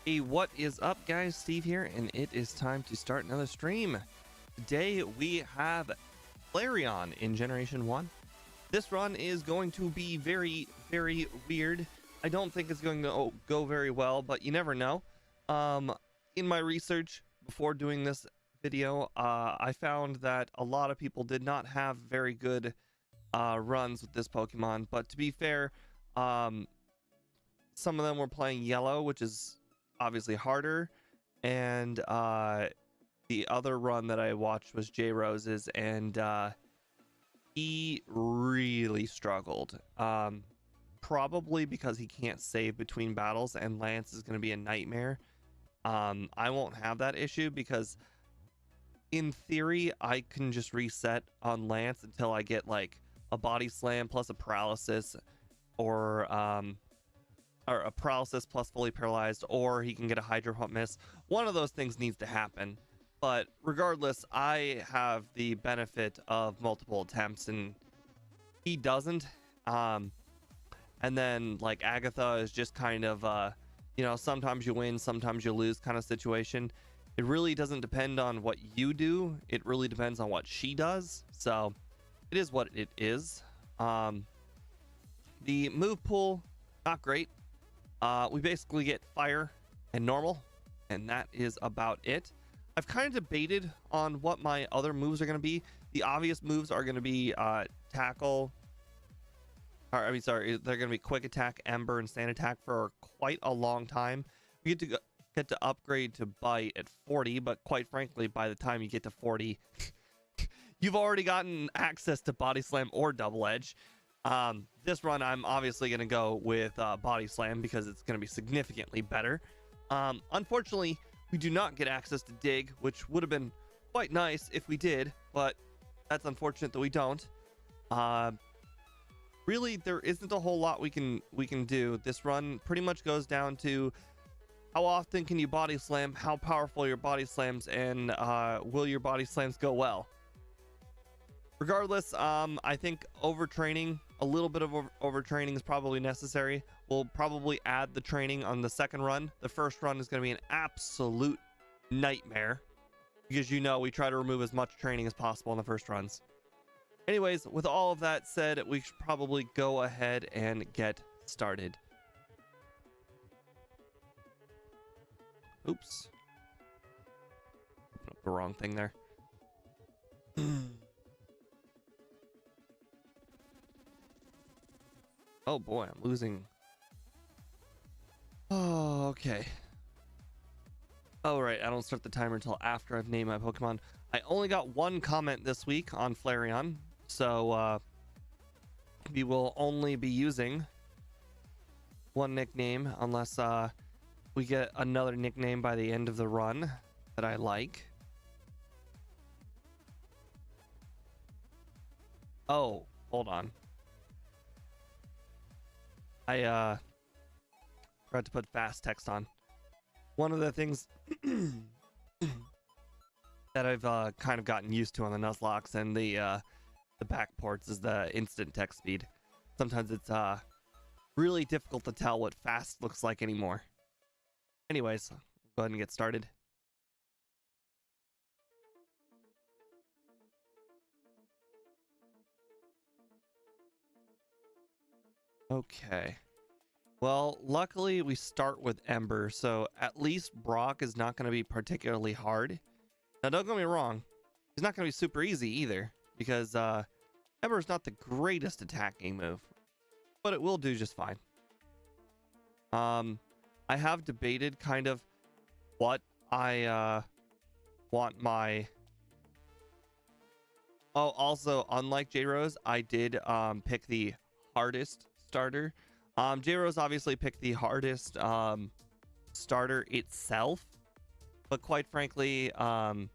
Hey, what is up, guys? Steve here, and it is time to start another stream. Today we have Flareon in Generation 1. This run is going to be very, very weird. I don't think it's going to go very well, but you never know. In my research before doing this video, I found that a lot of people did not have very good runs with this Pokemon, but to be fair, some of them were playing yellow, which is obviously harder, and the other run that I watched was J Rose's, and he really struggled, probably because he can't save between battles, and Lance is going to be a nightmare. I won't have that issue because in theory I can just reset on Lance until I get like a body slam plus a paralysis, or a paralysis plus fully paralyzed, or he can get a hydro pump miss. One of those things needs to happen, but regardless, I have the benefit of multiple attempts and he doesn't. And then like Agatha is just kind of sometimes you win, sometimes you lose kind of situation. It really doesn't depend on what you do, it really depends on what she does, so it is what it is. The move pool, not great. We basically get fire and normal, and that is about it. I've kind of debated on what my other moves are going to be. The obvious moves are going to be tackle, or I mean, sorry, they're going to be quick attack, ember, and stand attack for quite a long time. We get to upgrade to bite at 40, but quite frankly, by the time you get to 40, you've already gotten access to body slam or double edge. This run, I'm obviously going to go with body slam because it's going to be significantly better. Unfortunately, we do not get access to dig, which would have been quite nice if we did, but that's unfortunate that we don't. Really, there isn't a whole lot we can do. This run pretty much goes down to how often can you body slam, how powerful your body slams, and will your body slams go well. Regardless, I think overtraining, a little bit of overtraining is probably necessary. We'll probably add the training on the second run. The first run is going to be an absolute nightmare because we try to remove as much training as possible in the first runs. Anyways, with all of that said, we should probably go ahead and get started. Oops. Open up the wrong thing there. Oh boy, I'm losing. Oh, okay. Oh, right, I don't start the timer until after I've named my Pokemon. I only got one comment this week on Flareon, so we will only be using one nickname unless we get another nickname by the end of the run that I like. Oh, hold on. I forgot to put fast text on. One of the things that I've kind of gotten used to on the Nuzlocke and the back ports is the instant text speed. Sometimes it's really difficult to tell what fast looks like anymore. Anyways, we'll go ahead and get started. Okay. Well, luckily we start with Ember, so at least Brock is not going to be particularly hard. Now, don't get me wrong, he's not going to be super easy either, because Ember is not the greatest attacking move, but it will do just fine. I have debated kind of what I want my... Oh, also, unlike J Rose, I did pick the hardest starter. J Rose obviously picked the hardest starter itself, but quite frankly, the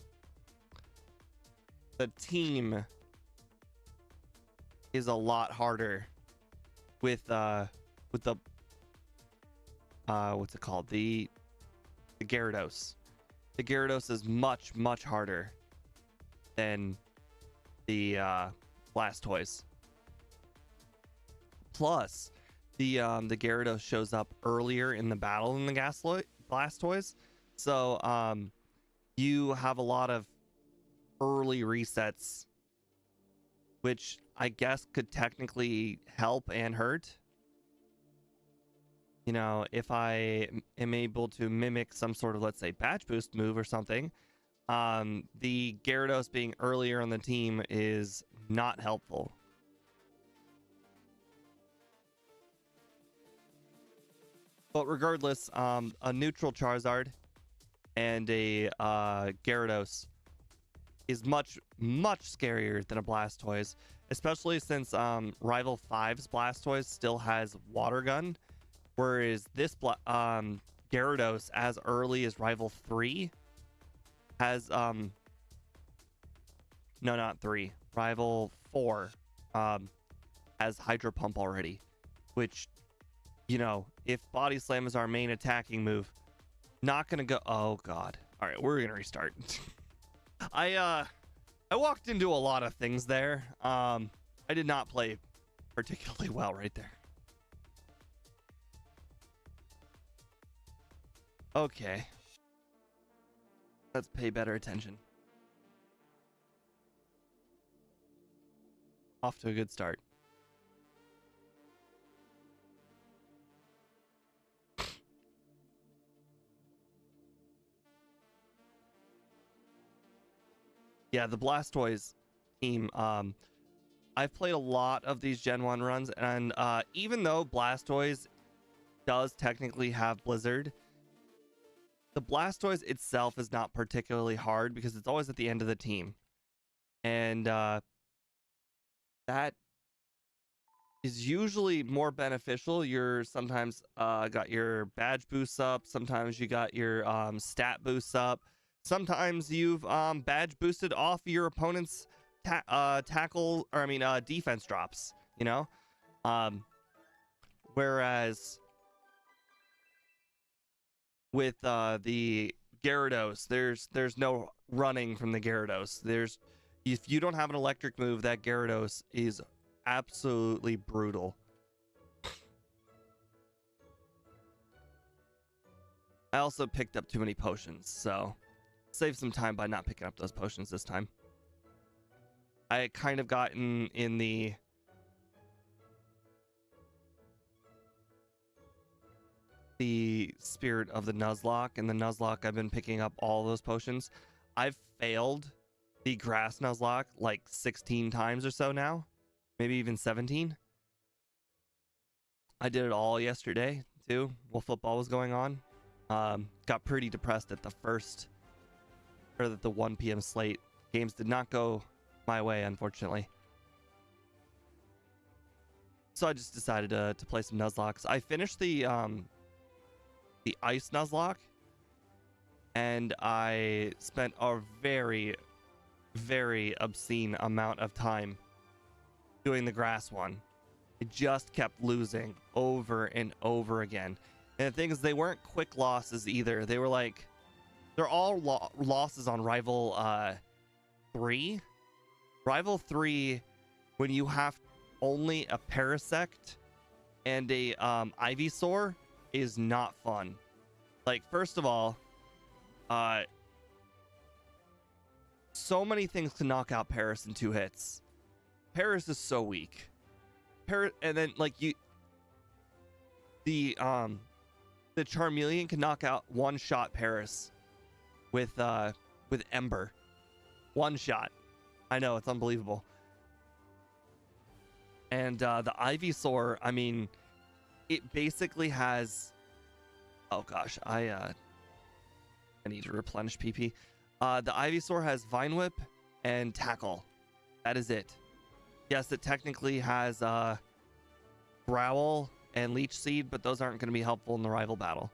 team is a lot harder with the what's it called, the Gyarados. The Gyarados is much harder than the Blastoise. Plus, the Gyarados shows up earlier in the battle than the Blastoise. So you have a lot of early resets, which I guess could technically help and hurt. You know, if I am able to mimic some sort of, let's say, badge boost move or something, the Gyarados being earlier on the team is not helpful. But regardless, a neutral Charizard and a Gyarados is much scarier than a Blastoise, especially since Rival 5's Blastoise still has Water Gun, whereas this Gyarados, as early as Rival 3, has no, not 3, Rival 4 has Hydro Pump already, which, you know, if Body Slam is our main attacking move, not gonna go. Oh god. All right, we're gonna restart. I walked into a lot of things there. I did not play particularly well right there. Okay, let's pay better attention. Off to a good start. Yeah, the Blastoise team, I've played a lot of these Gen 1 runs, and even though Blastoise does technically have Blizzard, the Blastoise itself is not particularly hard because it's always at the end of the team. And that is usually more beneficial. You're sometimes got your badge boosts up, sometimes you got your stat boosts up, sometimes you've badge boosted off your opponent's tackle, or I mean defense drops, you know. Whereas with the Gyarados, there's no running from the Gyarados. If you don't have an electric move, that Gyarados is absolutely brutal. I also picked up too many potions, so save some time by not picking up those potions this time. I kind of got in the spirit of the Nuzlocke, and the Nuzlocke I've been picking up all those potions. I've failed the grass Nuzlocke like 16 times or so now, maybe even 17. I did it all yesterday too while football was going on. Got pretty depressed at the 1 p.m. slate. Games did not go my way, unfortunately. So I just decided to play some Nuzlocks. I finished the Ice Nuzlocke, and I spent a very, very obscene amount of time doing the grass one. I just kept losing over and over again. And the thing is, they weren't quick losses either. They were like, they're all losses on Rival 3. Rival 3, when you have only a Parasect and a Ivysaur, is not fun. Like, first of all, so many things can knock out Paris in 2 hits. Paris is so weak. And then like the Charmeleon can knock out one-shot Paris with Ember. One shot. I know, it's unbelievable. And the Ivysaur, I mean, it basically has, oh gosh, I need to replenish PP. The Ivysaur has Vine Whip and Tackle. That is it. Yes, it technically has Growl and Leech Seed, but those aren't going to be helpful in the rival battle.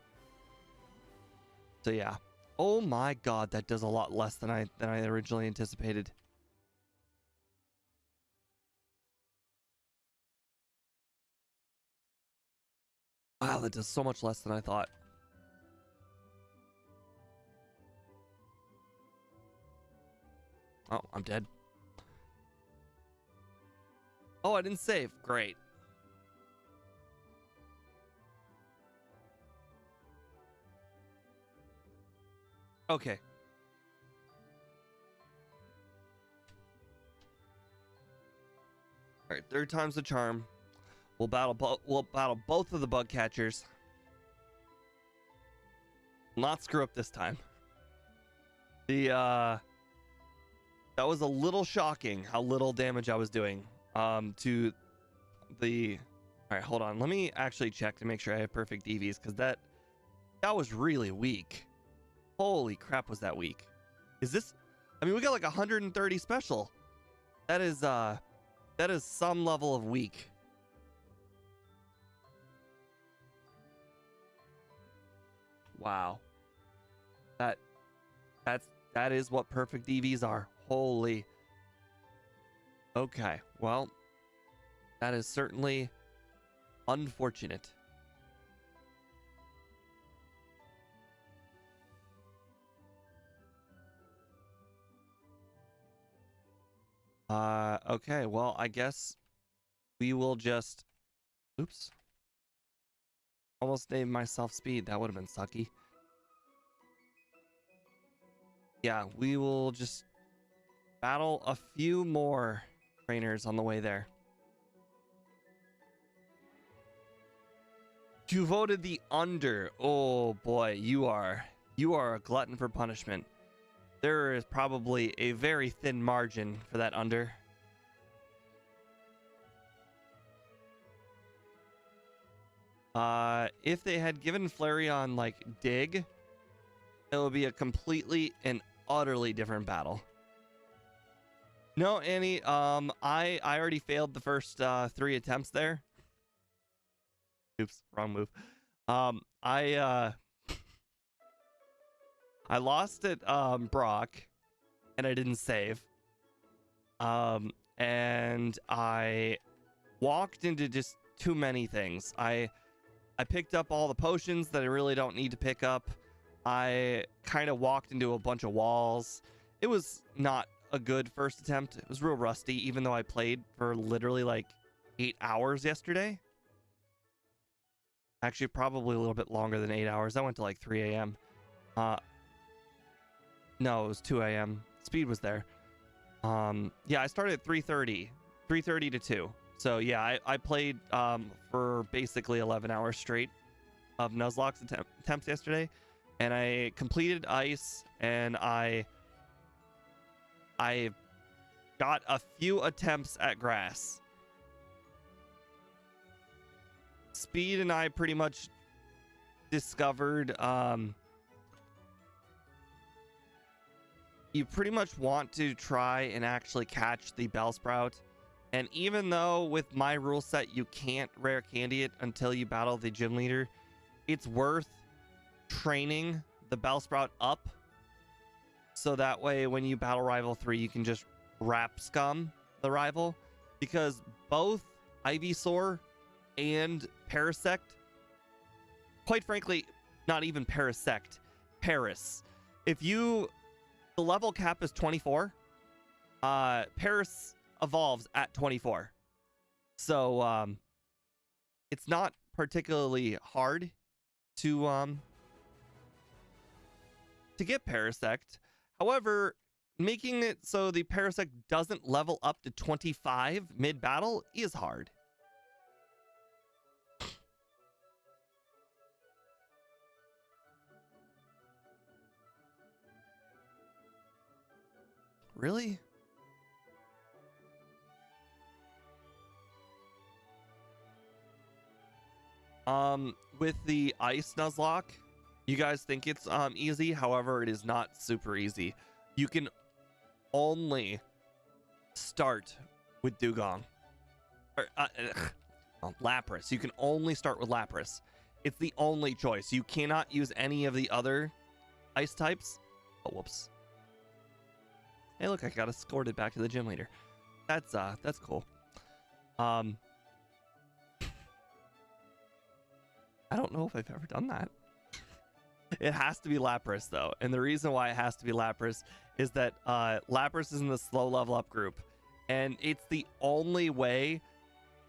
So yeah. Oh my god, that does a lot less than I originally anticipated. Wow, that does so much less than I thought. Oh, I'm dead. Oh, I didn't save. Great. Okay. All right, third time's the charm. We'll battle both of the bug catchers. Not screw up this time. The that was a little shocking how little damage I was doing to the. All right, hold on. Let me actually check to make sure I have perfect DVs, because that was really weak. Holy crap, was that weak? Is this? I mean, we got like 130 special. That is some level of weak. Wow. That is what perfect DVs are. Holy. Okay, well, that is certainly unfortunate. Okay, well, I guess we will just. Oops. Almost named myself Speed. That would have been sucky. Yeah, we will just battle a few more trainers on the way there. You voted the under. Oh boy, you are a glutton for punishment. There is probably a very thin margin for that under. If they had given Flareon like dig, it would be a completely and utterly different battle. No, Annie, I already failed the first 3 attempts there. Oops, wrong move. I lost at Brock, and I didn't save. And I walked into just too many things. I picked up all the potions that I really don't need to pick up. I kind of walked into a bunch of walls. It was not a good first attempt. It was real rusty, even though I played for literally like 8 hours yesterday. Actually, probably a little bit longer than 8 hours. I went to like 3 a.m. No, it was 2 a.m. Speed was there. Yeah, I started at 3:30 to 2. So yeah, I played for basically 11 hours straight of Nuzlocke's attempts yesterday, and I completed ice, and I got a few attempts at grass. Speed and I pretty much discovered you pretty much want to try and actually catch the Bellsprout. And even though with my rule set you can't rare candy it until you battle the gym leader, it's worth training the Bellsprout up, so that way when you battle rival 3 you can just wrap scum the rival, because both Ivysaur and Parasect, quite frankly, not even Parasect, Paris, if you, the level cap is 24, Paris evolves at 24, so it's not particularly hard to get Parasect. However, making it so the Parasect doesn't level up to 25 mid battle is hard. Really? With the Ice Nuzlocke, you guys think it's easy. However, it is not super easy. You can only start with Dugong. Or, Lapras. You can only start with Lapras. It's the only choice. You cannot use any of the other ice types. Oh, whoops. Hey, look, I got escorted back to the gym leader. That's cool. I don't know if I've ever done that. It has to be Lapras, though. And the reason why it has to be Lapras is that Lapras is in the slow level up group. And it's the only way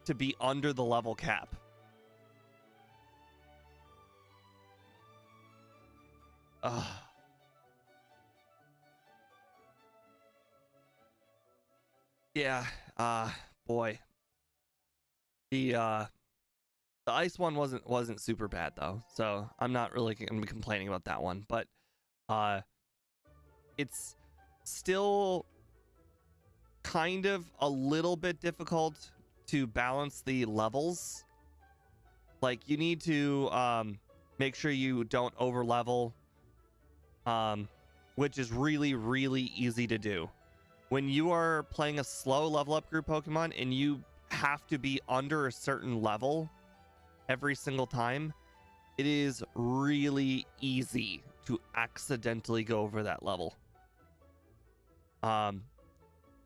to be under the level cap. Yeah, boy. The ice one wasn't super bad though, so I'm not really gonna be complaining about that one. But uh, it's still kind of a little bit difficult to balance the levels. Like you need to make sure you don't over level, which is really easy to do. When you are playing a slow level up group Pokemon and you have to be under a certain level every single time, it is really easy to accidentally go over that level.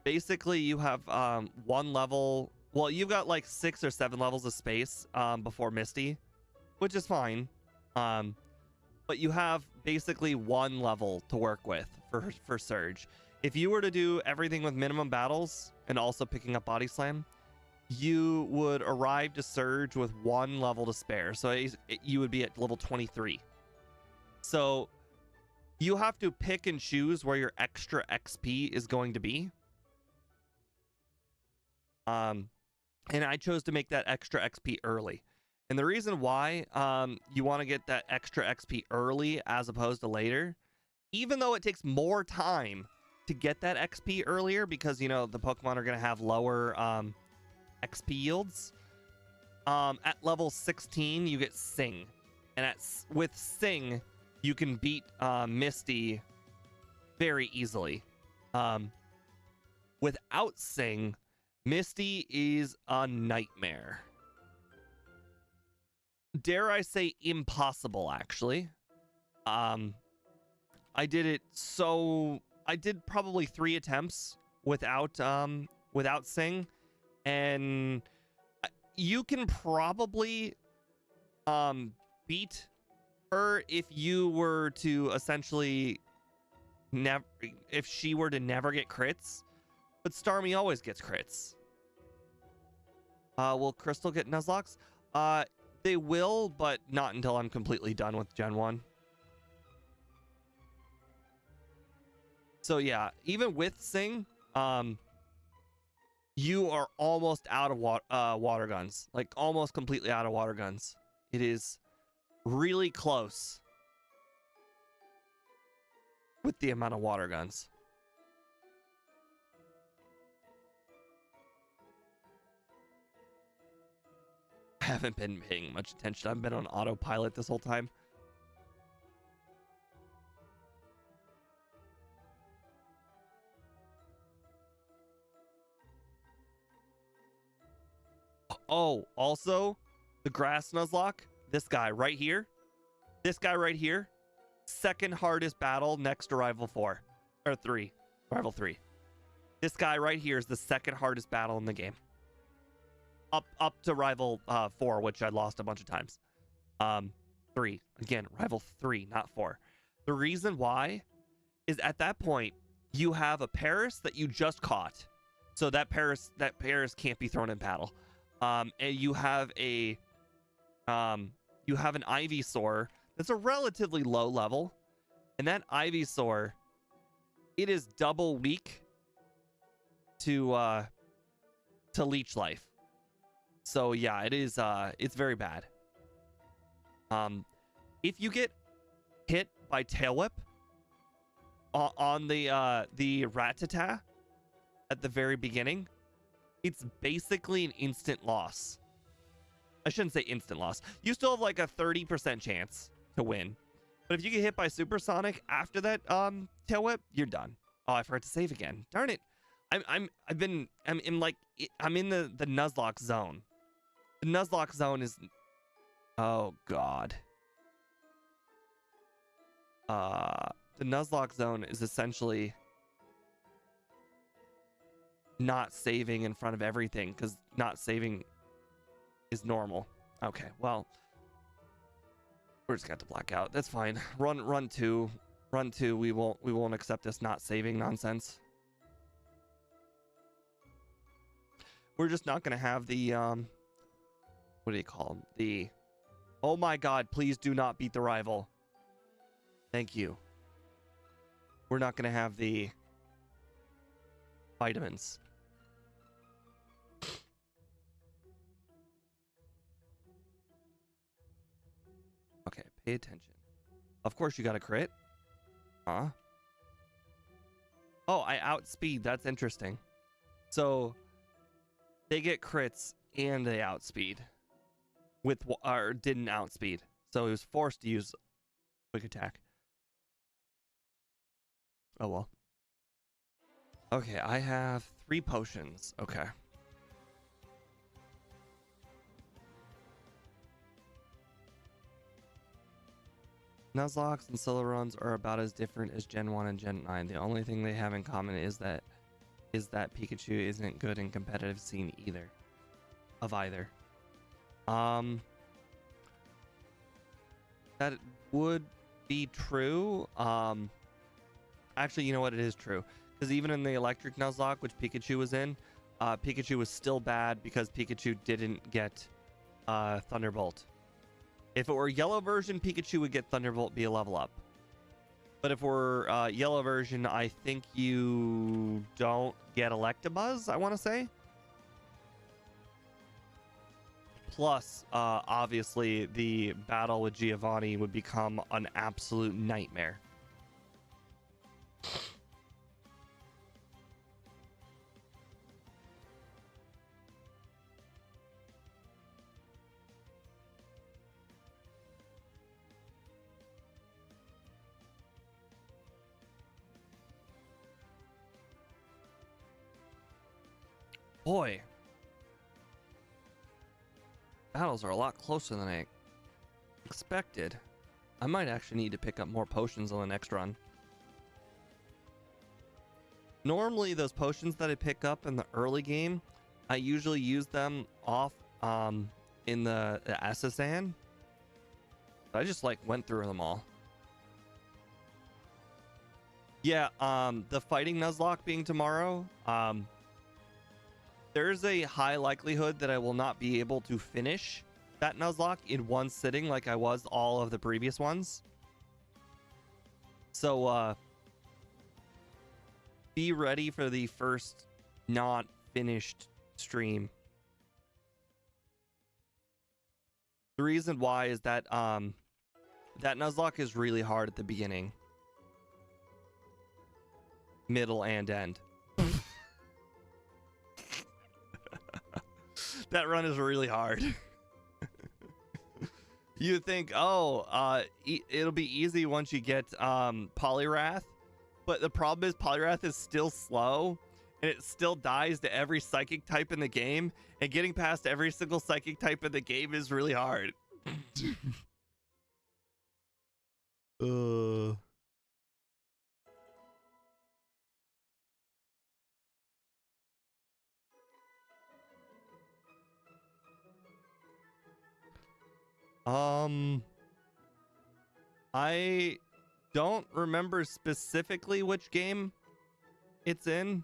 Basically you have one level, well, you've got like 6 or 7 levels of space before Misty, which is fine. But you have basically one level to work with for Surge. If you were to do everything with minimum battles and also picking up Body Slam, you would arrive to Surge with one level to spare. So you would be at level 23. So you have to pick and choose where your extra XP is going to be. And I chose to make that extra XP early. And the reason why you want to get that extra XP early as opposed to later, even though it takes more time to get that XP earlier because, you know, the Pokemon are going to have lower XP yields. At level 16, you get Sing. And with Sing, you can beat Misty very easily. Without Sing, Misty is a nightmare. Dare I say impossible, actually. I did probably 3 attempts without Sing, and you can probably beat her if you were to essentially if she were to never get crits, but Starmie always gets crits. Will Crystal get Nuzlocke? They will, but not until I'm completely done with Gen 1. So yeah, even with Sing, you are almost out of water guns. Like almost completely out of water guns. It is really close with the amount of water guns. I haven't been paying much attention. I've been on autopilot this whole time. Oh, also, the grass Nuzlocke, this guy right here, second hardest battle next to Rival 4, or 3, Rival 3. This guy right here is the second hardest battle in the game. Up to Rival 4, which I lost a bunch of times. 3, again, Rival 3, not 4. The reason why is at that point, you have a Paris that you just caught. So that Paris can't be thrown in battle. And you have an Ivysaur that's a relatively low level, and that Ivysaur, it is double weak to Leech Life. So yeah, it is it's very bad. If you get hit by Tail Whip on the Rattata at the very beginning, it's basically an instant loss. I shouldn't say instant loss. You still have like a 30% chance to win. But if you get hit by Supersonic after that Tail Whip, you're done. Oh, I forgot to save again. Darn it. I'm in the Nuzlocke zone. The Nuzlocke zone is, oh god. The Nuzlocke zone is essentially not saving in front of everything, because not saving is normal. Okay, well, we're just got to Blackout. That's fine. Run two. We won't accept this not saving nonsense. We're just not gonna have the what do you call them? The, oh my god, please do not beat the rival. Thank you. We're not gonna have the vitamins. Pay attention. Of course you got a crit. Huh? Oh, I outspeed. That's interesting. So they get crits and they outspeed with or didn't outspeed. So he was forced to use quick attack. Oh well. Okay, I have 3 potions. Okay. Nuzlocke and Solaruns are about as different as Gen 1 and Gen 9. The only thing they have in common is that Pikachu isn't good in competitive scene either. Of either. That would be true. Actually, you know what? It is true. Because even in the Electric Nuzlocke, which Pikachu was in, Pikachu was still bad because Pikachu didn't get Thunderbolt. If it were yellow version, Pikachu would get Thunderbolt, be a level up. But if we're yellow version, I think you don't get Electabuzz, I want to say. Plus, obviously, the battle with Giovanni would become an absolute nightmare. Boy, battles are a lot closer than I expected. I might actually need to pick up more potions on the next run. Normally, those potions that I pick up in the early game, I usually use them off in the SSN. I just like went through them all. Yeah, the fighting Nuzlocke being tomorrow, there's a high likelihood that I will not be able to finish that Nuzlocke in one sitting like I was all of the previous ones. So, be ready for the first not finished stream. The reason why is that that Nuzlocke is really hard at the beginning, middle, and end. That run is really hard. You think, oh, it'll be easy once you get Poliwrath, but the problem is Poliwrath is still slow, and it still dies to every psychic type in the game, and getting past every single psychic type in the game is really hard. I don't remember specifically which game it's in,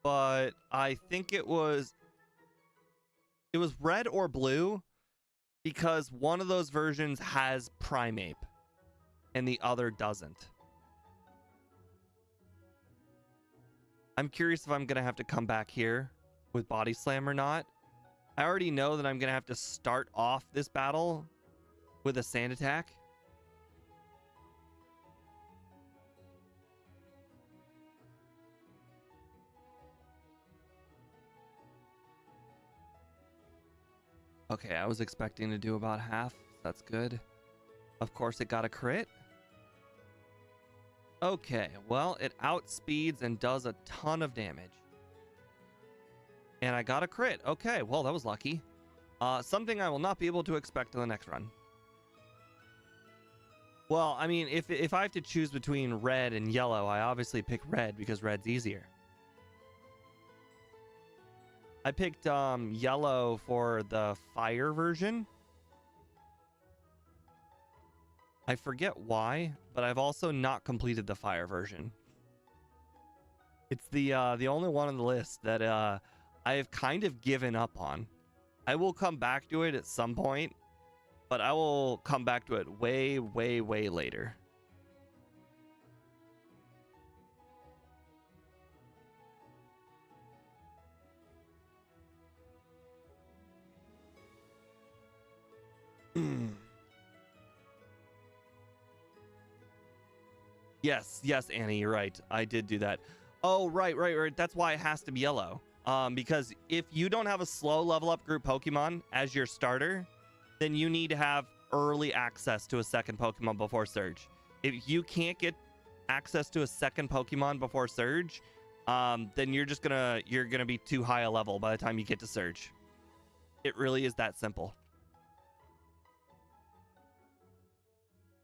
but I think it was red or blue, because one of those versions has Primeape and the other doesn't. I'm curious if I'm gonna have to come back here with Body Slam or not. I already know that I'm gonna have to start off this battle with a Sand Attack. Okay, I was expecting to do about half. That's good. Of course, it got a crit. Okay, well, it outspeeds and does a ton of damage. And I got a crit. Okay, well, that was lucky. Something I will not be able to expect in the next run. Well, I mean, if I have to choose between red and yellow, I obviously pick red because red's easier. I picked yellow for the fire version. I forget why, but I've also not completed the fire version. It's the only one on the list that I have kind of given up on. I will come back to it at some point, but I will come back to it way, way, way later. Yes, yes, Annie, you're right. I did do that. Oh, right, right, right. That's why it has to be yellow. Because if you don't have a slow level up group Pokemon as your starter, then you need to have early access to a second Pokemon before Surge. If you can't get access to a second Pokemon before Surge, then you're gonna be too high a level by the time you get to Surge. It really is that simple.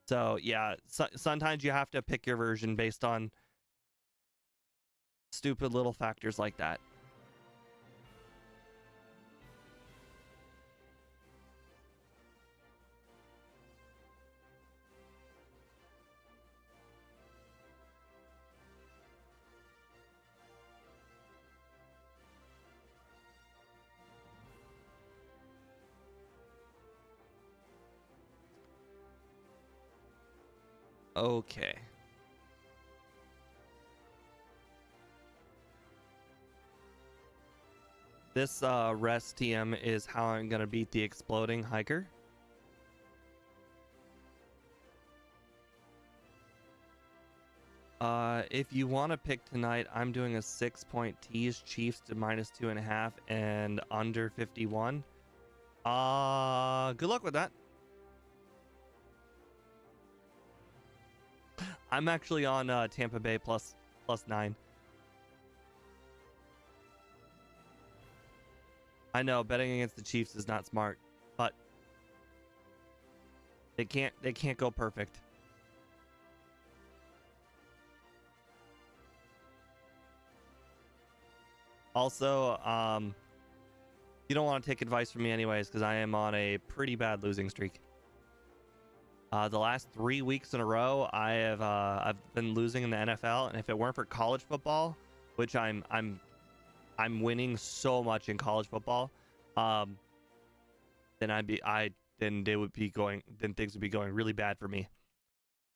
So yeah, sometimes you have to pick your version based on stupid little factors like that. Okay. This rest TM is how I'm gonna beat the exploding hiker. If you want to pick tonight, I'm doing a 6-point tease, Chiefs to -2.5 and under 51. Good luck with that. I'm actually on Tampa Bay +9. I know betting against the Chiefs is not smart, but they can't go perfect. Also, you don't want to take advice from me anyways, because I am on a pretty bad losing streak. The last 3 weeks in a row, I've been losing in the NFL, and if it weren't for college football, which I'm winning so much in college football, then then things would be going really bad for me.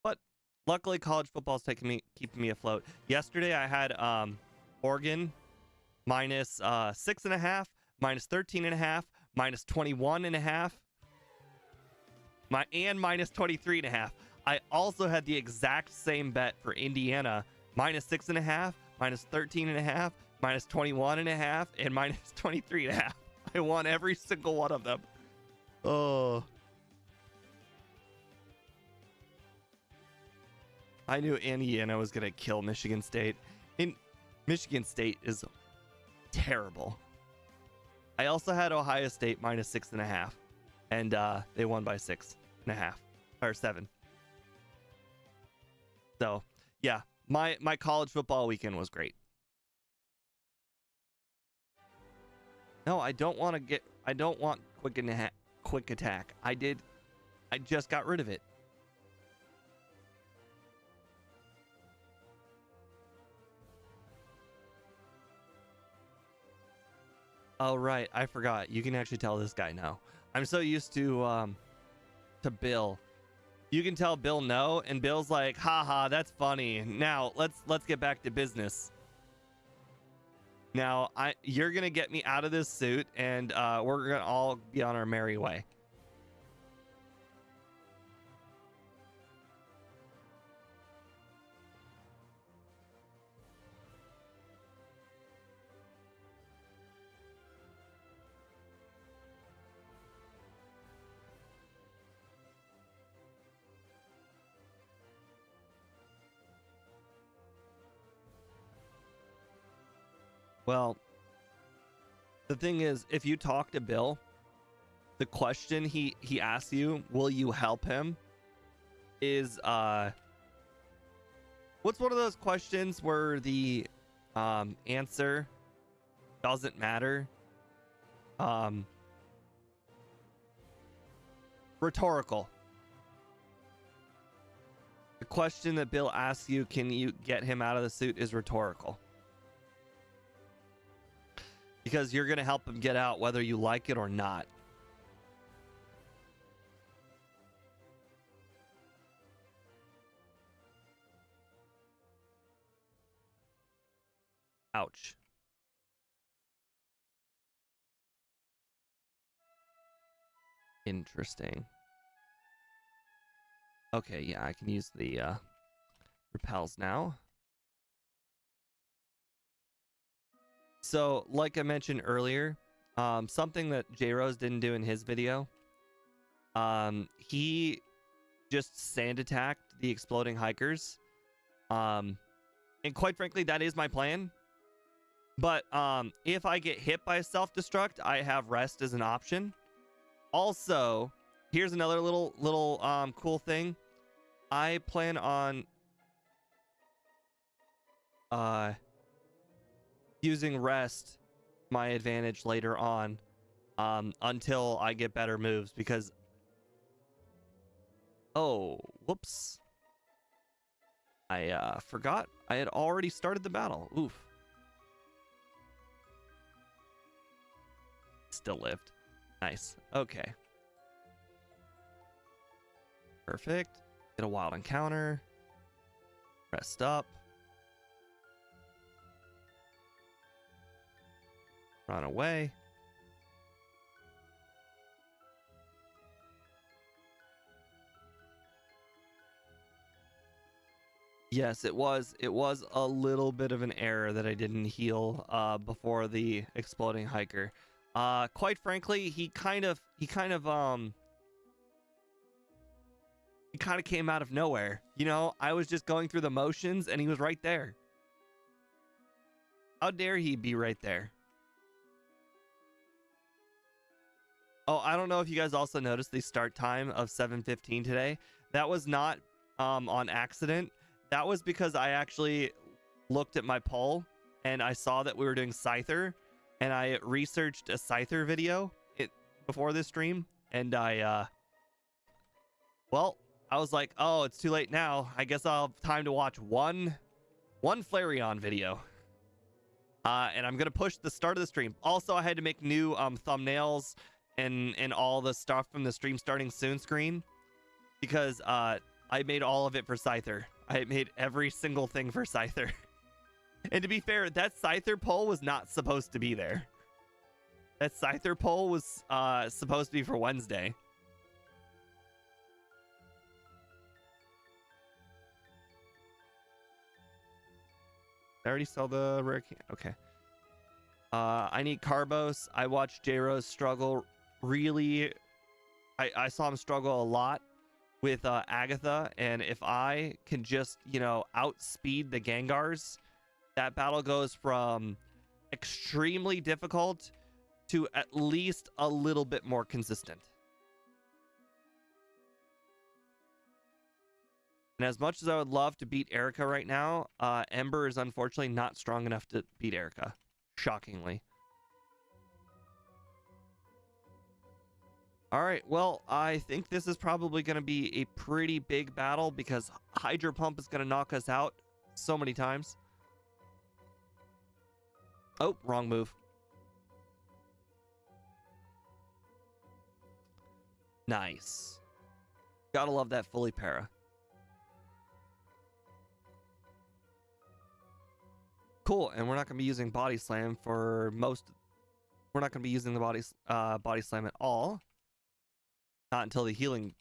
But luckily, college football is keeping me afloat. Yesterday, I had Oregon -6.5, -13.5, -21.5, and -23.5. I also had the exact same bet for Indiana, -6.5, -13.5, -21.5, and -23.5. I won every single one of them. Oh. I knew Indiana was going to kill Michigan State. Michigan State is terrible. I also had Ohio State -6.5, and they won by 6.5 or 7. So yeah, my college football weekend was great. No, I don't want quick attack. I just got rid of it. Oh right, I forgot. You can actually tell this guy no. I'm so used to Bill. You can tell Bill no, and Bill's like, haha, that's funny. Now let's get back to business. Now you're gonna get me out of this suit, and we're gonna all be on our merry way. Well, the thing is, if you talk to Bill, the question he asks you, will you help him, is what's one of those questions where the answer doesn't matter? Rhetorical. The question that Bill asks you, can you get him out of the suit, is rhetorical. Because you're going to help him get out whether you like it or not. Ouch. Interesting. Okay, yeah, I can use the repels now. So, like I mentioned earlier, something that J-Rose didn't do in his video, he just sand attacked the exploding hikers. And quite frankly, that is my plan. But if I get hit by a self-destruct, I have rest as an option. Also, here's another little cool thing. I plan on using rest my advantage later on, until I get better moves, because whoops, I forgot I had already started the battle. Oof. Still lived. Nice. Okay. Perfect. Get a wild encounter. Rest up. Run away. Yes, it was a little bit of an error that I didn't heal before the exploding hiker. Quite frankly, he kind of came out of nowhere. You know, I was just going through the motions and he was right there. How dare he be right there? Oh, I don't know if you guys also noticed the start time of 7:15 today. That was not on accident. That was because I actually looked at my poll and I saw that we were doing Scyther, and I researched a Scyther video before this stream, and I was like, oh, it's too late now. I guess I'll have time to watch one Flareon video. And I'm gonna push the start of the stream. Also, I had to make new thumbnails and all the stuff from the stream starting soon screen, because I made all of it for Scyther. I made every single thing for Scyther. And to be fair, that Scyther poll was not supposed to be there. That Scyther poll was supposed to be for Wednesday. I already saw the rare can. Okay. I need Carbos. I watched J-Rose struggle really. I saw him struggle a lot with Agatha, and if I can just, outspeed the Gengars, that battle goes from extremely difficult to at least a little bit more consistent. And as much as I would love to beat Erica right now, Ember is unfortunately not strong enough to beat Erica, shockingly. All right, well, I think this is probably going to be a pretty big battle, because Hydro Pump is going to knock us out so many times. Oh, wrong move. Nice. Gotta love that fully para. Cool, and we're not going to be using Body Slam for most. We're not going to be using the Body Slam at all. Not until the healing,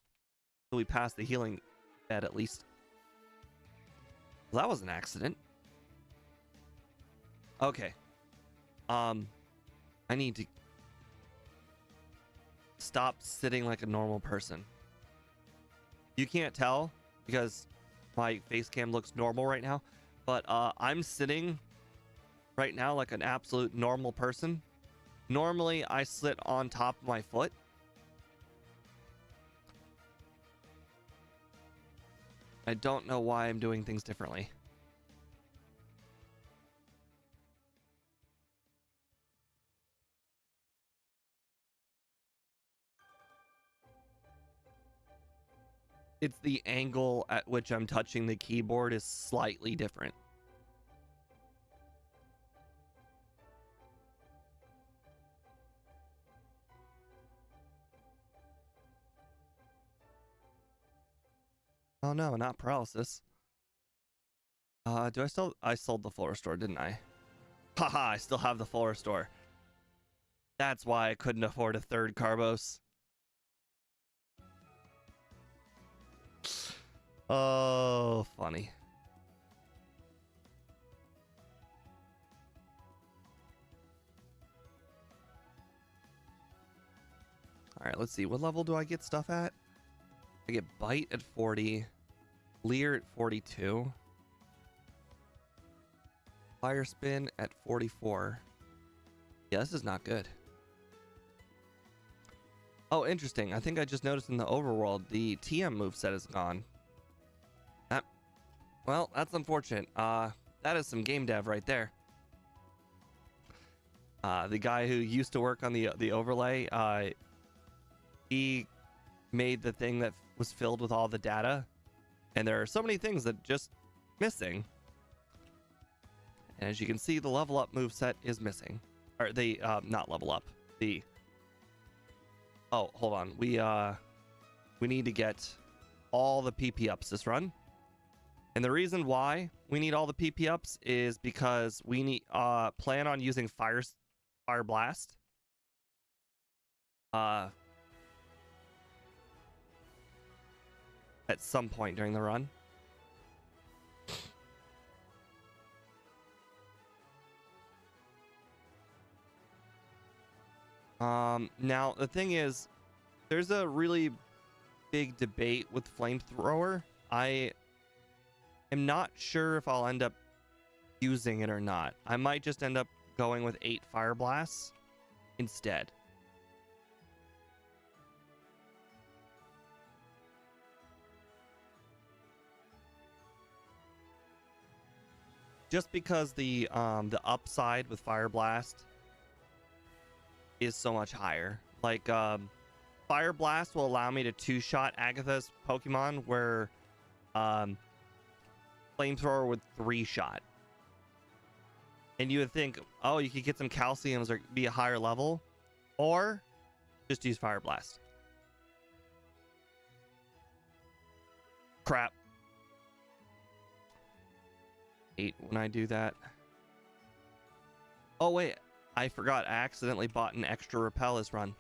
until we pass the healing bed, at least. Well, that was an accident. Okay. I need to stop sitting like a normal person. You can't tell because my face cam looks normal right now, but I'm sitting right now like an absolute normal person. Normally, I sit on top of my foot. I don't know why I'm doing things differently. It's the angle at which I'm touching the keyboard is slightly different. Oh no, not paralysis. I sold the full restore, didn't I? Haha, I still have the full restore. That's why I couldn't afford a third Carbos. Oh, funny. let's see. What level do I get stuff at? I get Bite at 40. Leer at 42. Fire Spin at 44. Yeah, this is not good. Oh, interesting. I think I just noticed in the overworld, the TM moveset is gone. Well, that's unfortunate. That is some game dev right there. The guy who used to work on the overlay, he made the thing that was filled with all the data, and there are so many things that just missing. And as you can see, the level up moveset is missing. Or the not level up. The oh, hold on. We need to get all the PP ups this run. And the reason why we need all the PP ups is because we need plan on using Fire Blast. At some point during the run. Now the thing is, there's a really big debate with Flamethrower. I am not sure if I'll end up using it or not. I might just end up going with 8 Fire Blasts instead. Just because the upside with Fire Blast is so much higher. Like Fire Blast will allow me to 2-shot Agatha's Pokemon, where Flamethrower would 3-shot. And you would think, oh, you could get some calciums or be a higher level, or just use Fire Blast. Crap. 8 when I do that. Oh wait, I forgot. I accidentally bought an extra repel this run.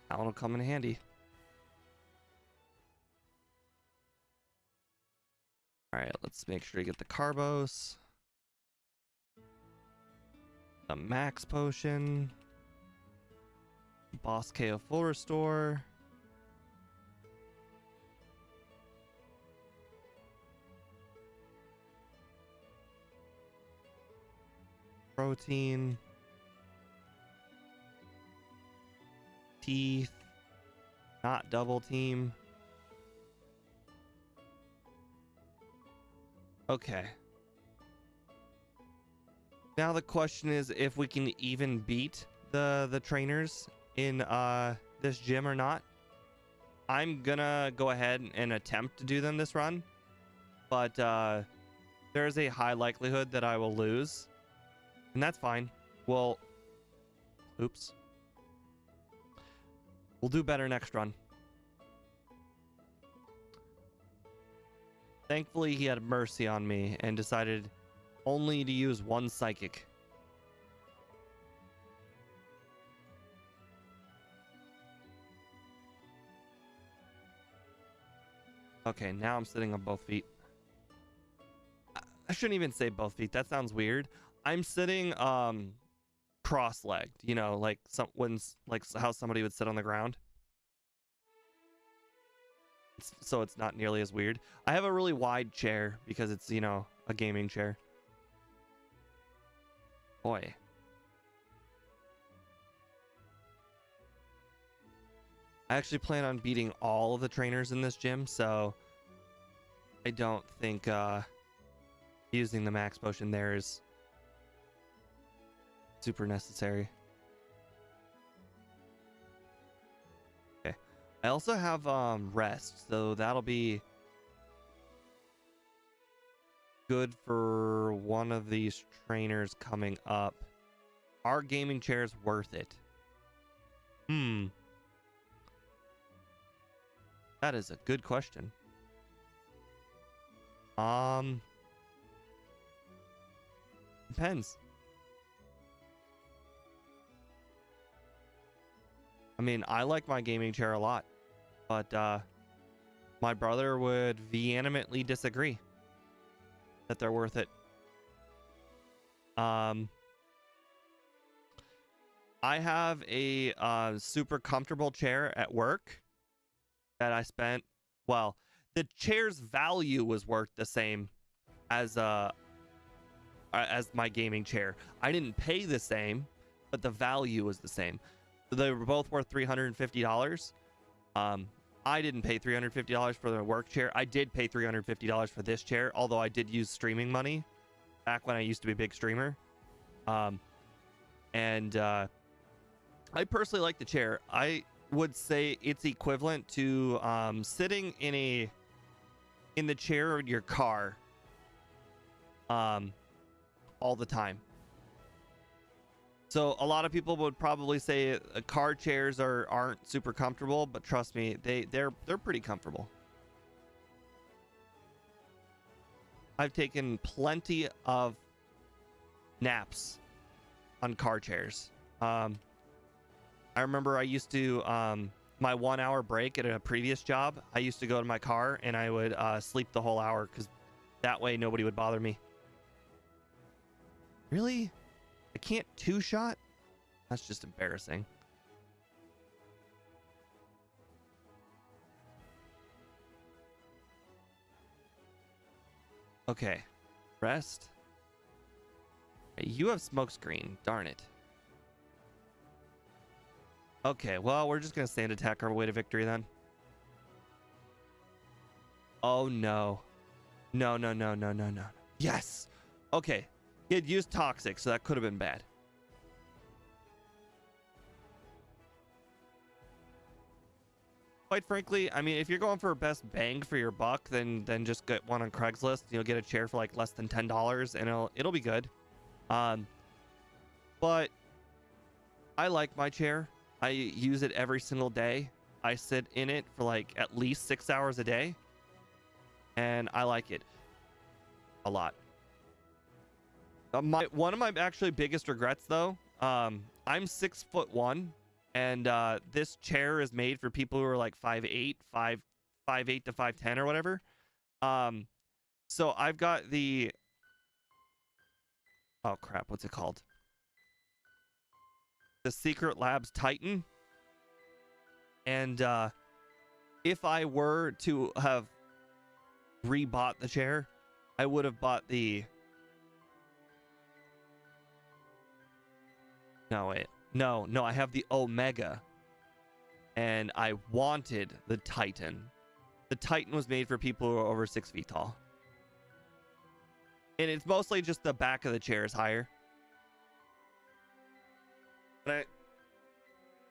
That one will come in handy. Alright, let's make sure to get the Carbos. The Max Potion. Boss KO Full Restore. Protein. Teeth. Not double team. Okay. Now the question is if we can even beat the trainers in this gym or not. I'm gonna go ahead and attempt to do them this run, but there's a high likelihood that I will lose. And that's fine. Well, oops. We'll do better next run. Thankfully, he had mercy on me and decided only to use 1 psychic. Okay, now I'm sitting on both feet. I shouldn't even say both feet. That sounds weird. I'm sitting cross-legged, you know, like how somebody would sit on the ground. So it's not nearly as weird. I have a really wide chair because it's, you know, a gaming chair. Boy. I actually plan on beating all of the trainers in this gym, so I don't think using the Max Potion there is super necessary. Okay. I also have rest, so that'll be good for one of these trainers coming up. Are gaming chairs worth it? That is a good question. Depends. I mean, I like my gaming chair a lot, but my brother would vehemently disagree that they're worth it. I have a super comfortable chair at work that I spent. Well, the chair's value was worth the same as my gaming chair. I didn't pay the same, but the value was the same. They were both worth $350. I didn't pay $350 for the work chair. I did pay $350 for this chair, although I did use streaming money back when I used to be a big streamer. I personally like the chair. I would say it's equivalent to sitting in the chair in your car all the time. So a lot of people would probably say car chairs aren't super comfortable, but trust me, they're pretty comfortable. I've taken plenty of naps on car chairs. I remember I used to my 1 hour break at a previous job, I used to go to my car and I would sleep the whole hour because that way nobody would bother me. Really? I can't two-shot? That's just embarrassing. Okay. Rest. You have smokescreen. Darn it. Okay, well, we're just going to stand attack our way to victory then. Oh, no. No. Yes! Okay. He had used Toxic, so that could have been bad. Quite frankly, I mean, if you're going for best bang for your buck, then just get one on Craigslist. You'll get a chair for like less than $10, and it'll be good. But I like my chair. I use it every single day. I sit in it for like at least 6 hours a day, and I like it a lot. One of my actually biggest regrets though, I'm 6'1", and this chair is made for people who are like 5'8", 5'8" to 5'10" or whatever. So I've got the, oh crap, what's it called? The Secret Labs Titan. And if I were to have rebought the chair, I would have bought the, no, wait. No, I have the Omega. And I wanted the Titan. The Titan was made for people who are over 6 feet tall. And it's mostly just the back of the chair is higher. But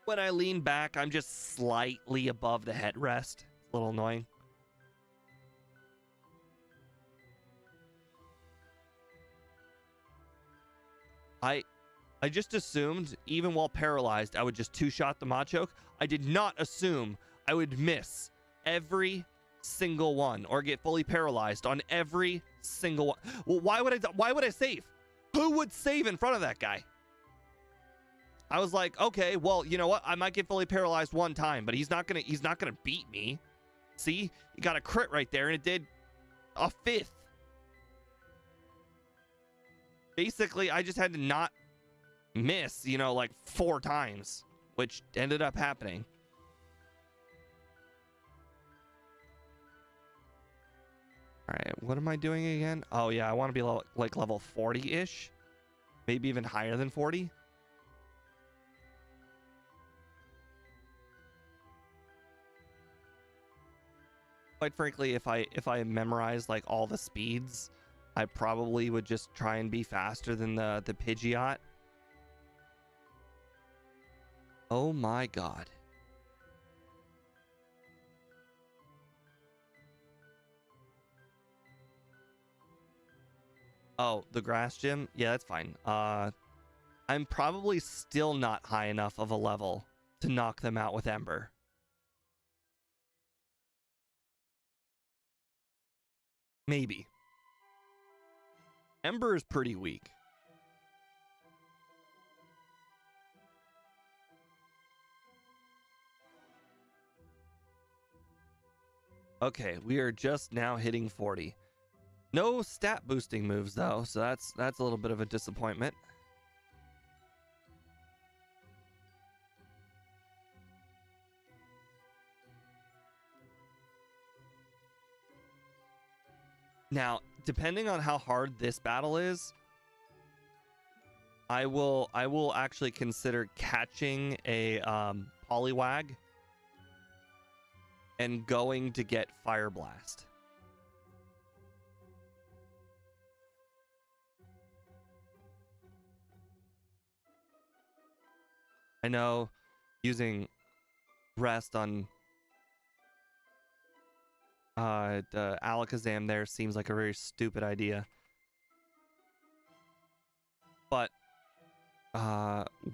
when I lean back, I'm just slightly above the headrest. It's a little annoying. I just assumed, even while paralyzed, I would just two-shot the Machoke. I did not assume I would miss every single one or get fully paralyzed on every single one. Well, why would I save? Who would save in front of that guy? I was like, okay, well, you know what? I might get fully paralyzed one time, but he's not gonna beat me. See, you got a crit right there, and it did a fifth. Basically, I just had to not miss, you know, like 4 times, which ended up happening. All right, what am I doing again? Oh yeah, I want to be like level 40-ish, maybe even higher than 40. Quite frankly, if I memorized like all the speeds, I probably would just try and be faster than the Pidgeot. Oh my god. Oh, the grass gym? Yeah, that's fine. I'm probably still not high enough of a level to knock them out with Ember. Maybe. Ember is pretty weak. Okay, we are just now hitting 40. No stat boosting moves though, so that's a little bit of a disappointment. Now, depending on how hard this battle is, I will actually consider catching a Poliwag and going to get Fire Blast. I know using rest on the Alakazam there seems like a very stupid idea. But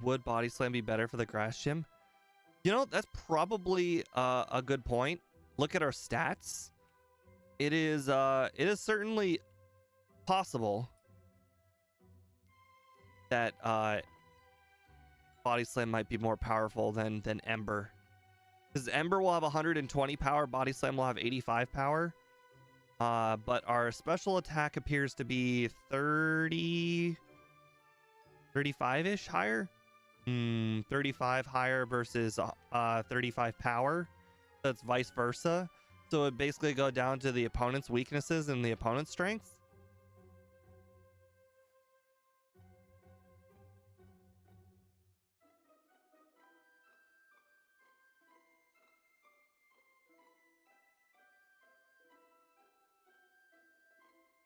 would Body Slam be better for the Grass Gym? You know, that's probably a good point. Look at our stats. It is certainly possible that Body Slam might be more powerful than Ember. Because Ember will have 120 power, Body Slam will have 85 power. But our special attack appears to be 35-ish higher. 35 higher versus 35 power. That's vice versa. So it basically go down to the opponent's weaknesses and the opponent's strengths.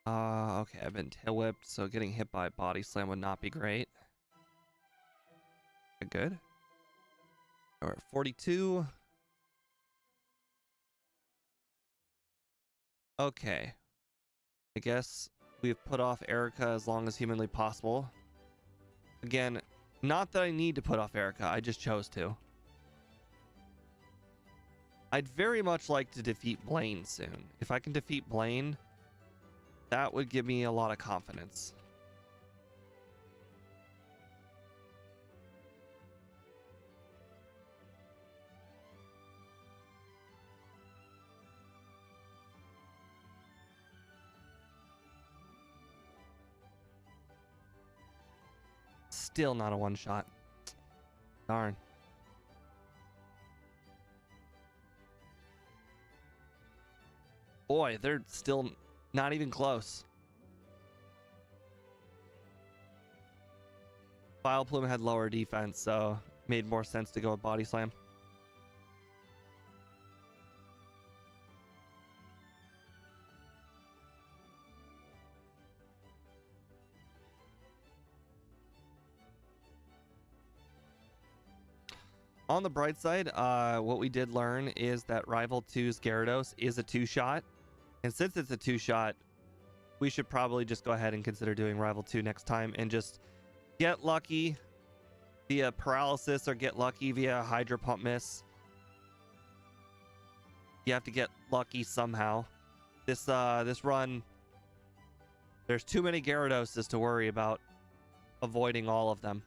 Okay, I've been tail whipped, so getting hit by a Body Slam would not be great. Good. We're at 42. Okay. I guess we've put off Erica as long as humanly possible. Again, not that I need to put off Erica, I just chose to. I'd very much like to defeat Blaine soon. If I can defeat Blaine, that would give me a lot of confidence. Still not a one-shot. Darn. Boy, they're still not even close. Vileplume had lower defense, so made more sense to go with Body Slam. On the bright side, what we did learn is that Rival 2's Gyarados is a two-shot. And since it's a two-shot, we should probably just go ahead and consider doing Rival 2 next time and just get lucky via paralysis or get lucky via Hydro Pump miss. You have to get lucky somehow. This run, there's too many Gyaradoses to worry about avoiding all of them.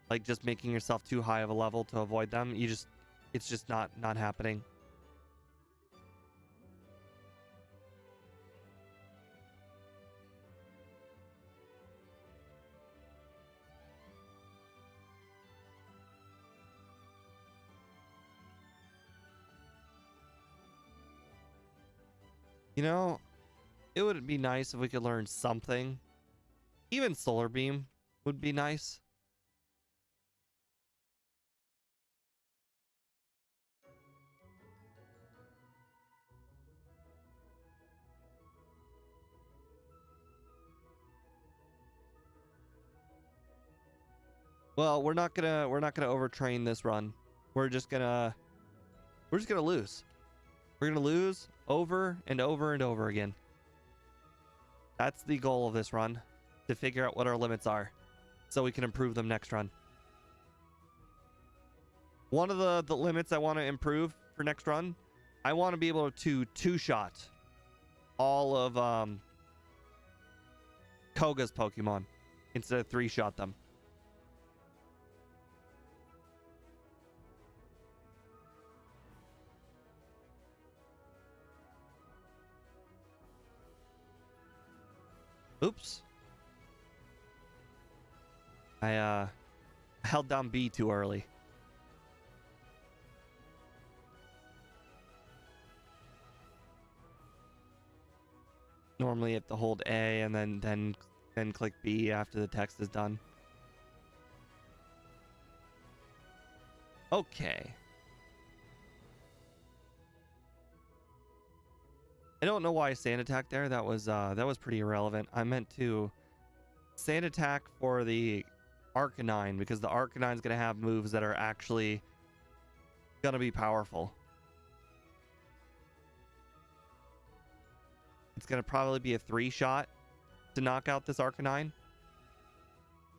Like just making yourself too high of a level to avoid them. It's just not happening. You know, it would be nice if we could learn something. Even Solar Beam would be nice. Well, we're not gonna overtrain this run. We're just gonna lose. We're gonna lose over and over and over again. That's the goal of this run, to figure out what our limits are, so we can improve them next run. One of the limits I want to improve for next run, I want to be able to two-shot all of Koga's Pokemon instead of three-shot them. Oops. I held down B too early. Normally you have to hold A and then click B after the text is done. Okay. I don't know why I sand attack there. That was pretty irrelevant. I meant to sand attack for the Arcanine because the Arcanine's gonna have moves that are actually gonna be powerful. It's gonna probably be a 3-shot to knock out this Arcanine.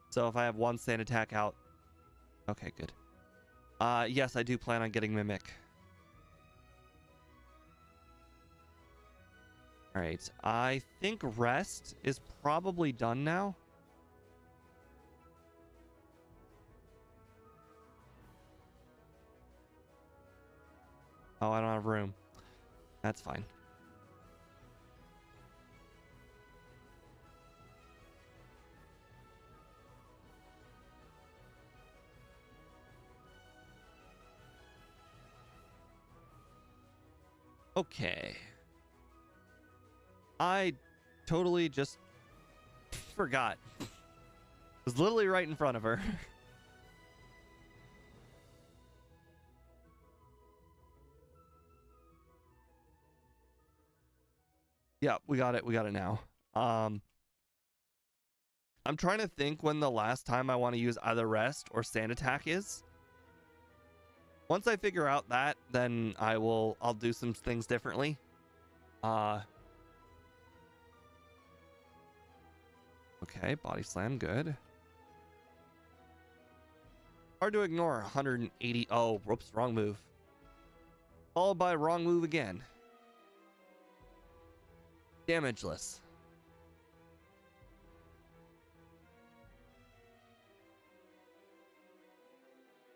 So if I have one sand attack out. Okay, good. Yes, I do plan on getting Mimic. Alright, I think rest is probably done now. Oh, I don't have room. That's fine. Okay. I totally just forgot. It was literally right in front of her. Yeah, we got it. We got it now. I'm trying to think when the last time I want to use either rest or sand attack is. Once I figure out that, then I'll do some things differently. Okay, body slam, good. Hard to ignore. 180. Oh, whoops, wrong move. Followed by wrong move again. Damageless.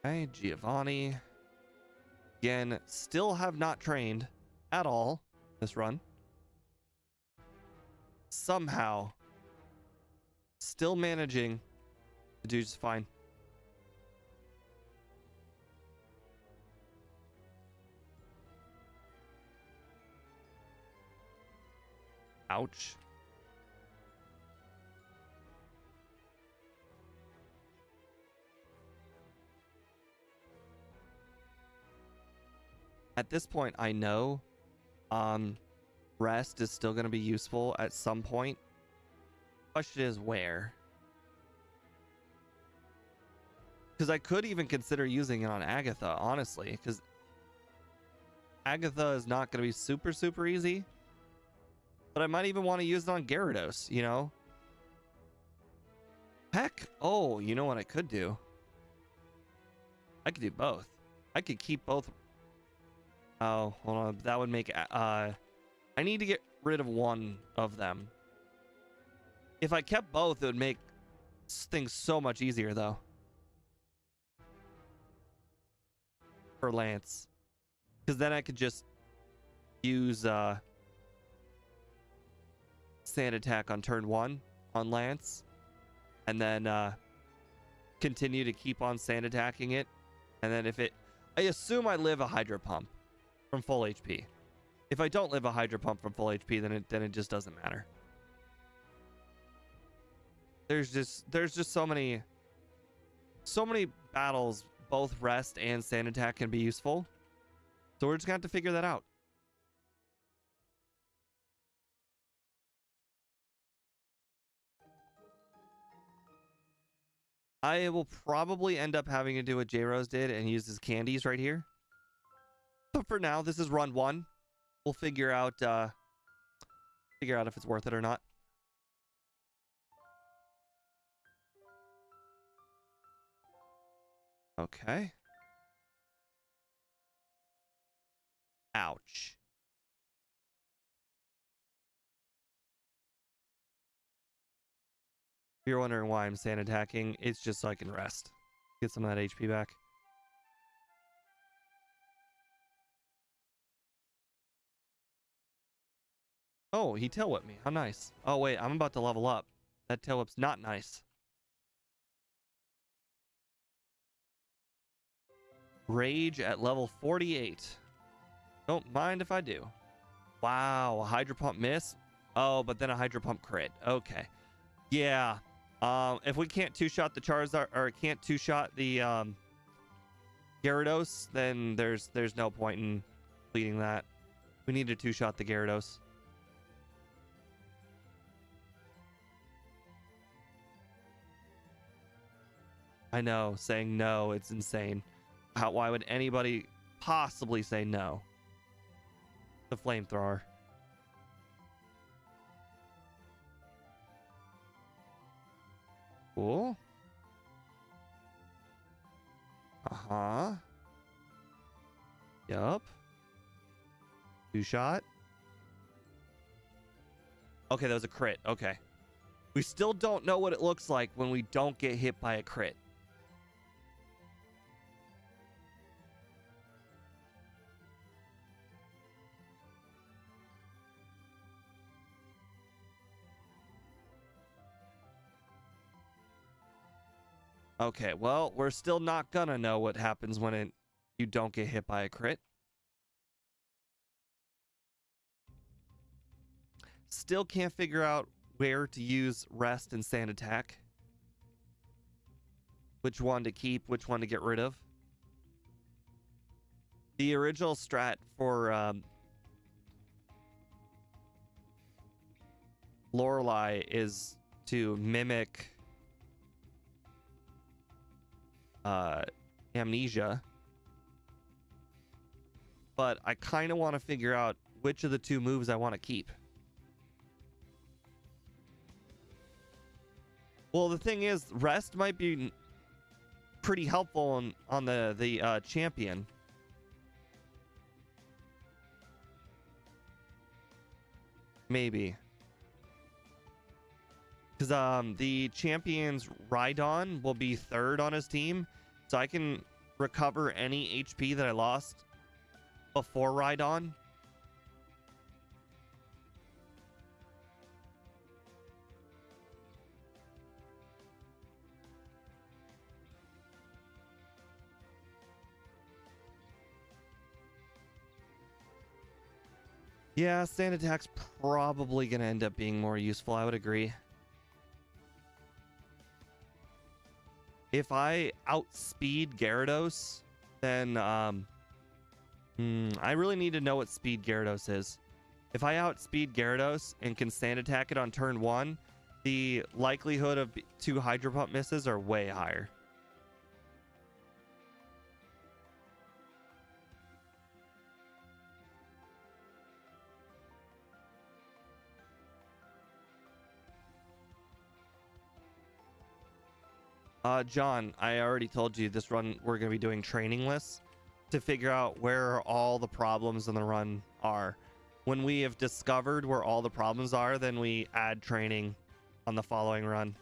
Okay, Giovanni. Again, still have not trained at all this run. Somehow, still managing to do just fine. Ouch. At this point, I know rest is still going to be useful at some point. Question is where? Because I could even consider using it on Agatha, honestly, because Agatha is not going to be super, super easy. But I might even want to use it on Gyarados, you know? Heck, oh, you know what I could do? I could do both. I could keep both. Oh, hold on. That would make... I need to get rid of one of them. If I kept both, it would make things so much easier, though. For Lance. Because then I could just use sand attack on turn 1 on Lance. And then continue to keep on sand attacking it. And then if it... I assume I live a Hydro Pump from full HP. If I don't live a Hydro Pump from full HP, then it just doesn't matter. There's just so many battles, both rest and sand attack can be useful. So we're just gonna have to figure that out. I will probably end up having to do what J-Rose did and use his candies right here. But for now, this is run 1. We'll figure out if it's worth it or not. Okay. Ouch. If you're wondering why I'm sand attacking, it's just so I can rest. Get some of that HP back. Oh, he tail whipped me. How nice. Oh, wait, I'm about to level up. That tail whip's not nice. Rage at level 48. Don't mind if I do. Wow, a Hydro Pump miss. Oh, but then a Hydro Pump crit. Okay. Yeah. If we can't two-shot the Charizard, or can't two-shot the Gyarados, then there's no point in completing that. We need to two-shot the Gyarados. I know, saying no, it's insane. Why would anybody possibly say no? The flamethrower. Cool. Uh-huh. Yup. Two shot. Okay, that was a crit. Okay. We still don't know what it looks like when we don't get hit by a crit. Okay, well, we're still not gonna know what happens when you don't get hit by a crit. Still can't figure out where to use Rest and Sand Attack. Which one to keep, which one to get rid of. The original strat for Lorelei is to mimic Amnesia. But I kind of want to figure out which of the two moves I want to keep. Well, the thing is, Rest might be pretty helpful on the champion. Maybe. Because the champion's Rhydon will be third on his team. So I can recover any HP that I lost before Rhydon. Yeah, Sand Attack's probably going to end up being more useful. I would agree. If I outspeed Gyarados, then I really need to know what speed Gyarados is. If I outspeed Gyarados and can Sand Attack it on turn 1, the likelihood of 2 Hydro Pump misses are way higher. John, I already told you this run we're going to be doing training lists to figure out where all the problems in the run are. When we have discovered where all the problems are, then we add training on the following run.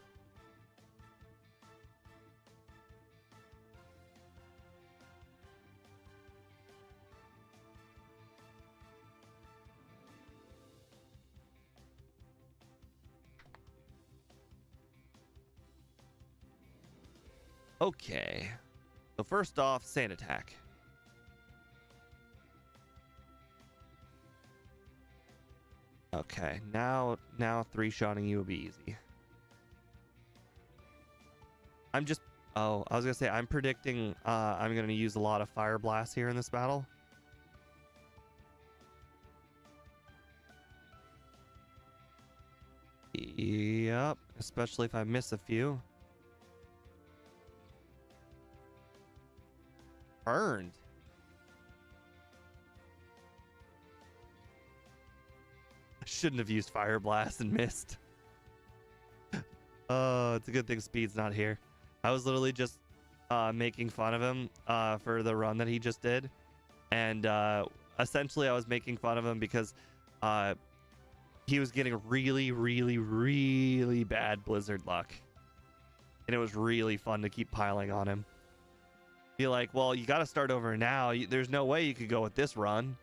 Okay. So first off, Sand Attack. Okay, now 3-shotting you will be easy. I was gonna say I'm predicting I'm gonna use a lot of Fire Blast here in this battle. Yep, especially if I miss a few. Burned. I shouldn't have used Fire Blast and missed. Oh, it's a good thing Speed's not here. I was literally just making fun of him for the run that he just did. And essentially I was making fun of him because he was getting really, really, really bad Blizzard luck. And it was really fun to keep piling on him. Be like, well, you got to start over now. There's no way you could go with this run.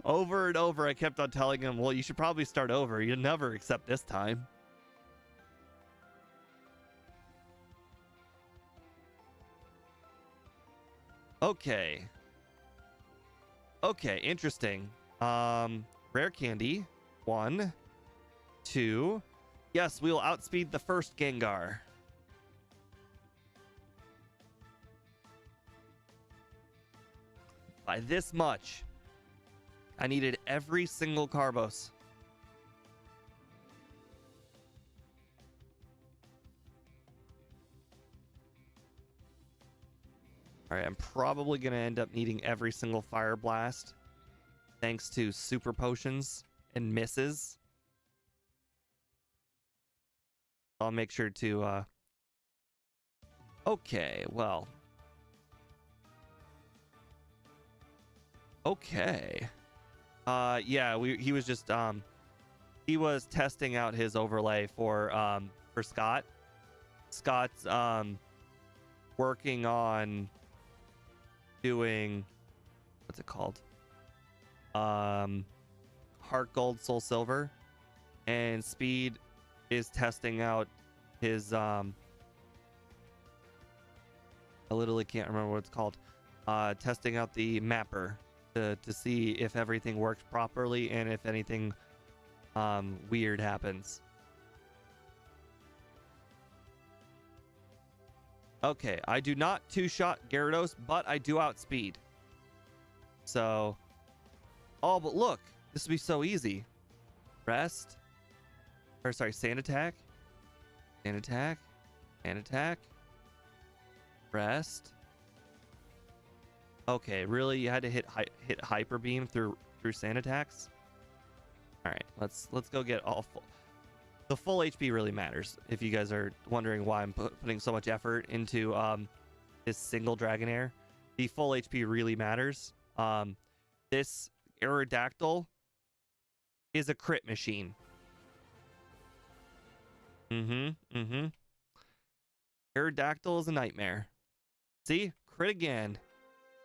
Over and over, I kept on telling him, well, you should probably start over. You'll never accept this time. Okay. Okay, interesting. Rare candy. 1, 2. Yes, we will outspeed the first Gengar. By this much. I needed every single Carbos. Alright, I'm probably going to end up needing every single Fire Blast. Thanks to Super Potions and misses. I'll make sure to, Okay, well. Okay. Yeah, he was just, he was testing out his overlay for Scott. Scott's, working on doing, what's it called? Heart Gold, Soul Silver, and Speed is testing out his, I literally can't remember what it's called. Testing out the mapper to see if everything works properly and if anything weird happens. Okay, I do not two-shot Gyarados, but I do outspeed. So, oh, but look, this would be so easy. Rest, or sorry, Sand Attack, Sand Attack, Sand Attack, Rest. Okay, really, you had to hit Hyper Beam through Sand Attacks. All right, let's go get all full. The full HP really matters. If you guys are wondering why I'm putting so much effort into this single Dragonair, the full HP really matters. This Aerodactyl is a crit machine. Aerodactyl is a nightmare. See? Crit again.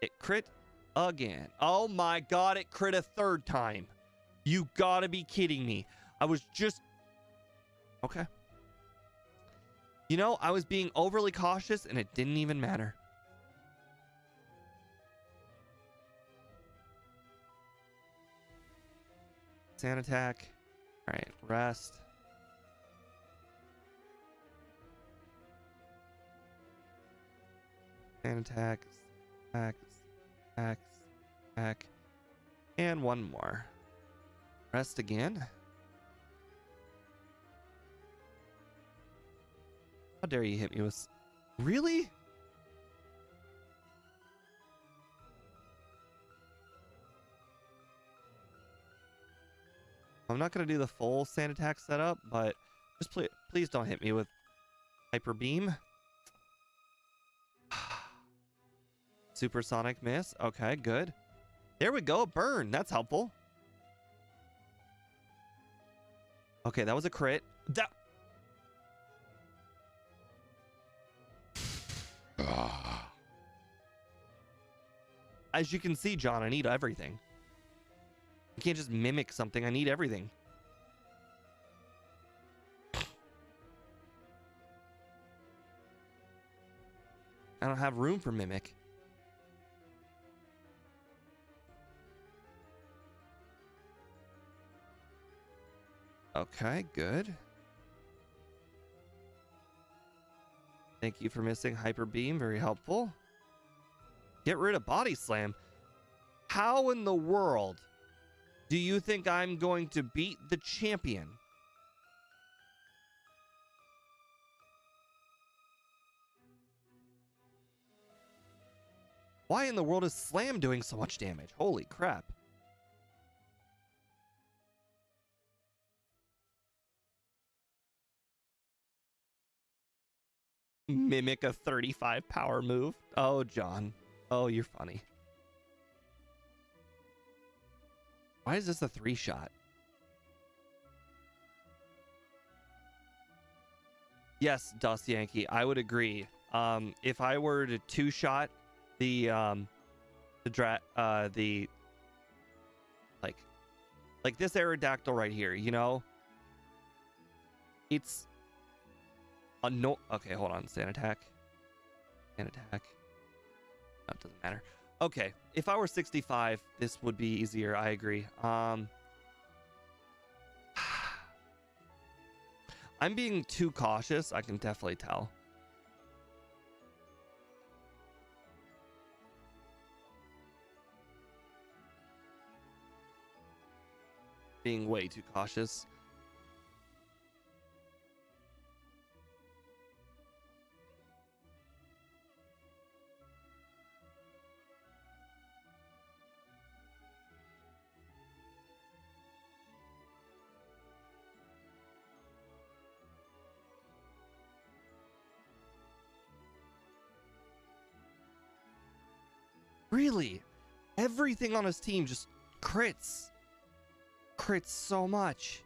It crit again. Oh my god, it crit a third time. You gotta be kidding me. I was just... Okay. You know, I was being overly cautious and it didn't even matter. Sand Attack. Alright, Rest. Sand Attack. Attack. And one more. Rest again. How dare you hit me with... Really? I'm not going to do the full Sand Attack setup, but just please don't hit me with Hyper Beam. Supersonic miss. Okay, good. There we go. Burn. That's helpful. Okay, that was a crit. As you can see, John, I need everything. I can't just mimic something. I need everything. I don't have room for mimic. Okay, good. Thank you for missing Hyper Beam. Very helpful. Get rid of Body Slam. How in the world do you think I'm going to beat the champion? Why in the world is Slam doing so much damage? Holy crap. Mimic a 35 power move. Oh, John. Oh, you're funny. Why is this a 3-shot? Yes, Dust Yankee, I would agree. If I were to 2-shot the like this Aerodactyl right here, you know, it's a no. Okay, hold on. Sand Attack. Sand Attack. No, it doesn't matter. Okay, if I were 65, this would be easier. I agree. I'm being too cautious. I can definitely tell. Being way too cautious. Really? Everything on his team just crits. Crits so much.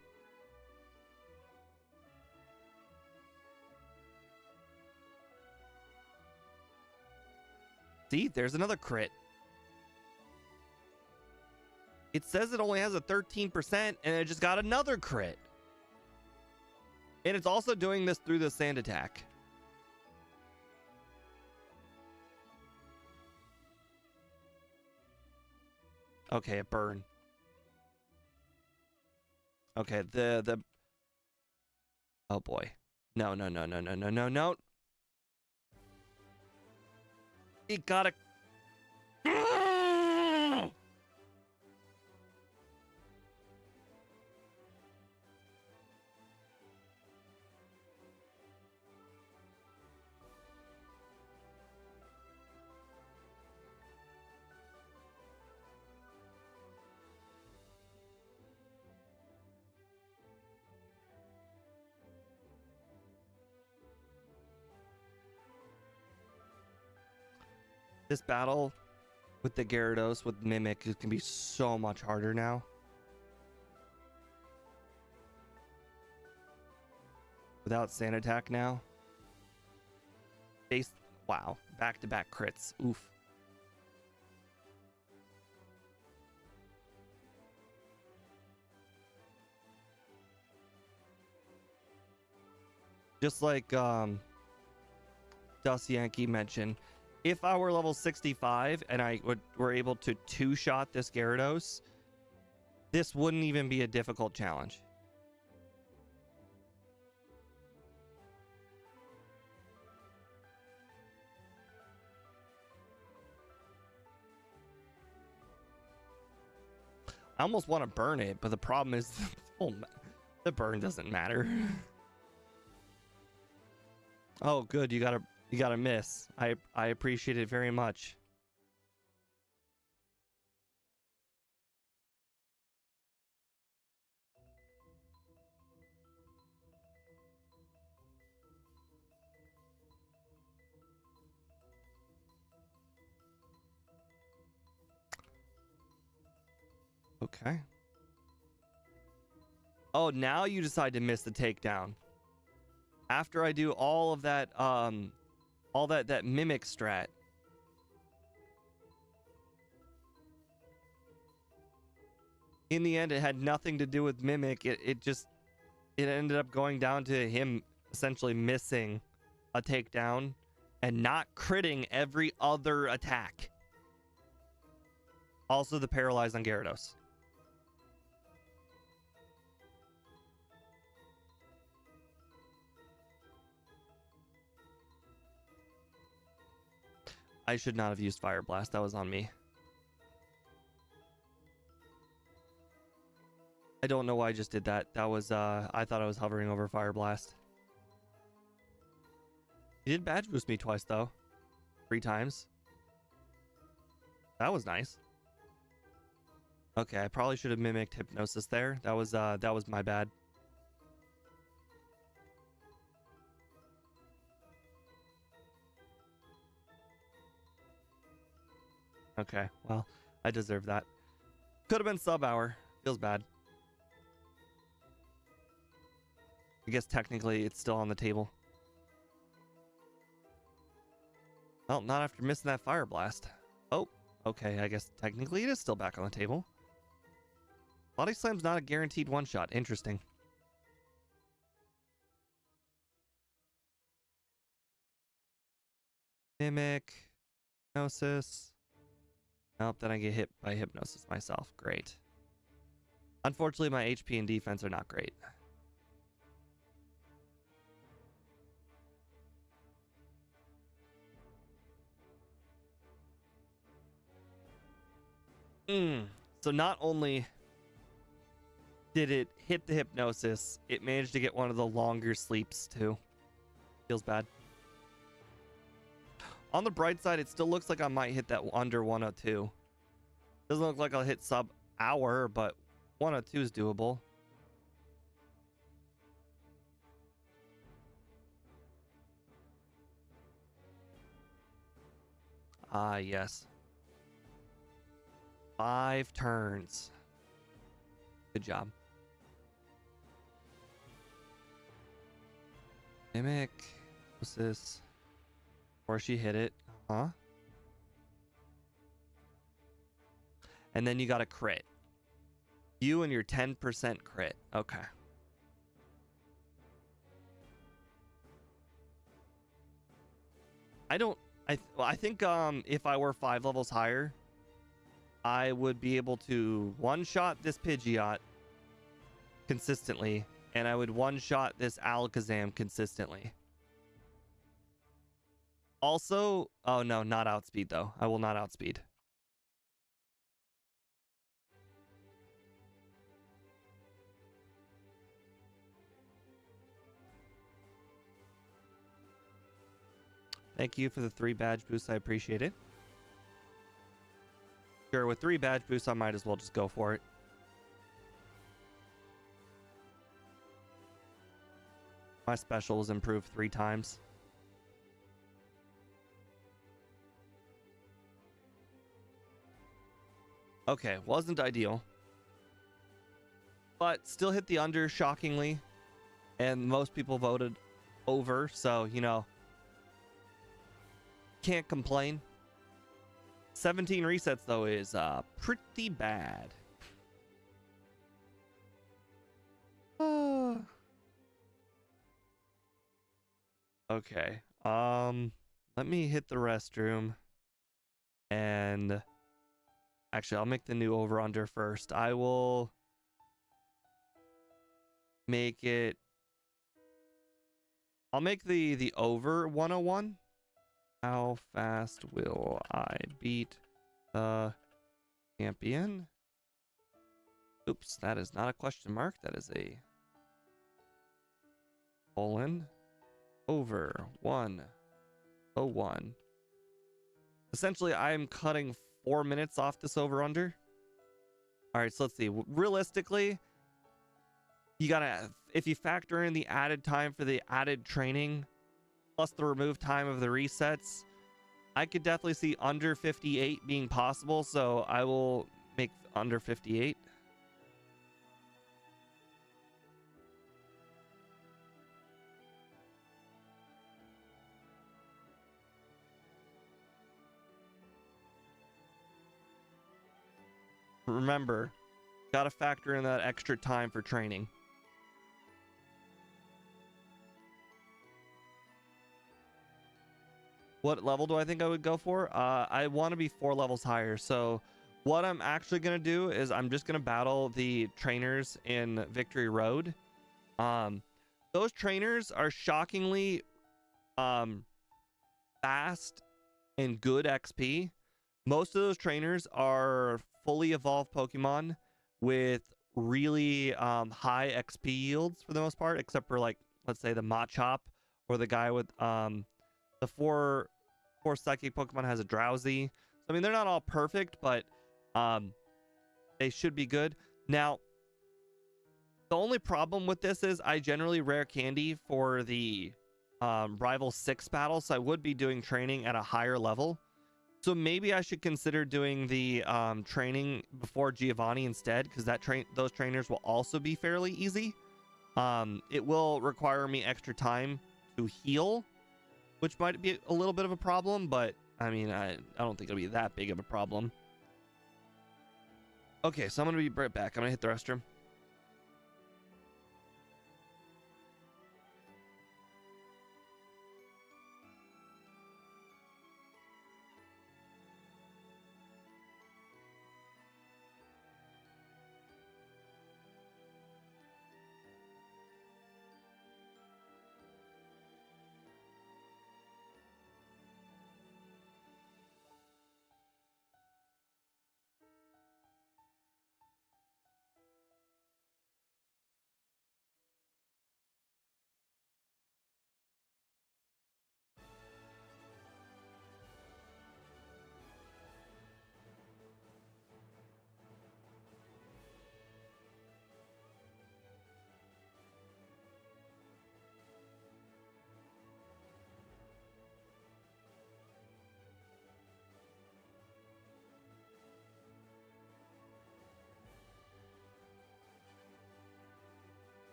See, there's another crit. It says it only has a 13% and it just got another crit. And it's also doing this through the sand attack. Okay, a burn. Okay, the oh boy. No. It got a this battle with the Gyarados with Mimic is gonna be so much harder now. Without Sand Attack now. Base, wow, back-to-back crits. Oof. Just like Dust Yankee mentioned, if I were level 65 and I were able to two-shot this Gyarados, this wouldn't even be a difficult challenge. I almost want to burn it, but the problem is the burn doesn't matter. Oh, good. You got a miss. I appreciate it very much. Okay. Oh, now you decide to miss the takedown. After I do all of that that mimic strat. In the end, it had nothing to do with mimic. It ended up going down to him essentially missing a takedown and not critting every other attack. Also the paralyze on Gyarados. I should not have used Fire Blast. That was on me. I don't know why I just did that. That was, I thought I was hovering over Fire Blast. He did badge boost me twice, though. 3 times. That was nice. Okay, I probably should have mimicked Hypnosis there. That was my bad. Okay, well, I deserve that. Could have been sub hour. Feels bad. I guess technically it's still on the table. Well, not after missing that Fire Blast. Oh, okay, I guess technically it is still back on the table. Body Slam's not a guaranteed one-shot. Interesting. Mimic. Hypnosis. Nope, then I get hit by Hypnosis myself. Great. Unfortunately, my HP and defense are not great. So not only did it hit the hypnosis, it managed to get one of the longer sleeps too. Feels bad. On the bright side, it still looks like I might hit that under 102. Doesn't look like I'll hit sub hour, but 102 is doable. Ah, yes. 5 turns. Good job. Mimic. What's this? Or she hit it. Huh? And then you got a crit. You and your 10% crit. Okay. I think if I were 5 levels higher, I would be able to one-shot this Pidgeot consistently, and I would one-shot this Alakazam consistently. Also, oh no, not outspeed though. I will not outspeed. Thank you for the 3 badge boosts. I appreciate it. Sure, with 3 badge boosts, I might as well just go for it. My special was improved 3 times. Okay, wasn't ideal. But still hit the under, shockingly. And most people voted over, so, you know, can't complain. 17 resets, though, is pretty bad. Okay. Let me hit the restroom. And actually, I'll make the new over-under first. I will make it... I'll make the over 101. How fast will I beat the champion? Oops, that is not a question mark. That is a colon. Over 101. Essentially, I'm cutting 4 minutes off this over-under. All right, so let's see. Realistically, you gotta, if you factor in the added time for the added training, plus the removed time of the resets, I could definitely see under 58 being possible, so I will make under 58. Remember, gotta factor in that extra time for training. What level do I think I would go for? I want to be 4 levels higher. So what I'm actually going to do is I'm just going to battle the trainers in Victory Road. Those trainers are shockingly fast and good XP. Most of those trainers are fully evolved Pokemon with really high XP yields for the most part, except for, like, let's say the Machop or the guy with the four psychic Pokemon has a Drowsy. So, I mean, they're not all perfect, but they should be good. Now, the only problem with this is I generally rare candy for the Rival 6 battle, so I would be doing training at a higher level. So maybe I should consider doing the training before Giovanni instead, because those trainers will also be fairly easy. It will require me extra time to heal, which might be a little bit of a problem, but I mean, I don't think it'll be that big of a problem. Okay, so I'm going to be right back. I'm going to hit the restroom.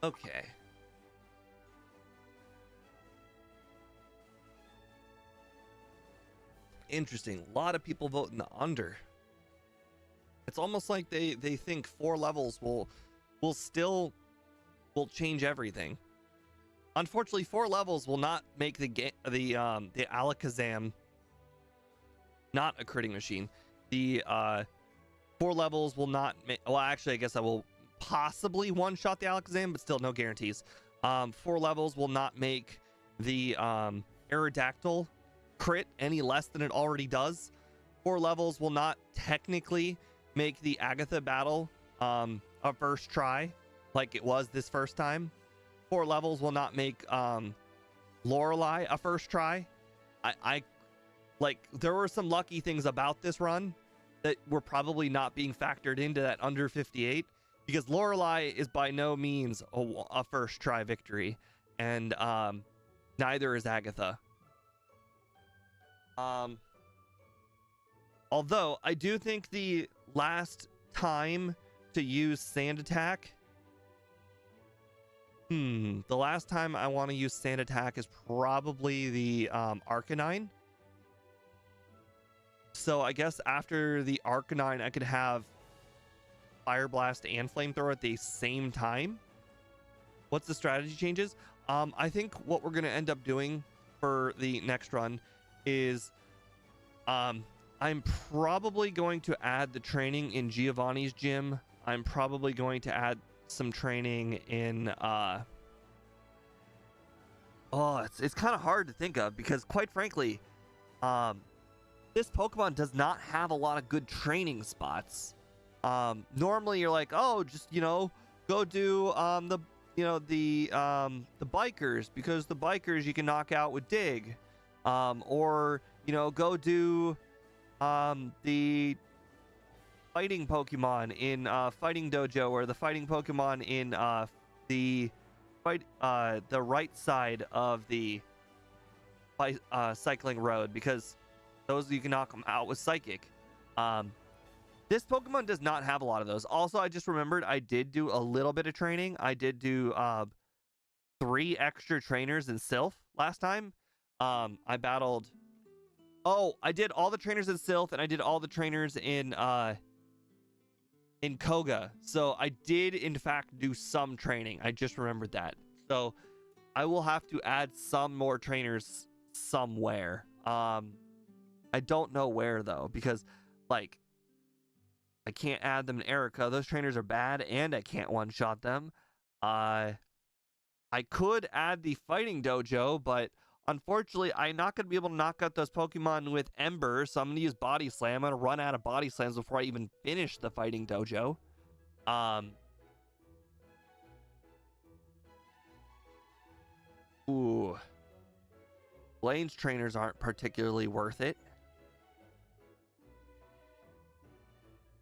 Okay. Interesting. A lot of people voting the under. It's almost like they think 4 levels will change everything. Unfortunately, 4 levels will not make the Alakazam not a critting machine. The 4 levels will not make. Well, actually, I guess I will possibly one-shot the Alakazam, but still no guarantees. 4 levels will not make the Aerodactyl crit any less than it already does. 4 levels will not technically make the Agatha battle a first try like it was this first time. 4 levels will not make Lorelei a first try. I like, there were some lucky things about this run that were probably not being factored into that under 58, because Lorelei is by no means a first try victory, and neither is Agatha. Although I do think the last time to use Sand Attack, the last time I want to use Sand Attack is probably the Arcanine. So I guess after the Arcanine, I could have Fire Blast and Flamethrower at the same time. What's the strategy changes? I think what we're going to end up doing for the next run is I'm probably going to add the training in Giovanni's gym. I'm probably going to add some training in it's kind of hard to think of, because quite frankly, this Pokemon does not have a lot of good training spots. Normally you're like, oh, just, go do the bikers, because the bikers you can knock out with Dig, or go do the fighting Pokemon in Fighting Dojo, or the fighting Pokemon in the right side of the cycling road, because those you can knock them out with Psychic. This Pokemon does not have a lot of those. Also, I just remembered I did do a little bit of training. I did do 3 extra trainers in Sylph last time. I battled. Oh, I did all the trainers in Sylph, and I did all the trainers in Koga. So I did in fact do some training. I just remembered that. So I will have to add some more trainers somewhere. I don't know where though, because like I can't add them in Erica. Those trainers are bad, and I can't one-shot them. I could add the Fighting Dojo, but unfortunately, I'm not going to be able to knock out those Pokemon with Ember, so I'm going to use Body Slam. I'm going to run out of Body Slams before I even finish the Fighting Dojo. Ooh. Blaine's trainers aren't particularly worth it.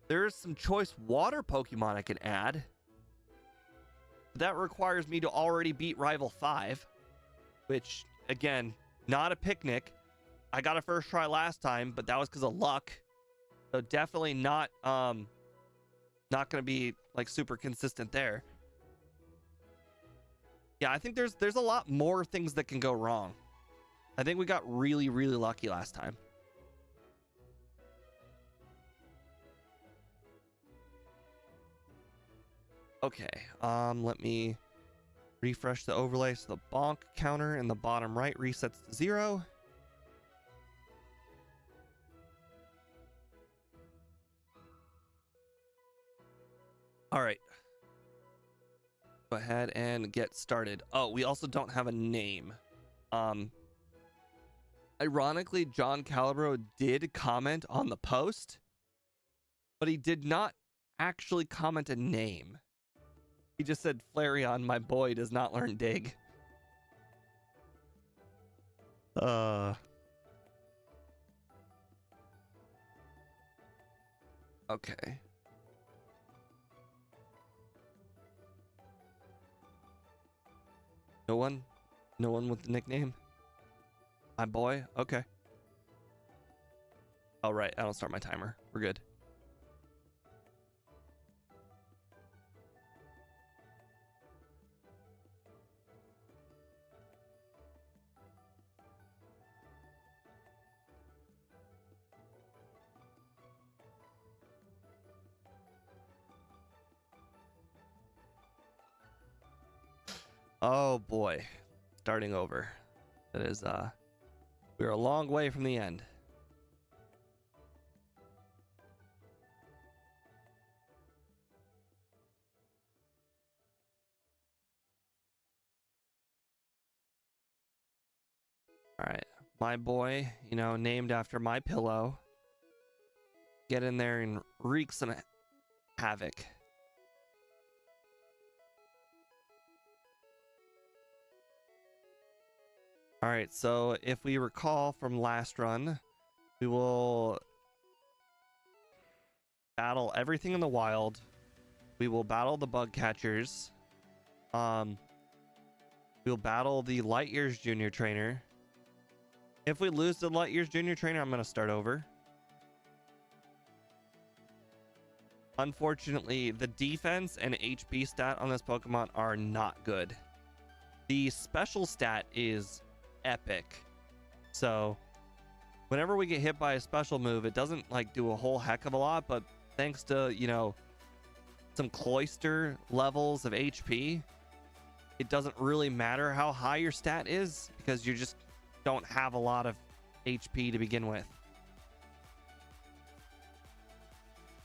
There's some choice water Pokemon I can add. That requires me to already beat Rival 5, which, again, not a picnic. I got a first try last time, but that was because of luck. So definitely not going to be like super consistent there. Yeah, I think there's a lot more things that can go wrong. I think we got really, really lucky last time. Okay, let me refresh the overlay so the bonk counter in the bottom right resets to 0. All right. Go ahead and get started. Oh, we also don't have a name. Ironically, John Calibro did comment on the post, but he did not actually comment a name. He just said, Flareon, my boy, does not learn Dig. Okay. No one? No one with the nickname? My boy? Okay. All right, I don't start my timer. We're good. Oh boy, starting over. That is we're a long way from the end. All right, my boy, you know, named after my pillow. Get in there and wreak some havoc. All right, so if we recall from last run, we will battle everything in the wild. We will battle the bug catchers. We'll battle the Light Years Junior Trainer. If we lose the Light Years Junior Trainer, I'm going to start over. Unfortunately, the defense and HP stat on this Pokemon are not good. The special stat is epic. So whenever we get hit by a special move, it doesn't like do a whole heck of a lot, but thanks to, you know, some cloister levels of HP, it doesn't really matter how high your stat is because you just don't have a lot of HP to begin with.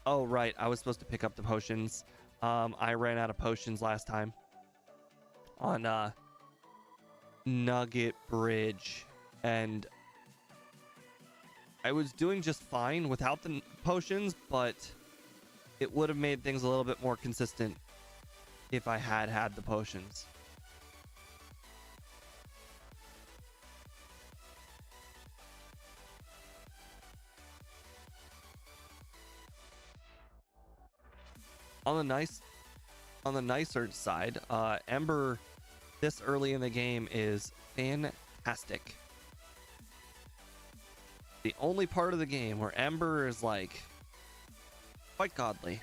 Oh, right. I was supposed to pick up the potions. I ran out of potions last time on Nugget Bridge, and I was doing just fine without the potions, but it would have made things a little bit more consistent if I had the potions. On the nicer side, Ember this early in the game is fantastic. The only part of the game where Ember is like quite godly.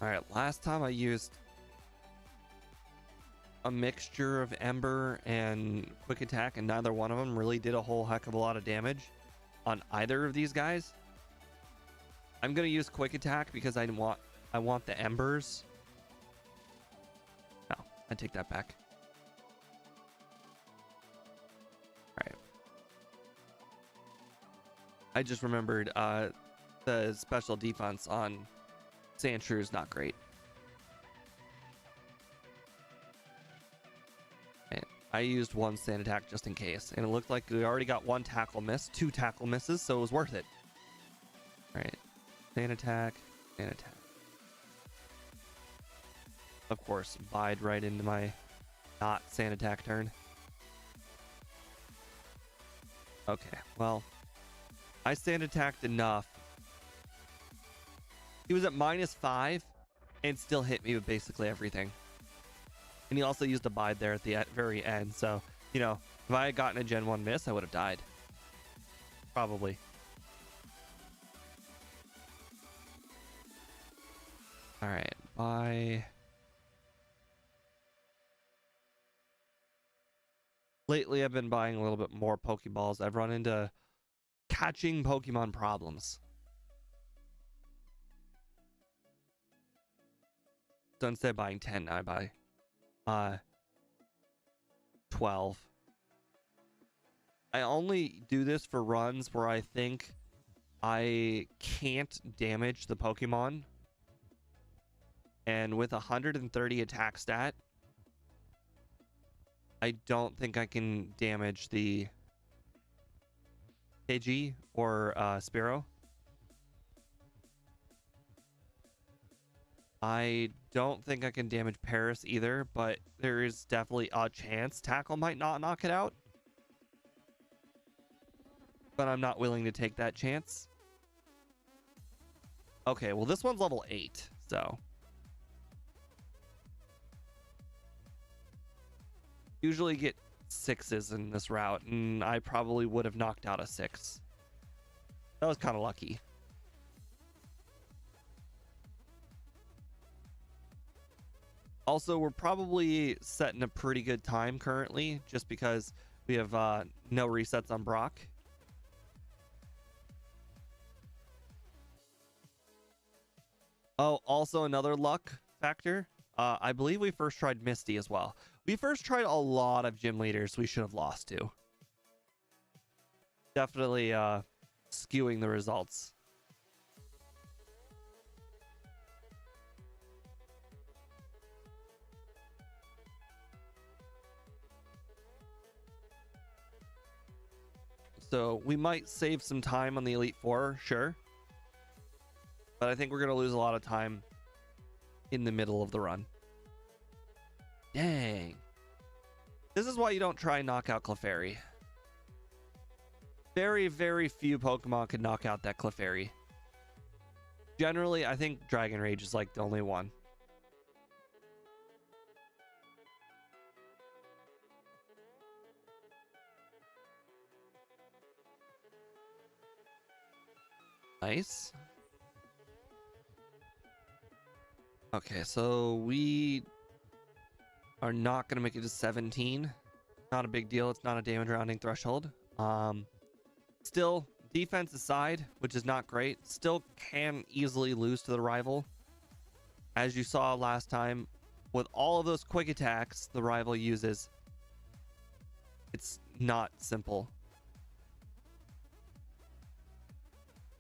All right, last time I used a mixture of Ember and Quick Attack, and neither one of them really did a whole heck of a lot of damage on either of these guys. I'm gonna use Quick Attack because I want the Embers. No, I take that back. All right. I just remembered the special defense on Sandshrew is not great. And I used one sand attack just in case, and it looked like we already got one tackle miss, 2 tackle misses, so it was worth it. All right, sand attack, sand attack. Of course, bide right into my not sand attack turn. Okay, well, I sand attacked enough. He was at -5 and still hit me with basically everything. And he also used a bide there at the very end. So, you know, if I had gotten a Gen 1 miss, I would have died. Probably. All right, bye. Lately, I've been buying a little bit more Pokeballs. I've run into catching Pokemon problems. So instead of buying 10, I buy 12. I only do this for runs where I think I can't damage the Pokemon. And with 130 attack stat, I don't think I can damage the Pidgey or Spearow. I don't think I can damage Paris either, but there is definitely a chance Tackle might not knock it out. But I'm not willing to take that chance. Okay, well this one's level 8, so. Usually get 6s in this route, and I probably would have knocked out a 6. That was kind of lucky. Also, we're probably setting a pretty good time currently, just because we have no resets on Brock. Oh, also another luck factor. I believe we first tried Misty as well. We first tried a lot of gym leaders we should have lost to. Definitely skewing the results. So we might save some time on the Elite Four, sure. But I think we're going to lose a lot of time in the middle of the run. Dang. This is why you don't try knockout Clefairy. Very, very few Pokemon can knock out that Clefairy. Generally, I think Dragon Rage is like the only one. Nice. Okay, so we are not going to make it to 17. Not a big deal. It's not a damage rounding threshold. Still, defense aside, which is not great, still can easily lose to the rival. As you saw last time, with all of those quick attacks the rival uses, it's not simple.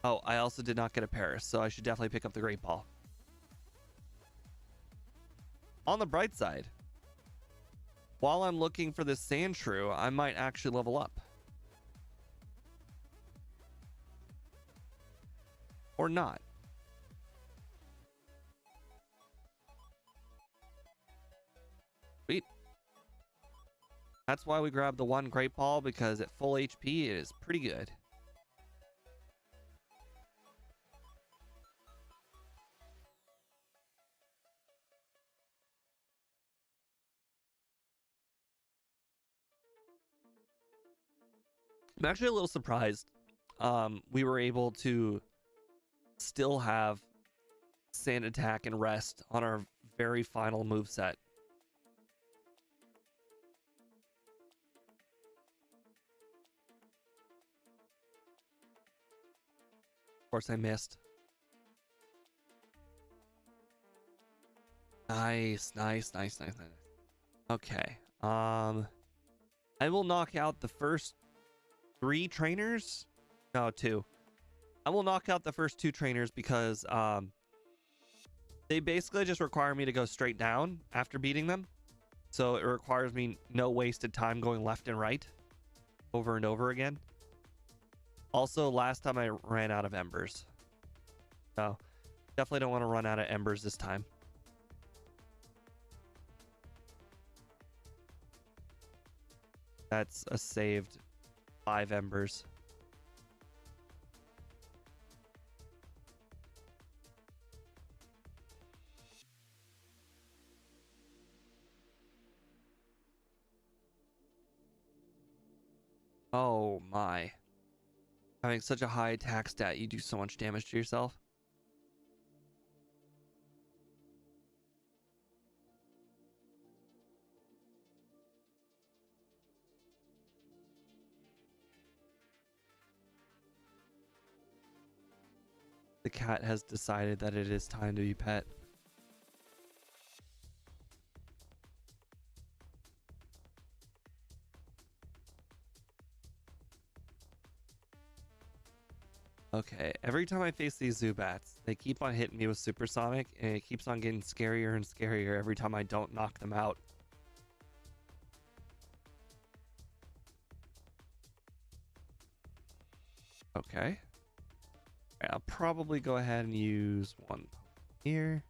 Oh, I also did not get a Paris, so I should definitely pick up the Great Ball. On the bright side, while I'm looking for this Sandshrew, I might actually level up. Or not. Sweet. That's why we grabbed the one Great Ball, because at full HP it is pretty good. I'm actually a little surprised we were able to still have Sand Attack and Rest on our very final moveset. Of course I missed. Nice. Okay. I will knock out the first 3 trainers. No, 2. I will knock out the first 2 trainers because they basically just require me to go straight down after beating them. So it requires me no wasted time going left and right over and over again. Also, last time I ran out of embers. So definitely don't want to run out of embers this time. That's a saved 5 embers. Oh my. Having such a high attack stat, you do so much damage to yourself. The cat has decided that it is time to be pet. Okay, every time I face these Zubats, they keep on hitting me with Supersonic, and it keeps on getting scarier and scarier every time I don't knock them out. Okay. I'll probably go ahead and use one here.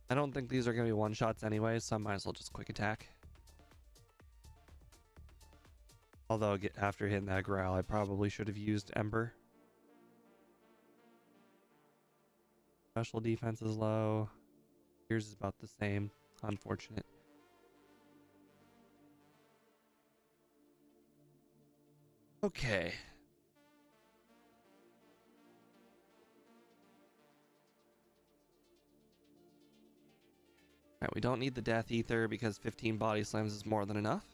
I don't think these are going to be one-shots anyway, so I might as well just quick attack. Although, after hitting that growl, I probably should have used Ember. Special defense is low. Yours is about the same. Unfortunate. Okay. Alright, we don't need the Death Ether because 15 body slams is more than enough.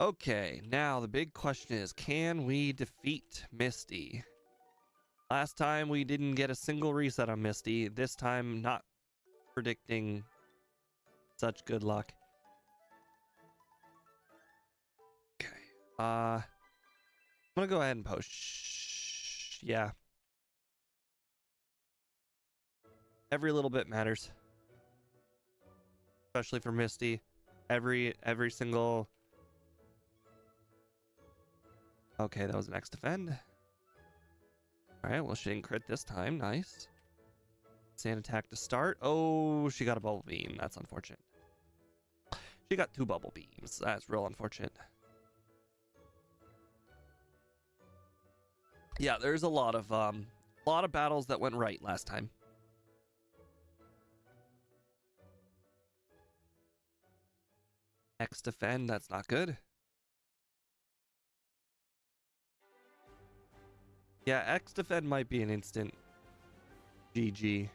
Okay, now the big question is, can we defeat Misty? Last time we didn't get a single reset on Misty. This time, not predicting such good luck. Okay. I'm gonna go ahead and post. Yeah. Every little bit matters. Especially for Misty. Every single... Okay, that was an X defend. Alright, well, she didn't crit this time. Nice. Sand attack to start. Oh, she got a bubble beam. That's unfortunate. She got 2 bubble beams. That's real unfortunate. Yeah, there's a lot of battles that went right last time. X defend, that's not good. Yeah, X defend might be an instant GG.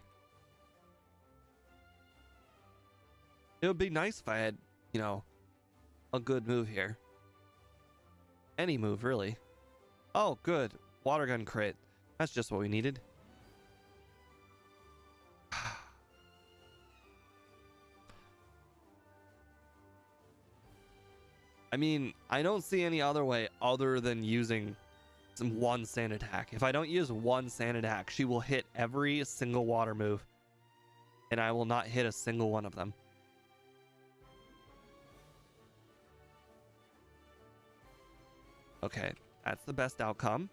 It would be nice if I had, you know, a good move here. Any move, really. Oh, good. Water gun crit. That's just what we needed. I mean, I don't see any other way other than using some one sand attack. If I don't use one sand attack, she will hit every single water move, and I will not hit a single one of them. Okay, that's the best outcome.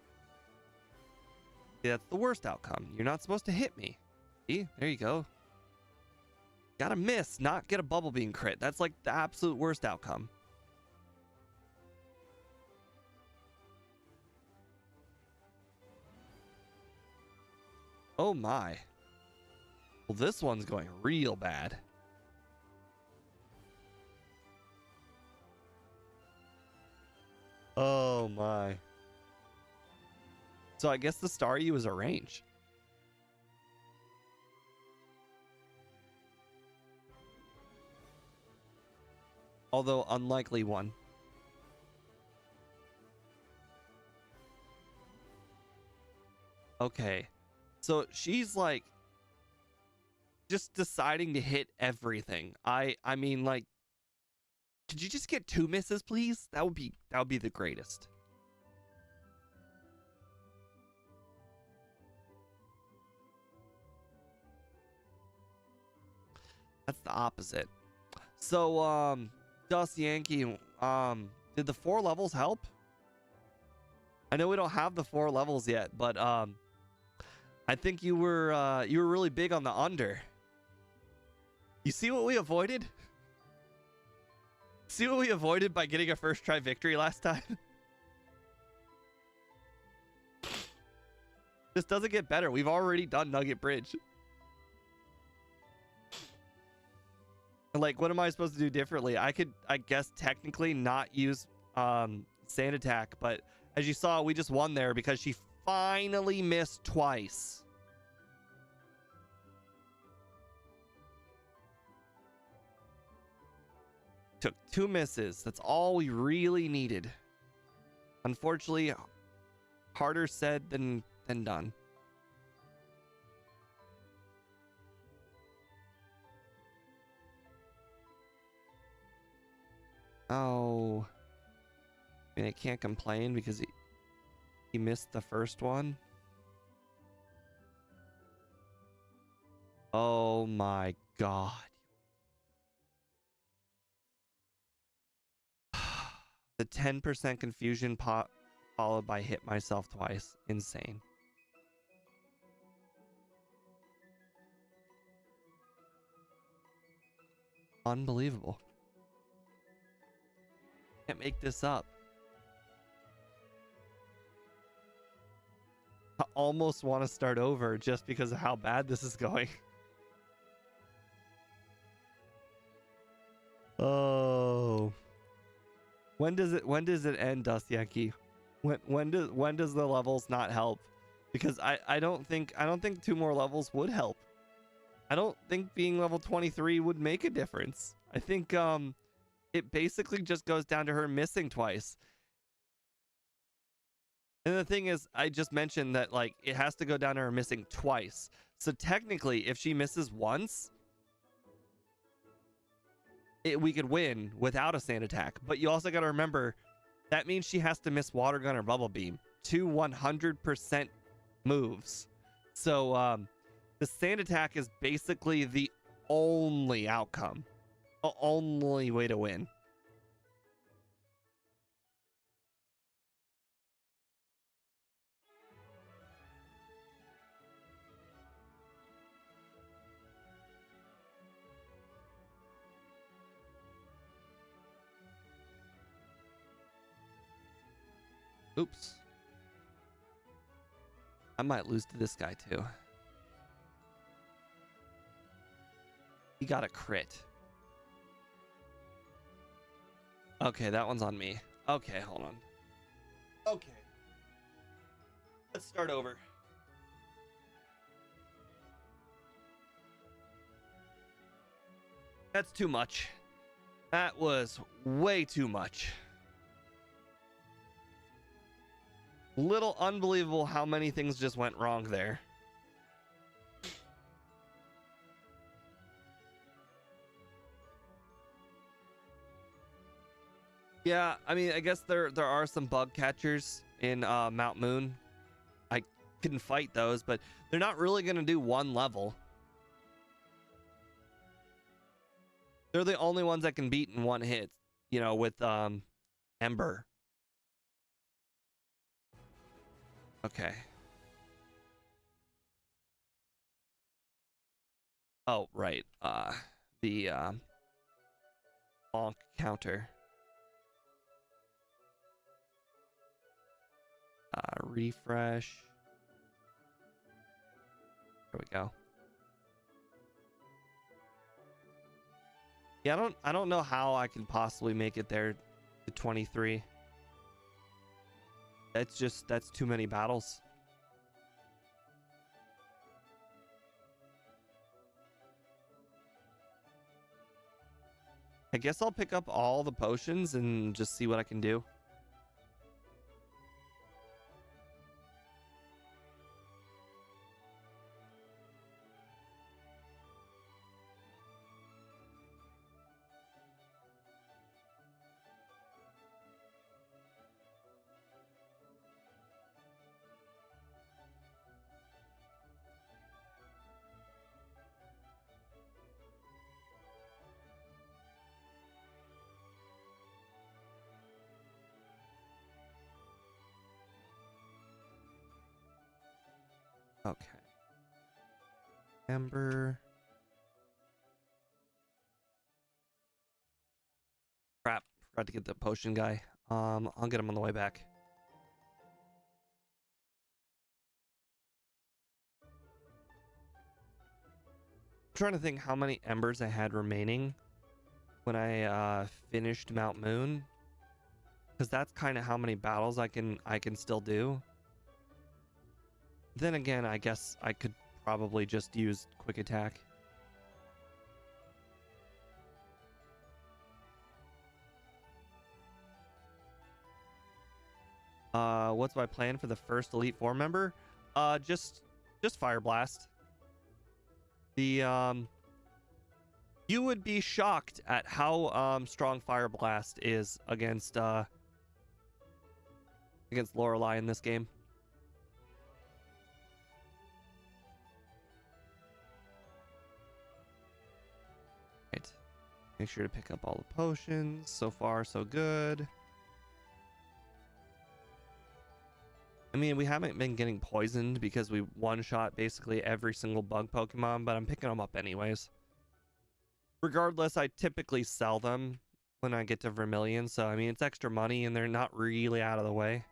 That's the worst outcome. You're not supposed to hit me. See, there you go. Gotta miss, not get a bubble beam crit. That's like the absolute worst outcome. Oh my. Well, this one's going real bad. Oh my. So I guess the Staryu is a range. Although unlikely one. Okay. So she's like just deciding to hit everything. I mean, like, could you just get 2 misses, please? That would be the greatest. That's the opposite. So, Dust Yankee, did the 4 levels help? I know we don't have the 4 levels yet, but I think you were really big on the under. You see what we avoided? See what we avoided by getting a first try victory last time? This doesn't get better. We've already done Nugget Bridge. Like, what am I supposed to do differently? I could, I guess, technically not use Sand Attack, but as you saw, we just won there because she finally missed twice. Took 2 misses. That's all we really needed. Unfortunately, harder said than done. Oh. I mean, I can't complain because he missed the first one. Oh my god. The 10% confusion pop followed by hit myself twice. Insane. Unbelievable. Can't make this up. I almost want to start over just because of how bad this is going. Oh. When does it end, Dust Yankee? When does the levels not help? Because I don't think 2 more levels would help. I don't think being level 23 would make a difference. I think it basically just goes down to her missing twice. And the thing is, I just mentioned that like it has to go down to her missing twice. So technically, if she misses once, we could win without a sand attack. But you also got to remember that means she has to miss water gun or bubble beam, 2 100% moves. So the sand attack is basically the only outcome, the only way to win. Oops. I might lose to this guy too. He got a crit. Okay, that one's on me. Okay, hold on. Okay. Let's start over. That's too much. That was way too much. Little unbelievable how many things just went wrong there. Yeah, I mean, I guess there are some bug catchers in Mount Moon. I can fight those, but they're not really going to do one level. They're the only ones that can beat in one hit, you know, with Ember. Okay. Oh, right. The bonk counter. Refresh. There we go. Yeah, I don't know how I can possibly make it there to 23. That's too many battles. I guess I'll pick up all the potions and just see what I can do. Okay. Ember. Crap. Forgot to get the potion guy. I'll get him on the way back. I'm trying to think how many embers I had remaining when I finished Mount Moon, because that's kind of how many battles I can still do. Then again, I guess I could probably just use quick attack. What's my plan for the first Elite Four member? Just Fire Blast. The you would be shocked at how strong Fire Blast is against Lorelei in this game. Right. Make sure to pick up all the potions. So far, so good. I mean, we haven't been getting poisoned because we one-shot basically every single bug Pokemon, but I'm picking them up anyways. Regardless, I typically sell them when I get to Vermilion, so I mean, it's extra money and they're not really out of the way.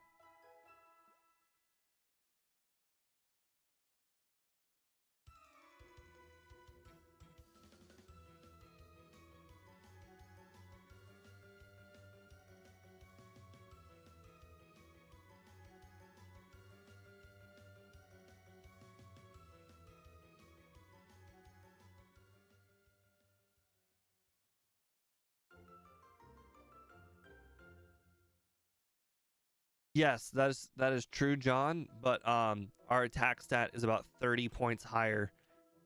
Yes, that is true, John. But our attack stat is about 30 points higher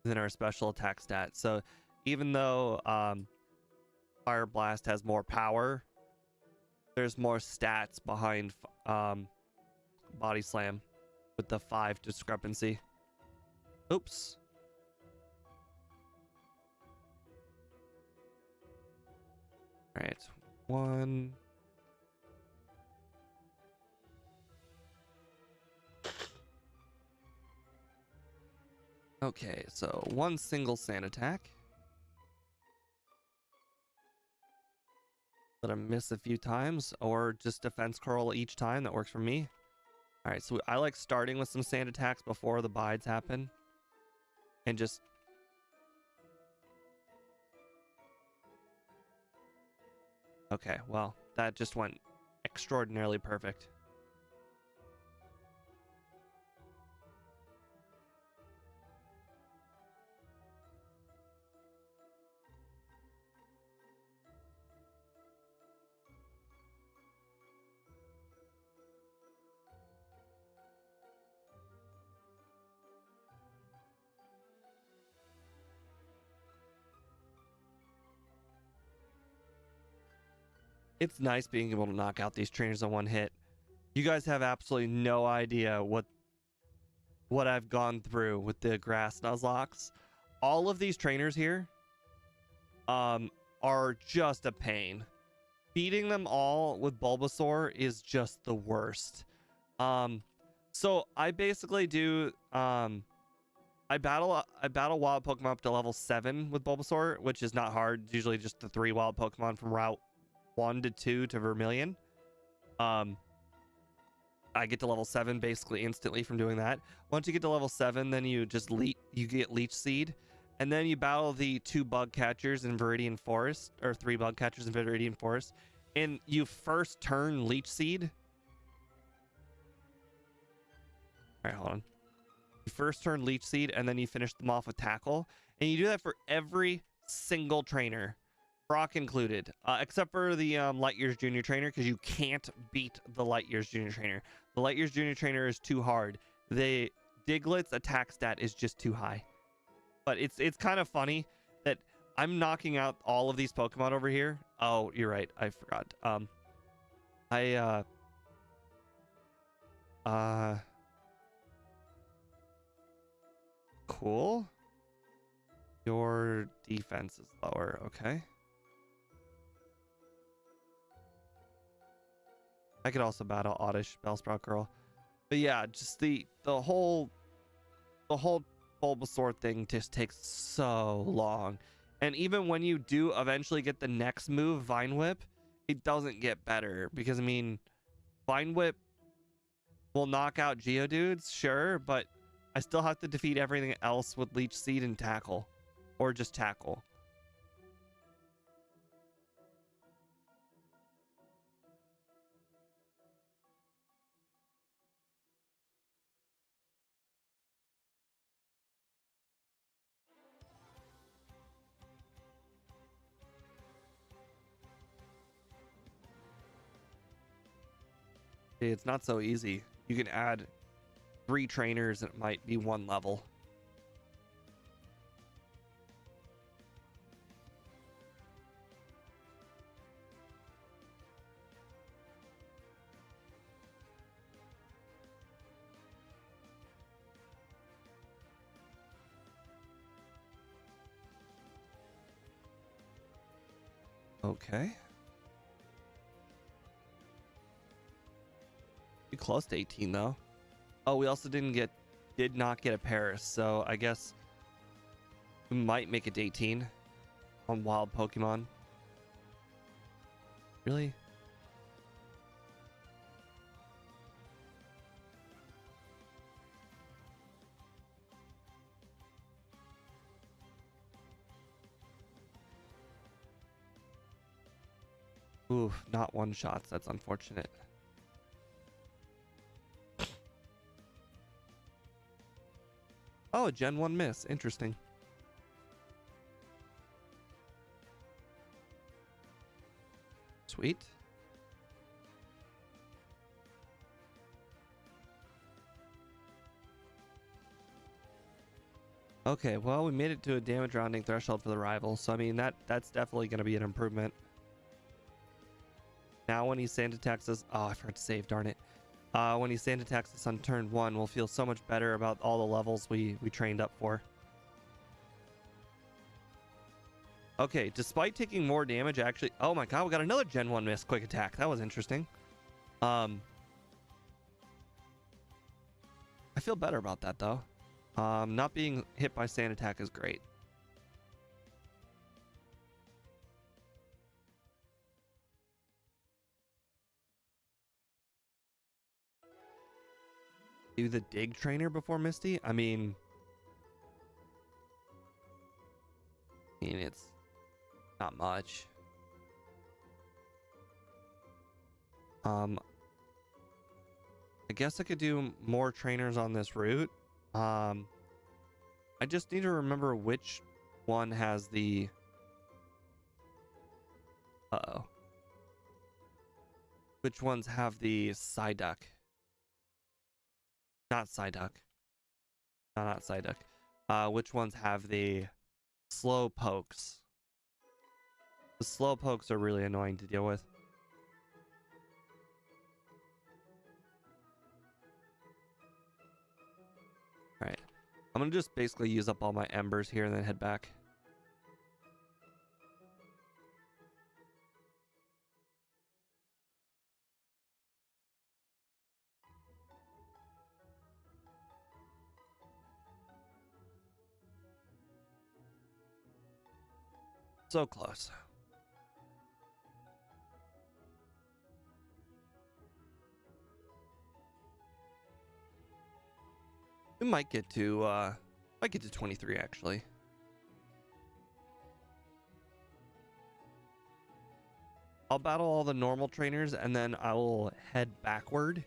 than our special attack stat. So even though Fire Blast has more power, there's more stats behind Body Slam with the 5 discrepancy. Oops. All right, 1. Okay, so 1 single sand attack. Let him miss a few times, or just defense curl each time. That works for me. All right, so I like starting with some sand attacks before the bides happen, and just okay. Well, that just went extraordinarily perfect. It's nice being able to knock out these trainers on one hit. You guys have absolutely no idea what I've gone through with the grass Nuzlocke. All of these trainers here are just a pain. Beating them all with Bulbasaur is just the worst. So I basically do I battle wild Pokemon up to level 7 with Bulbasaur, which is not hard. It's usually just the 3 wild Pokemon from Route 1 to 2 to Vermilion. I get to level 7 basically instantly from doing that. Once you get to level 7, then you just get Leech Seed, and then you battle the 2 bug catchers in Viridian Forest, or 3 bug catchers in Viridian Forest, and you first turn Leech Seed. All right, hold on. You first turn Leech Seed, and then you finish them off with Tackle, and you do that for every single trainer, Brock included, except for the Light Years Junior Trainer, because you can't beat the Light Years Junior Trainer. The Light Years Junior Trainer is too hard. The Diglett's attack stat is just too high. But it's kind of funny that I'm knocking out all of these Pokemon over here. Oh, you're right. I forgot. Cool. Your defense is lower. Okay. I could also battle Oddish Bellsprout Girl. But yeah, just the whole Bulbasaur thing just takes so long. And even when you do eventually get the next move, Vine Whip, it doesn't get better. Because, I mean, Vine Whip will knock out Geodudes, sure, but I still have to defeat everything else with Leech Seed and Tackle. Or just Tackle. It's not so easy. You can add 3 trainers and it might be 1 level. Okay. Be close to 18 though. Oh, we also did not get a Paris, so I guess we might make it to 18 on wild Pokemon. Really? Ooh, not one shots. That's unfortunate. Oh, a Gen 1 miss. Interesting. Sweet. Okay, well, we made it to a damage rounding threshold for the rival, so I mean that's definitely going to be an improvement. Now when he sand attacks us, oh, I forgot to save, darn it. When he sand attacks us on turn 1, we'll feel so much better about all the levels we trained up for. Okay, despite taking more damage, actually, oh my god, we got another Gen 1 miss quick attack. That was interesting. I feel better about that though. Not being hit by sand attack is great. Do the dig trainer before Misty? I mean it's not much. I guess I could do more trainers on this route. I just need to remember which one has the which ones have the Psyduck? Not Psyduck. No, not Psyduck. Which ones have the slow pokes? The slow pokes are really annoying to deal with. Alright. I'm gonna just basically use up all my embers here and then head back. So close. We might get to 23 actually. I'll battle all the normal trainers and then I will head backward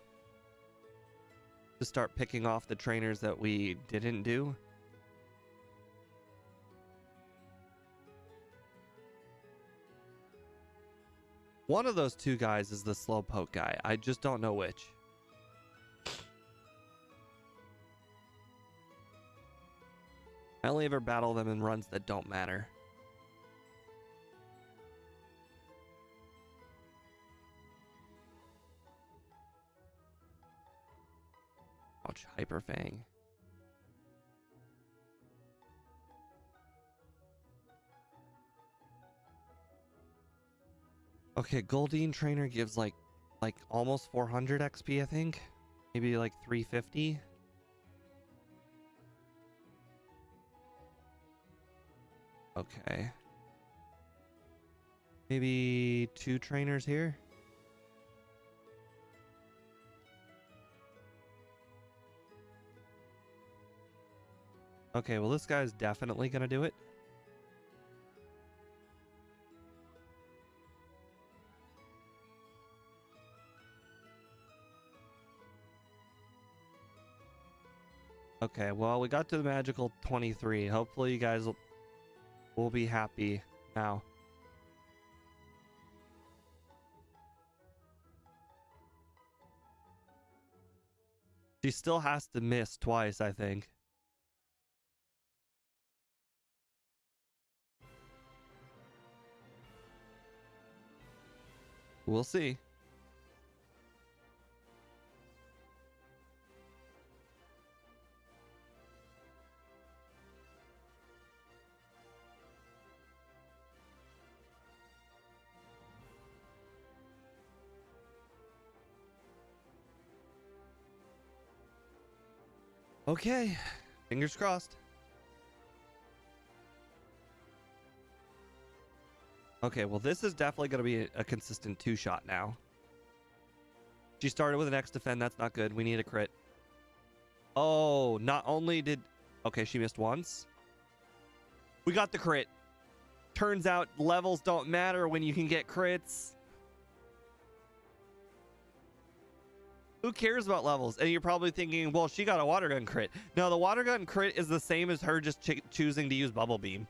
to start picking off the trainers that we didn't do. One of those two guys is the slowpoke guy. I just don't know which. I only ever battle them in runs that don't matter. Ouch, Hyper Fang. Okay, Goldeen Trainer gives like almost 400 XP, I think. Maybe like 350. Okay. Maybe 2 trainers here. Okay, well this guy's definitely gonna do it. Okay, well we got to the magical 23. Hopefully you guys will be happy now. She still has to miss twice, I think. We'll see. Okay, fingers crossed. Okay, well this is definitely going to be a consistent 2-shot now. She started with an X defend, that's not good. We need a crit. Oh, not only did... Okay, she missed once. We got the crit. Turns out levels don't matter when you can get crits. Who cares about levels? And you're probably thinking, well, she got a water gun crit. No, the water gun crit is the same as her just choosing to use bubble beam.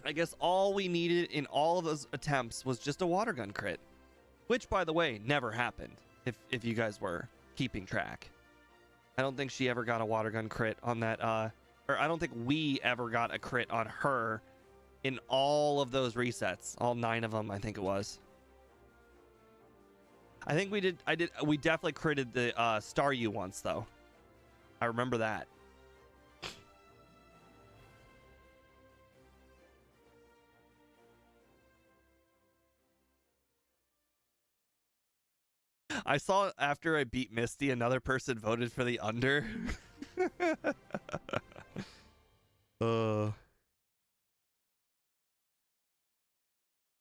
I guess all we needed in all of those attempts was just a water gun crit, which, by the way, never happened, if you guys were keeping track. I don't think she ever got a water gun crit on that, or I don't think we ever got a crit on her in all of those resets. All 9 of them, I think it was. I think we did, we definitely critted the Staryu once, though. I remember that. I saw after I beat Misty, another person voted for the under.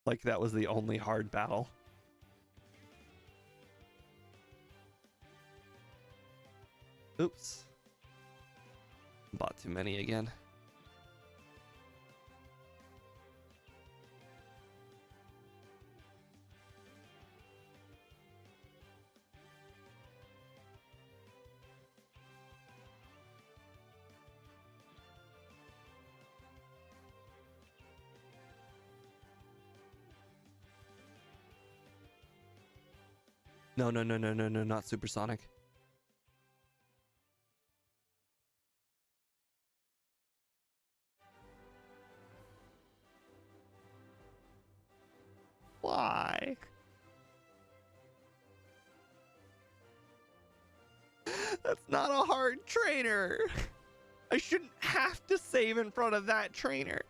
Like that was the only hard battle. Oops. Bought too many again. No, not supersonic. Why? That's not a hard trainer. I shouldn't have to save in front of that trainer.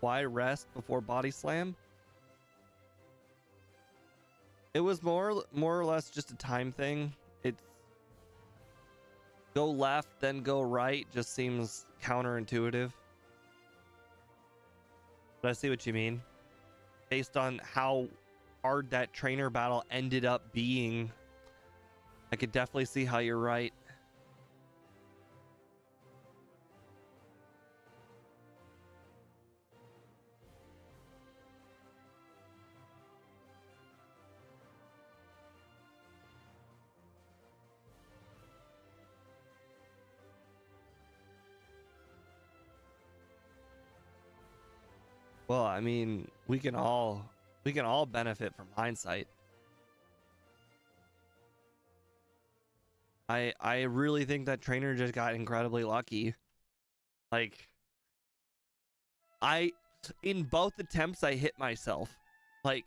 Why rest before body slam? It was more or less just a time thing. It's go left, then go right just seems counterintuitive. But I see what you mean. Based on how hard that trainer battle ended up being, I could definitely see how you're right. Well, I mean, we can all benefit from hindsight. I really think that trainer just got incredibly lucky. Like, in both attempts I hit myself. Like,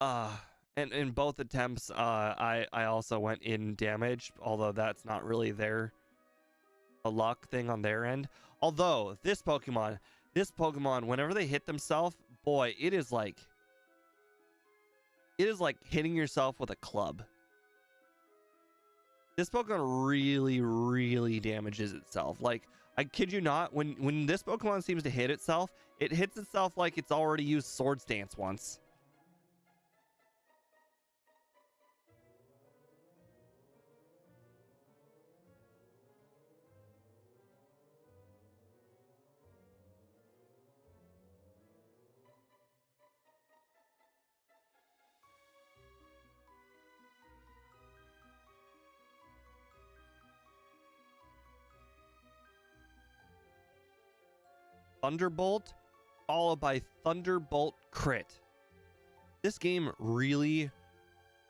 and in both attempts I also went in damage, although that's not really a luck thing on their end. Although this Pokemon, whenever they hit themselves, boy, it is like hitting yourself with a club. This Pokemon really damages itself. Like, I kid you not, when this Pokemon seems to hit itself, it hits itself like it's already used Swords Dance once. Thunderbolt followed by Thunderbolt crit. This game really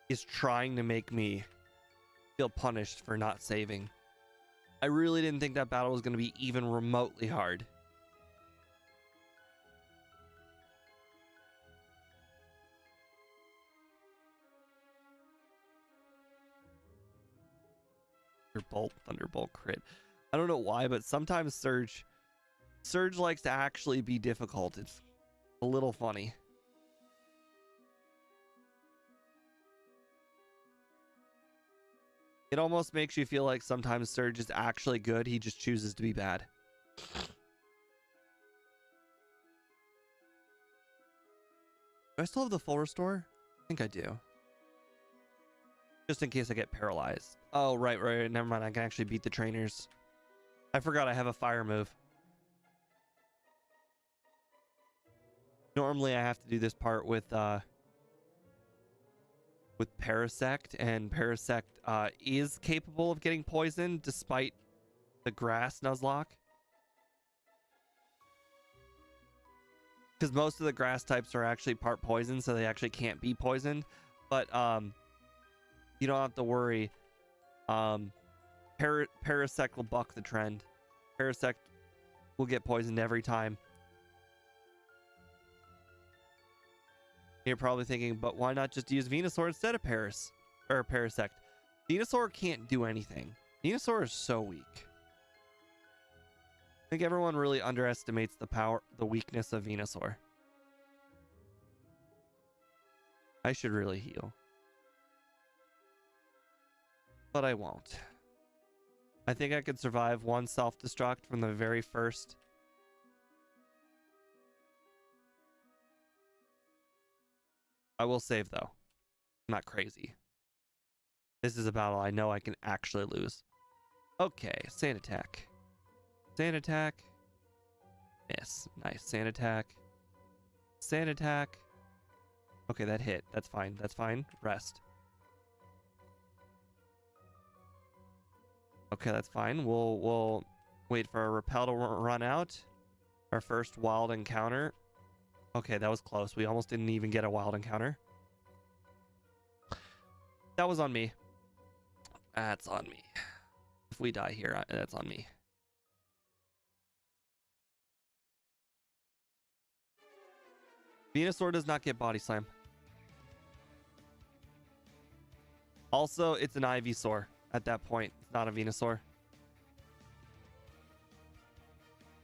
is trying to make me feel punished for not saving. I really didn't think that battle was going to be even remotely hard. Thunderbolt crit. I don't know why, but sometimes Surge likes to actually be difficult. It's a little funny. It almost makes you feel like sometimes Surge is actually good. He just chooses to be bad. Do I still have the full restore? I think I do. Just in case I get paralyzed. Oh, right. Never mind. I can actually beat the trainers. I forgot I have a fire move. Normally I have to do this part with Parasect, and Parasect is capable of getting poisoned despite the grass Nuzlocke. Because most of the grass types are actually part poison, so they actually can't be poisoned. But you don't have to worry. Parasect will buck the trend. Parasect will get poisoned every time. You're probably thinking, but why not just use Venusaur instead of Parasect? Venusaur can't do anything. Venusaur is so weak. I think everyone really underestimates the weakness of Venusaur. I should really heal. But I won't. I think I could survive one self-destruct from the very first. I will save though. I'm not crazy. This is a battle I know I can actually lose. Okay, Sand Attack. Sand Attack. Miss. Nice. Sand Attack. Sand Attack. Okay, that hit. That's fine. That's fine. Rest. Okay, that's fine. We'll wait for our repel to run out. Our first wild encounter. Okay, that was close. We almost didn't even get a wild encounter. That was on me. That's on me. If we die here, that's on me. Venusaur does not get Body Slam. Also, it's an Ivysaur at that point. It's not a Venusaur.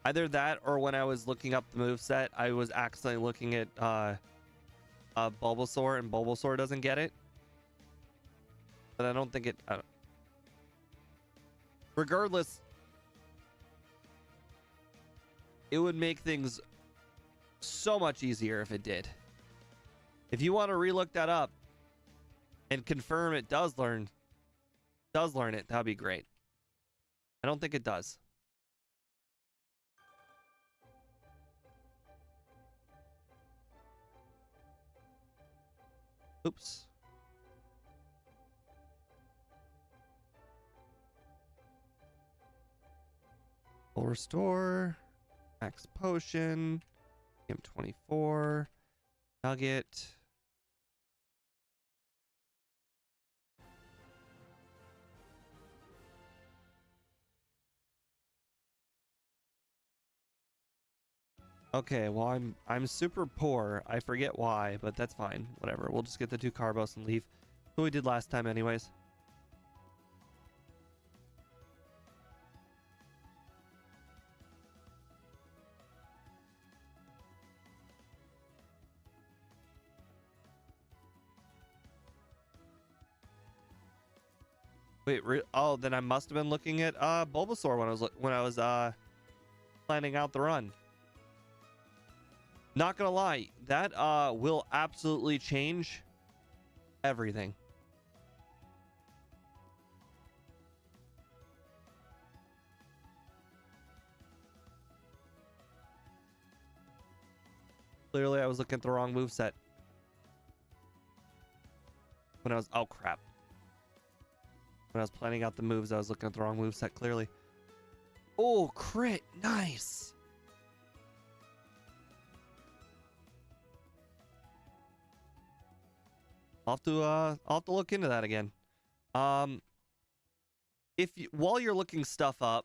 Either that, or when I was looking up the moveset, I was accidentally looking at Bulbasaur, and Bulbasaur doesn't get it. But I don't think it... Regardless, it would make things so much easier if it did. If you want to relook that up and confirm it does learn it, that'd be great. I don't think it does. Oops. Full restore. Max potion. M24. Nugget. Okay, well I'm super poor. I forget why, but that's fine. Whatever. We'll just get the 2 Carbos and leave. Who we did last time anyways. Wait, oh, then I must have been looking at Bulbasaur when I was planning out the run. Not gonna lie, that will absolutely change everything. Clearly, I was looking at the wrong moveset. When I was... Oh, crap. When I was planning out the moves, I was looking at the wrong moveset, clearly. Oh, crit. Nice. I'll have to look into that again. While you're looking stuff up,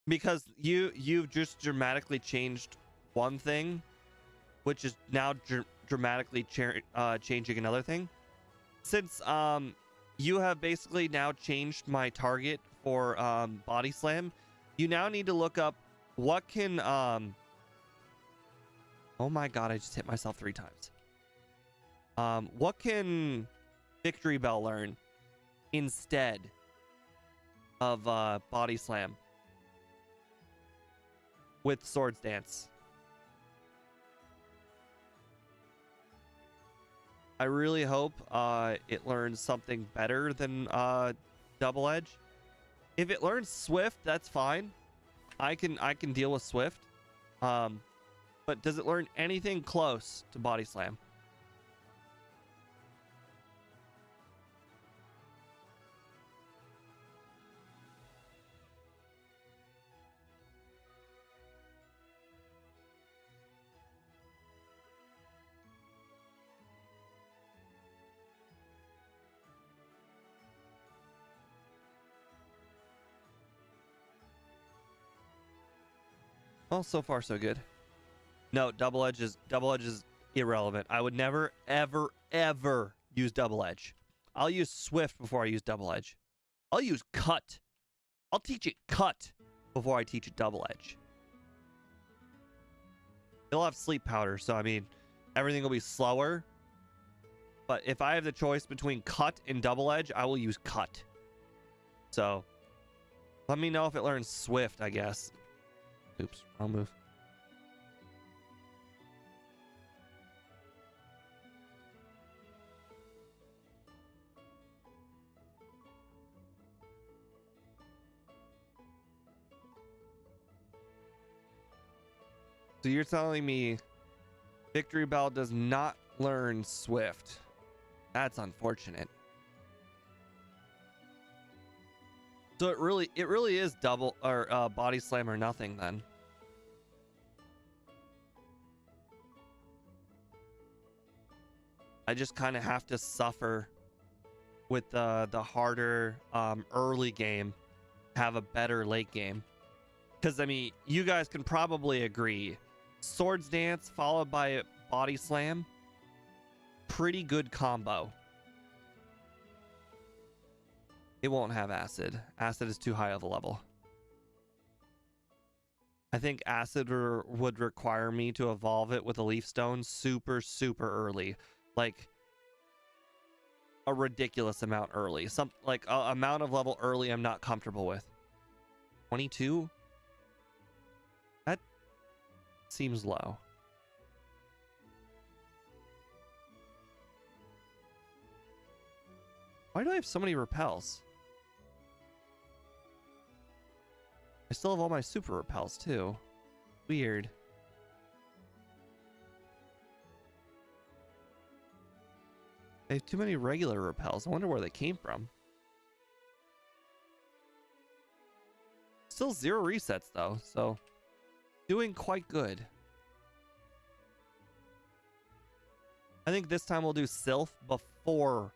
because you've just dramatically changed one thing, which is now dramatically changing another thing. Since you have basically now changed my target for Body Slam, you now need to look up what can oh my god, I just hit myself 3 times. What can Victory Bell learn instead of Body Slam with Swords Dance? I really hope it learns something better than Double Edge. If it learns Swift, that's fine. I can deal with Swift. But does it learn anything close to Body Slam? Well, so far so good. No, double edge is irrelevant. I would never, ever, ever use double edge. I'll use Swift before I use double edge. I'll use cut. I'll teach it cut before I teach it double edge. It'll have sleep powder, so I mean, everything will be slower. But if I have the choice between cut and double edge, I will use cut. So, let me know if it learns Swift, I guess. Oops, wrong move. So you're telling me Victory Bell does not learn Swift? That's unfortunate. So it really is double or Body Slam or nothing then. I just kind of have to suffer with the harder early game, have a better late game. Because I mean, you guys can probably agree, Swords Dance followed by Body Slam, pretty good combo. It won't have Acid. Acid is too high of a level. I think Acid would require me to evolve it with a Leaf Stone super, super early. Like, a ridiculous amount early. Some like a amount of level early I'm not comfortable with. 22? That seems low. Why do I have so many repels? I still have all my super repels too. Weird. I have too many regular repels. I wonder where they came from. Still 0 resets though, so doing quite good. I think this time we'll do Sylph before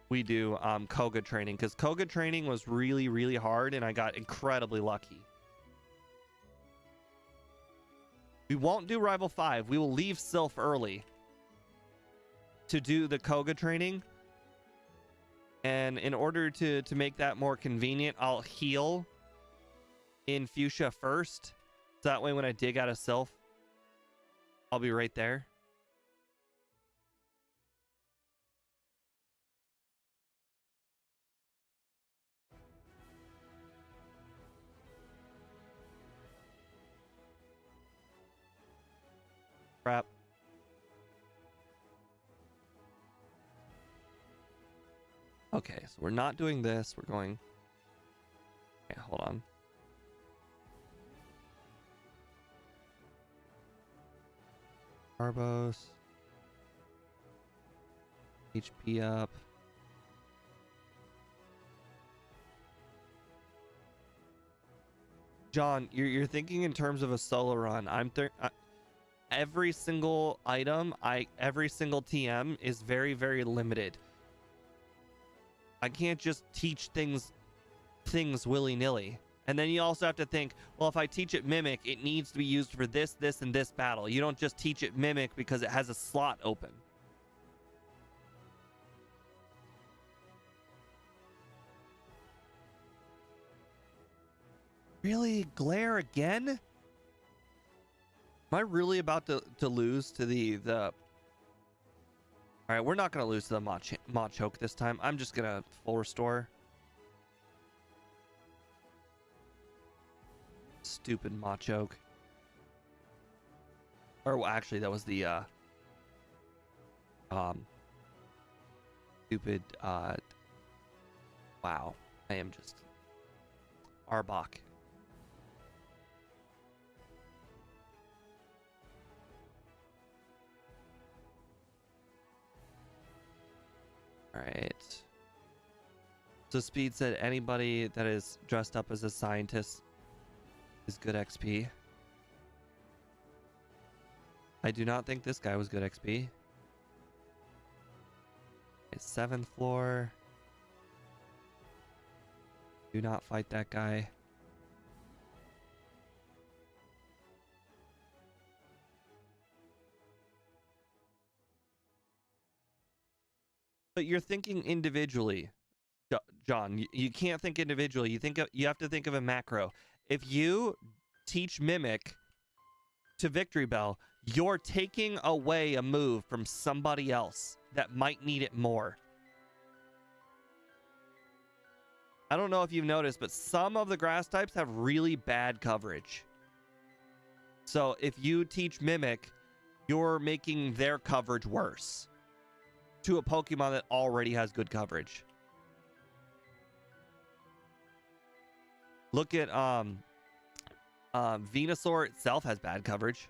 we do Koga training, because Koga training was really, really hard and I got incredibly lucky. We won't do Rival 5. We will leave Sylph early to do the Koga training. And in order to make that more convenient, I'll heal in Fuchsia first. So that way when I dig out of Sylph, I'll be right there. Crap. Okay, so we're not doing this. We're going... Okay, hold on. Carbos. HP up. John, you're thinking in terms of a solo run. Every single item, every single TM is very, very limited. I can't just teach things willy-nilly. And then you also have to think, well, if I teach it Mimic, it needs to be used for this, and this battle. You don't just teach it Mimic because it has a slot open. Really? Glare again? Am I really about to lose to the... Alright, we're not going to lose to the Machoke this time. I'm just going to full restore. Stupid Machoke. Or well, actually, that was the... stupid, wow. I am just Arbok. All right. So Speed said anybody that is dressed up as a scientist is good XP. I do not think this guy was good XP. It's 7th floor. Do not fight that guy. But you're thinking individually, John. You can't think individually. You have to think of a macro. If you teach Mimic to Victory Bell, you're taking away a move from somebody else that might need it more. I don't know if you've noticed, but some of the grass types have really bad coverage. So if you teach Mimic, you're making their coverage worse to a Pokemon that already has good coverage. Look at Venusaur itself has bad coverage.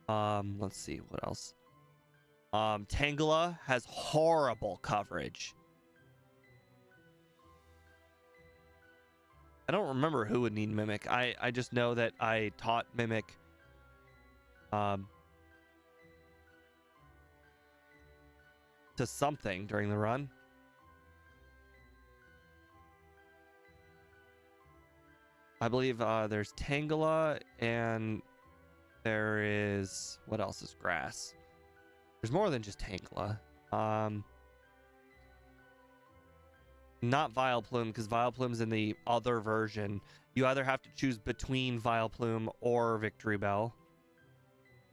Let's see what else. Tangela has horrible coverage. I don't remember who would need Mimic. I just know that I taught Mimic to something during the run. I believe there's Tangela and there is, what else is grass? There's more than just Tangela. Not Vileplume, because Vileplume's in the other version. You either have to choose between Vileplume or Victory Bell.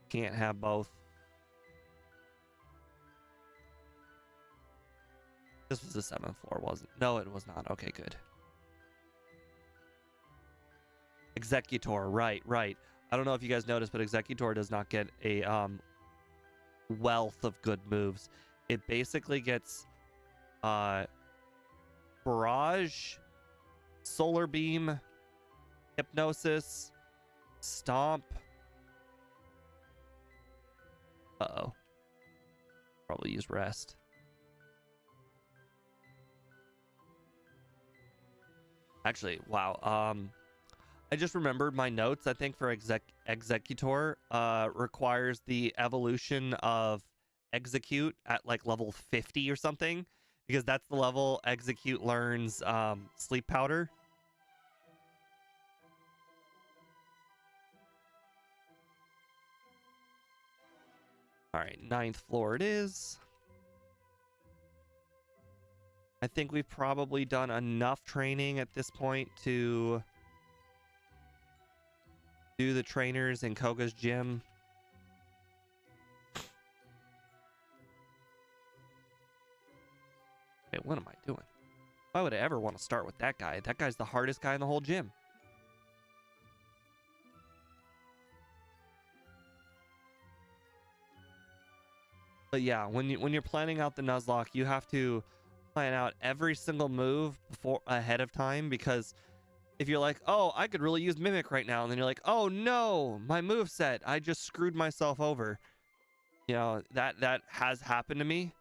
Can't have both. This was the 7th floor, wasn't it? No, it was not. Okay, good. Executor, right. I don't know if you guys noticed, but Executor does not get a wealth of good moves. It basically gets Barrage, Solar Beam, Hypnosis, Stomp. Uh-oh. Probably use Rest. Actually, wow. I just remembered my notes. I think for Executor requires the evolution of Execute at like level 50 or something, because that's the level Execute learns Sleep Powder. All right, 9th floor it is. I think we've probably done enough training at this point to do the trainers in Koga's gym. Okay, what am I doing? Why would I ever want to start with that guy? That guy's the hardest guy in the whole gym. But yeah, when you're planning out the Nuzlocke, you have to plan out every single move ahead of time, because if you're like, oh, I could really use Mimic right now, and then you're like, oh no, my moveset, I just screwed myself over. You know, that has happened to me.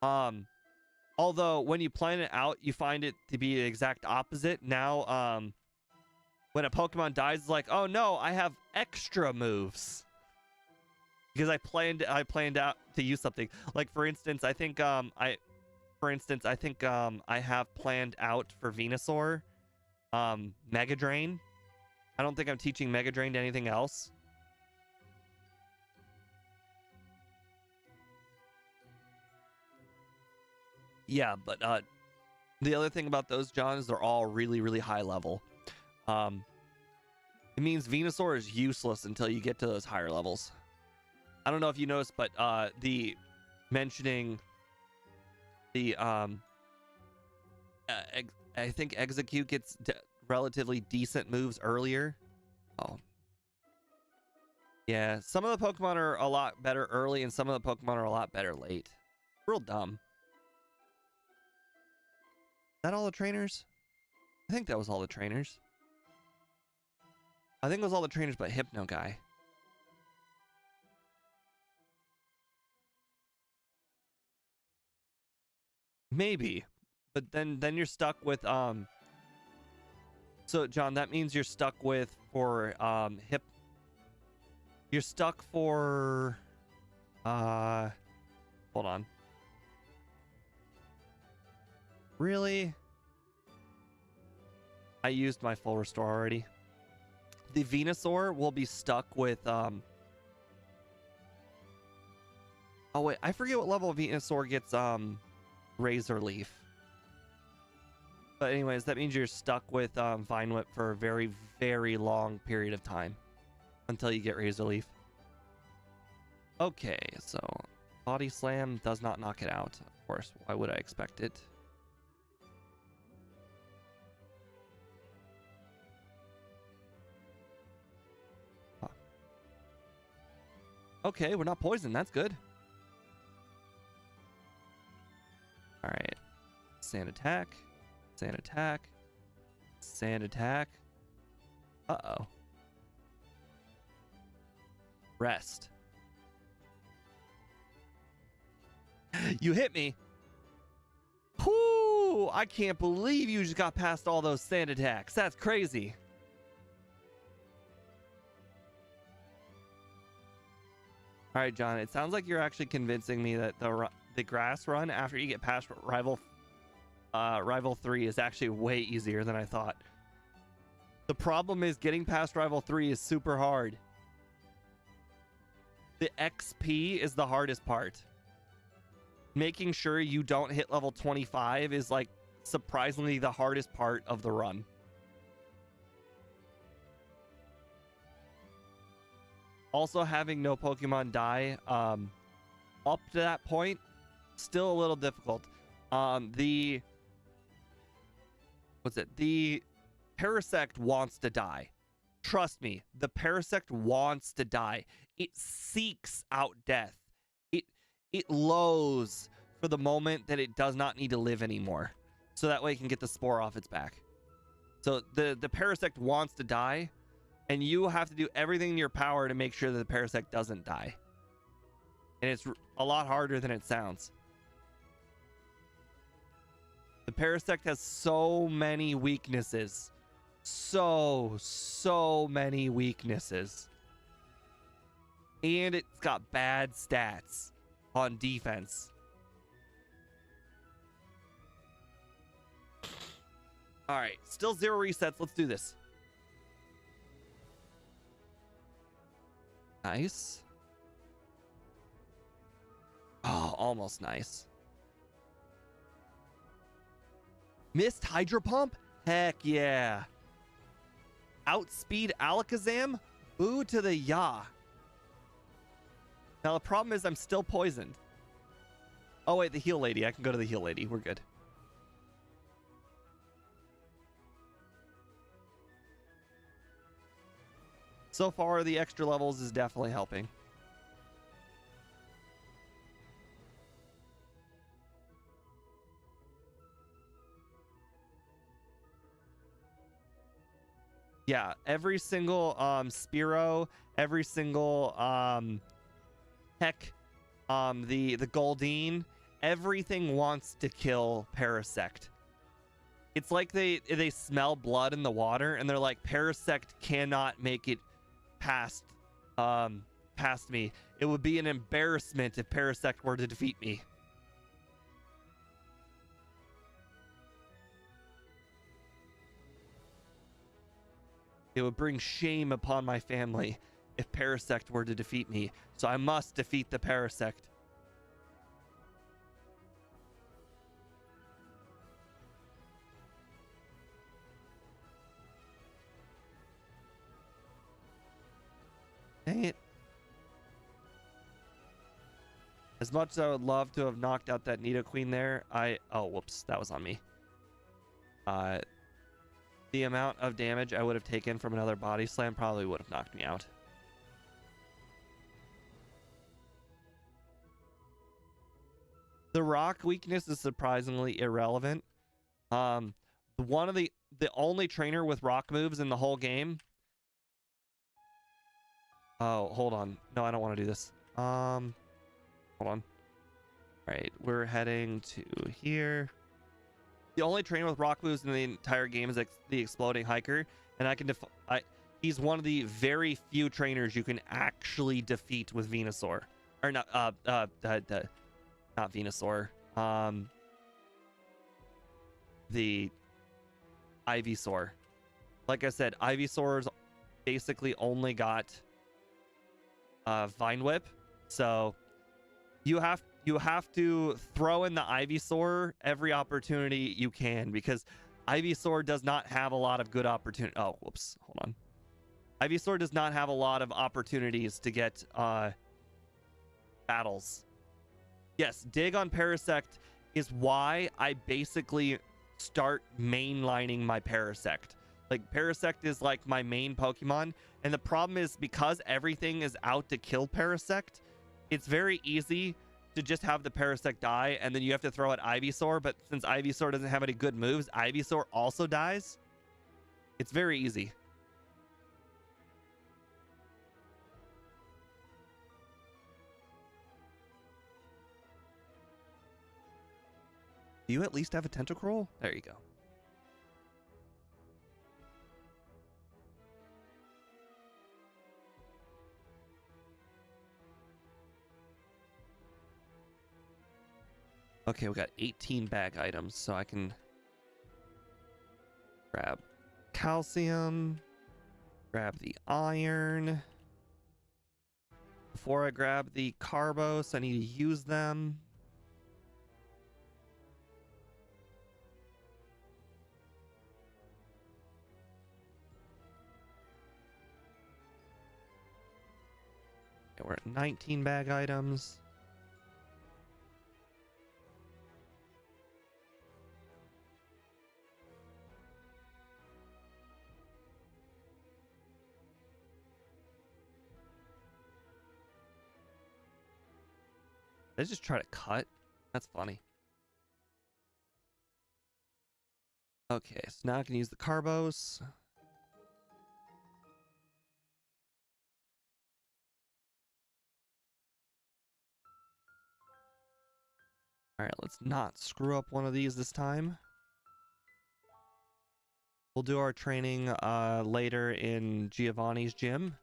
Although when you plan it out, you find it to be the exact opposite. Now, when a Pokemon dies, it's like, oh no, I have extra moves. Because I planned out to use something. Like for instance, I think I have planned out for Venusaur Mega Drain. I don't think I'm teaching Mega Drain to anything else. Yeah, but the other thing about those, John, is they're all really, really high level. It means Venusaur is useless until you get to those higher levels. I don't know if you noticed, but the mentioning the I think Execute gets relatively decent moves earlier. Oh. Yeah, some of the Pokemon are a lot better early, and some of the Pokemon are a lot better late. Real dumb. Is that all the trainers? I think that was all the trainers. I think it was all the trainers but Hypno Guy. Maybe. But then you're stuck with so John, that means you're stuck with you're stuck for hold on. Really? I used my full restore already. The Venusaur will be stuck with oh wait, I forget what level Venusaur gets Razor Leaf. But anyways, that means you're stuck with Vine Whip for a very, very long period of time until you get Razor Leaf. Okay, so Body Slam does not knock it out. Of course, why would I expect it? Huh. Okay, we're not poisoned. That's good. All right. Sand attack. Sand attack. Sand attack. Uh-oh. Rest. You hit me. Whoo! I can't believe you just got past all those sand attacks. That's crazy. All right, John. It sounds like you're actually convincing me that the grass run after you get past Rival 3 is actually way easier than I thought. The problem is getting past Rival 3 is super hard. The XP is the hardest part. Making sure you don't hit level 25 is like surprisingly the hardest part of the run. Also, having no Pokemon die up to that point, still a little difficult. The Parasect wants to die. Trust me, the Parasect wants to die. It seeks out death. It loathes for the moment that it does not need to live anymore, so that way it can get the spore off its back. So the Parasect wants to die, and you have to do everything in your power to make sure that the Parasect doesn't die. And it's a lot harder than it sounds. The Parasect has so many weaknesses. So many weaknesses. And it's got bad stats on defense. All right, still 0 resets. Let's do this. Nice. Oh, almost nice. Missed Hydro Pump? Heck yeah. Outspeed Alakazam? Boo to the ya. Now the problem is I'm still poisoned. Oh wait, the heal lady. I can go to the heal lady. We're good. So far, the extra levels is definitely helping. Yeah, every single Spearow, every single heck, the Goldeen, everything wants to kill Parasect. It's like they smell blood in the water and they're like, Parasect cannot make it past me. It would be an embarrassment if Parasect were to defeat me. It would bring shame upon my family if Parasect were to defeat me. So I must defeat the Parasect. Dang it. As much as I would love to have knocked out that Nidoqueen there, oh, whoops, that was on me. The amount of damage I would have taken from another Body Slam probably would have knocked me out. The rock weakness is surprisingly irrelevant. One of the only trainer with rock moves in the whole game. Oh, hold on. No, I don't want to do this. Hold on. All right, we're heading to here. The only trainer with rock moves in the entire game is the Exploding Hiker, and I can he's one of the very few trainers you can actually defeat with Venusaur, or not not Venusaur. The Ivysaur. Like I said, Ivysaur's basically only got Vine Whip, so you have to throw in the Ivysaur every opportunity you can, because Ivysaur does not have a lot of good opportunity. Oh, whoops, hold on. Ivysaur does not have a lot of opportunities to get battles. Yes, dig on Parasect is why I basically start mainlining my Parasect. Like, Parasect is like my main Pokemon, and the problem is because everything is out to kill Parasect, it's very easy to just have the Parasect die, and then you have to throw at Ivysaur, but since Ivysaur doesn't have any good moves, Ivysaur also dies. It's very easy. Do you at least have a Tentacruel? There you go. Okay, we got 18 bag items, so I can grab calcium, grab the iron. Before I grab the carbos, I need to use them. Okay, we're at 19 bag items. Let's just try to cut. That's funny. Okay, so now I can use the carbos. All right, let's not screw up one of these this time. We'll do our training later in Giovanni's gym.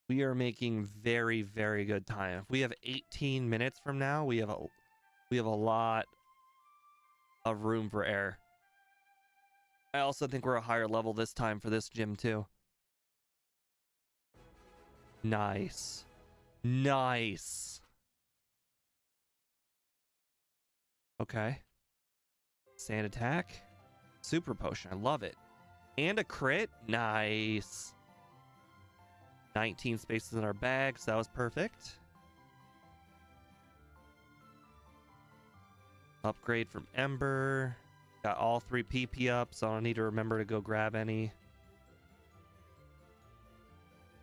We are making very, very good time. If we have 18 minutes from now, we have a lot of room for error. I also think we're a higher level this time for this gym too. Nice. Nice. Okay. Sand attack. Super potion. I love it. And a crit. Nice. 19 spaces in our bag, so that was perfect. Upgrade from Ember. Got all 3 PP up, so I don't need to remember to go grab any.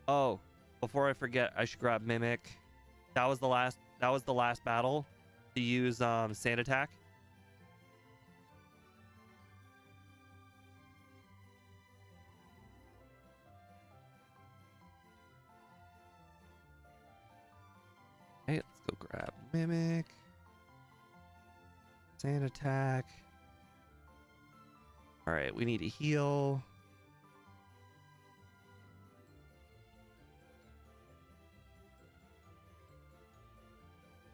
Oh, before I forget, I should grab Mimic. That was the last battle to use Sand Attack. Okay, let's go grab Mimic. Sand Attack. All right, we need to heal.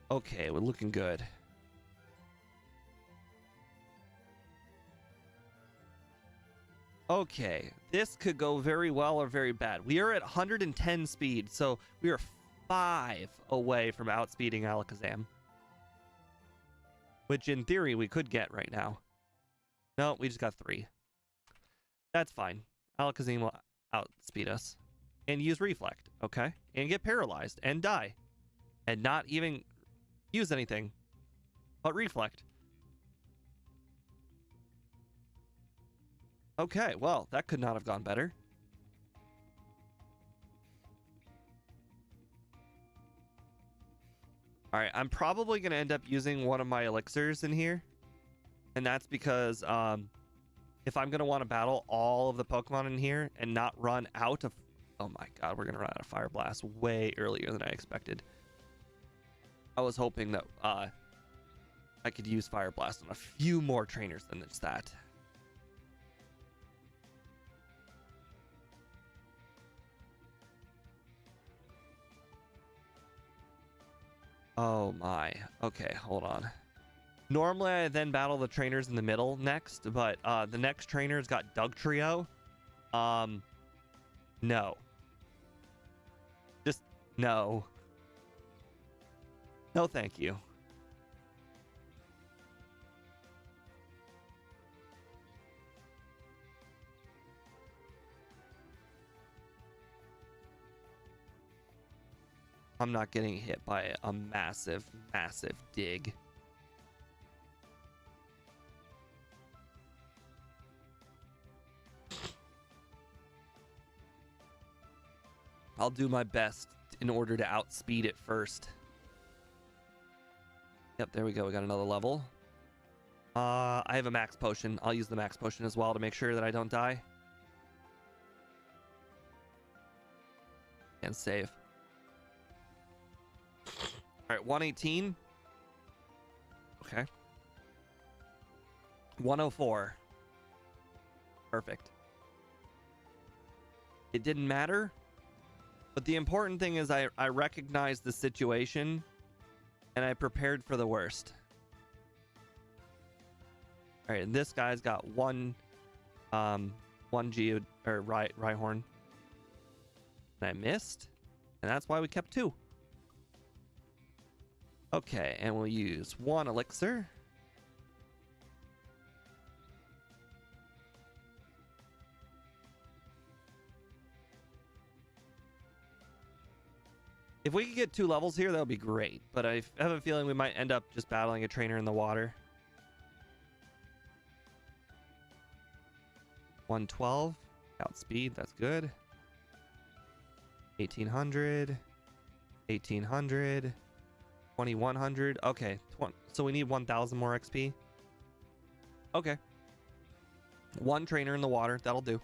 Okay, we're looking good. Okay, this could go very well or very bad. We are at 110 speed, so we are 5 away from outspeeding Alakazam. Which in theory we could get right now. No, we just got 3. That's fine. Alakazam will outspeed us. And use Reflect, okay? And get paralyzed and die. And not even use anything but Reflect. Okay, well, that could not have gone better. All right, I'm probably going to end up using one of my elixirs in here. And that's because if I'm going to want to battle all of the Pokemon in here and not run out of... Oh my god, we're going to run out of Fire Blast way earlier than I expected. I was hoping that I could use Fire Blast on a few more trainers than just that. Oh my. Okay, hold on. Normally I then battle the trainers in the middle next, but the next trainer's got Doug Trio. No. Just no. No, thank you. I'm not getting hit by a massive, massive dig. I'll do my best in order to outspeed it first. Yep, there we go. We got another level. I have a max potion. I'll use the max potion as well to make sure that I don't die. And save. All right, 118. Okay. 104. Perfect. It didn't matter. But the important thing is I recognized the situation and I prepared for the worst. All right, and this guy's got one Geo or Rhyhorn. And I missed, and that's why we kept 2. Okay, and we'll use 1 elixir. If we could get 2 levels here, that would be great. But I have a feeling we might end up just battling a trainer in the water. 112. Outspeed, that's good. 1800. 1800. 2100. Okay, so we need 1000 more XP. Okay. 1 trainer in the water, that'll do.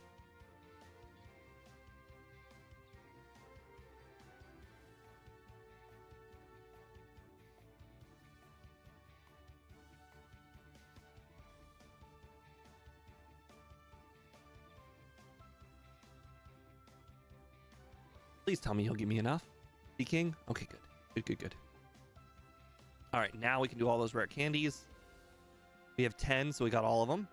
Please tell me you'll give me enough. Sea King? Okay, good. Good, good, good. All right, now we can do all those rare candies. We have 10, so we got all of them.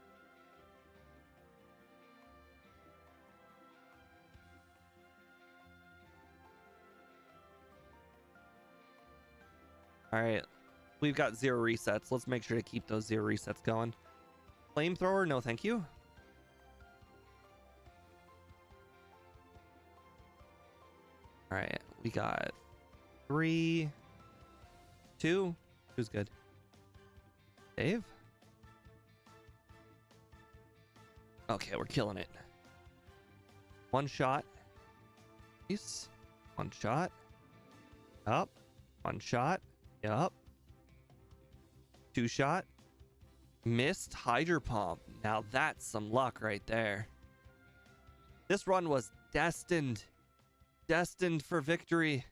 All right, we've got 0 resets. Let's make sure to keep those 0 resets going. Flamethrower? No, thank you. All right, we got 3, 2. Who's good? Dave? Okay, we're killing it. 1 shot. Peace. 1 shot. Up. 1 shot. Yup. 2 shot. Missed Hydro Pump. Now that's some luck right there. This run was destined for victory.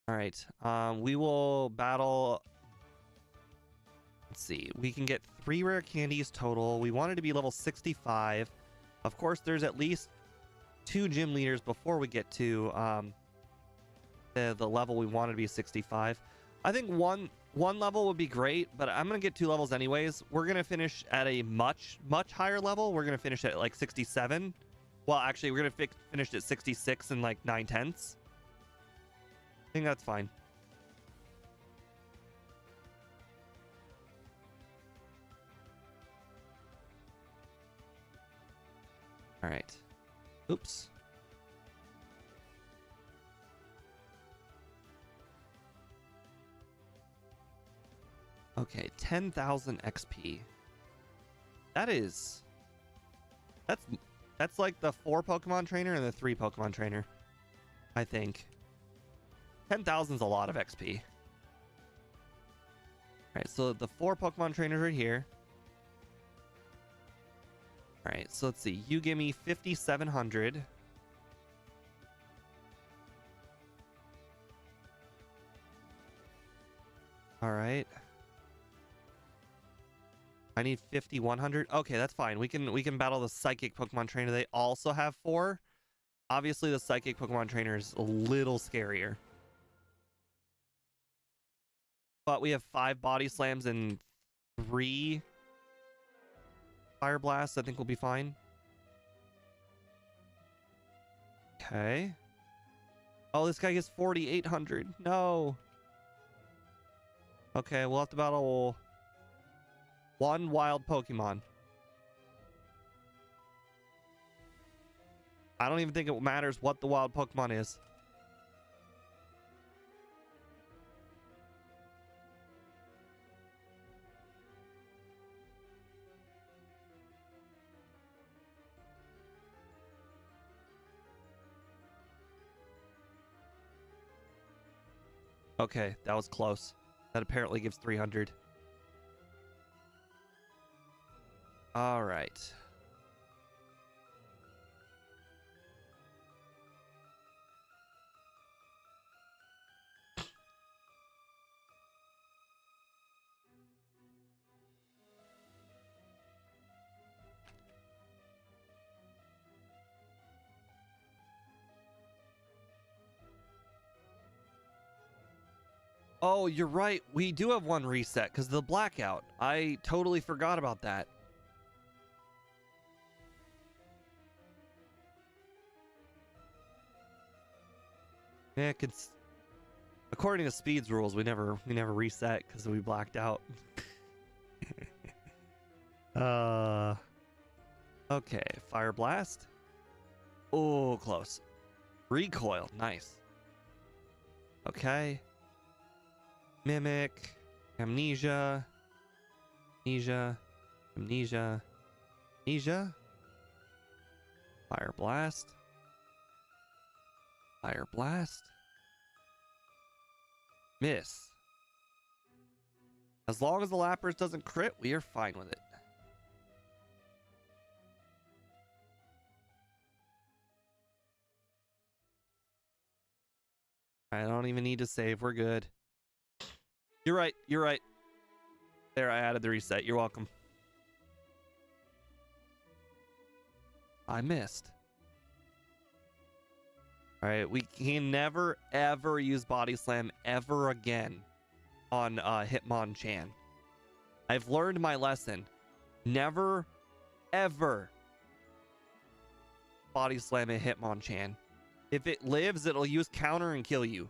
All right, we will battle. Let's see, we can get 3 rare candies total. We wanted to be level 65. Of course, there's at least 2 gym leaders before we get to the level we wanted to be 65. I think one level would be great, but I'm gonna get 2 levels anyways. We're gonna finish at a much higher level. We're gonna finish at like 67. Well, actually, we're gonna finish at 66 and like 9/10. I think that's fine. All right. Oops. Okay, 10,000 XP. That is... That's like the 4 Pokemon trainer and the 3 Pokemon trainer, I think. 10,000 is a lot of XP. Alright, so the 4 Pokemon trainers right here. Alright, so let's see. You give me 5,700. Alright. I need 5,100. Okay, that's fine. We can battle the Psychic Pokemon trainer. They also have 4. Obviously, the Psychic Pokemon trainer is a little scarier. But we have 5 Body Slams and 3 Fire Blasts. I think we'll be fine. Okay. Oh, this guy gets 4,800. No. Okay, we'll have to battle 1 wild Pokemon. I don't even think it matters what the wild Pokemon is. Okay, that was close. That apparently gives 300. All right. Oh, you're right. We do have 1 reset because of the Blackout. I totally forgot about that. Yeah, according to Speed's rules, we never reset because we blacked out. Okay, Fire Blast. Oh, close. Recoil, nice. Okay. Mimic, Amnesia, Amnesia, Amnesia, Fire Blast, Fire Blast, miss. As long as the Lapras doesn't crit, we are fine with it. I don't even need to save. We're good. You're right. You're right. There, I added the reset. You're welcome. I missed. All right, we can never, ever use Body Slam ever again on Hitmonchan. I've learned my lesson. Never, ever Body Slam a Hitmonchan. If it lives, it'll use counter and kill you.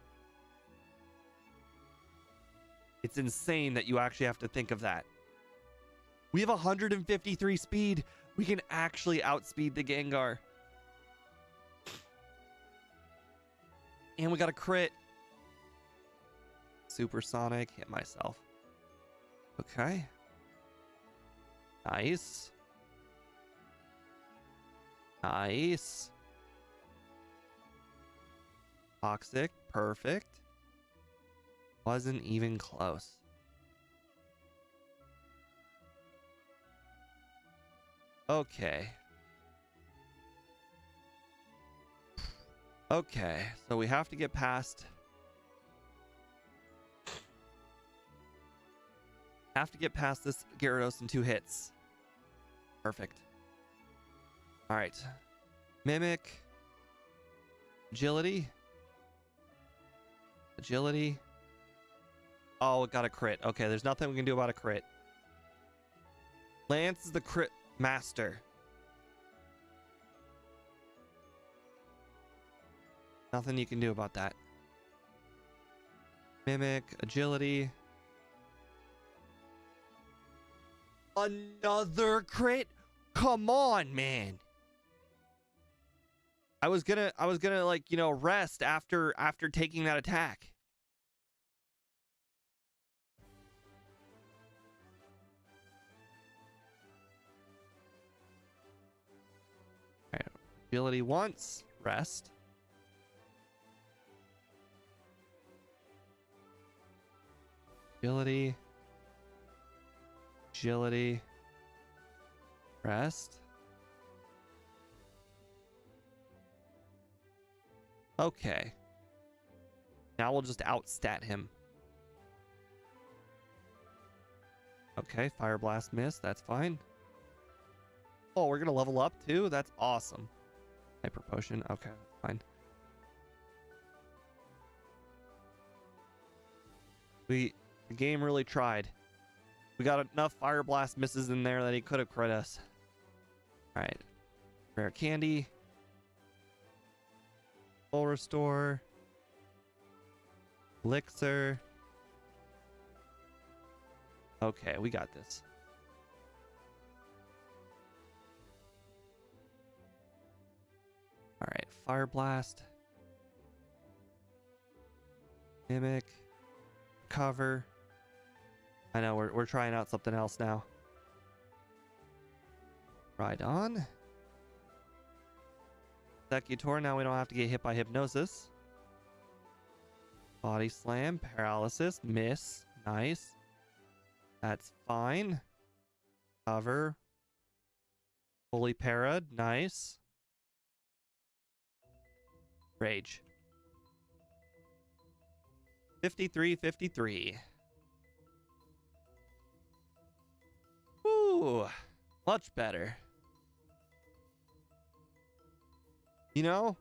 It's insane that you actually have to think of that. We have 153 speed. We can actually outspeed the Gengar. And we got a crit. Supersonic. Hit myself. Okay. Nice. Nice. Toxic. Perfect. Wasn't even close. Okay. Okay, so we have to get past... this Gyarados in 2 hits. Perfect. Alright. Mimic. Agility. Agility. Oh, it got a crit. Okay, there's nothing we can do about a crit. Lance is the crit master. Nothing you can do about that. Mimic, agility. Another crit? Come on, man. I was gonna like, you know, rest after taking that attack. Agility once. Rest. Agility. Agility. Rest. Okay. Now we'll just outstat him. Okay, Fire Blast miss. That's fine. Oh, we're going to level up too? That's awesome. Hyper Potion. Okay, that's fine. The game really tried. We got enough Fire Blast misses in there that he could have crit us. Alright. Rare Candy. Full Restore. Elixir. Okay, we got this. Alright, Fire Blast. Mimic. Cover. I know, we're trying out something else now. Right on. Executor, now we don't have to get hit by Hypnosis. Body Slam, Paralysis, miss. Nice. That's fine. Cover. Fully parad, nice. Rage. 53-53. Ooh, much better. You know,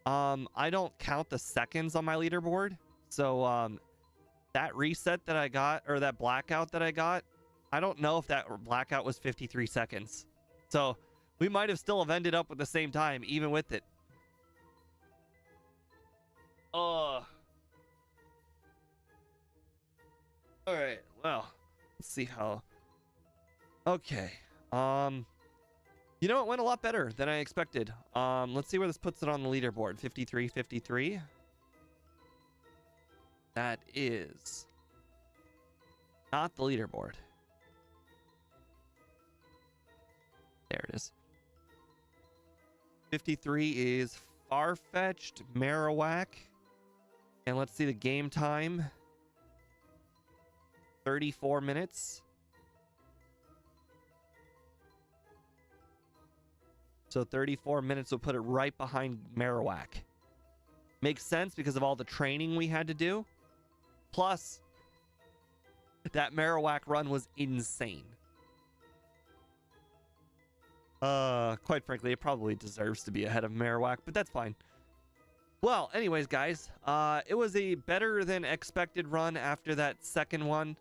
I don't count the seconds on my leaderboard. So, that reset that I got, or that blackout that I got, I don't know if that blackout was 53 seconds. So, we might have still have ended up with the same time, even with it. Alright, well, let's see how... Okay, you know, it went a lot better than I expected. Let's see where this puts it on the leaderboard. 53-53. That is not the leaderboard. There it is. 53 is Farfetch'd, Marowak. And let's see the game time. 34 minutes. So 34 minutes will put it right behind Marowak. Makes sense because of all the training we had to do. Plus, that Marowak run was insane. Quite frankly, it probably deserves to be ahead of Marowak, but that's fine. Well, anyways, guys, it was a better than expected run after that second one.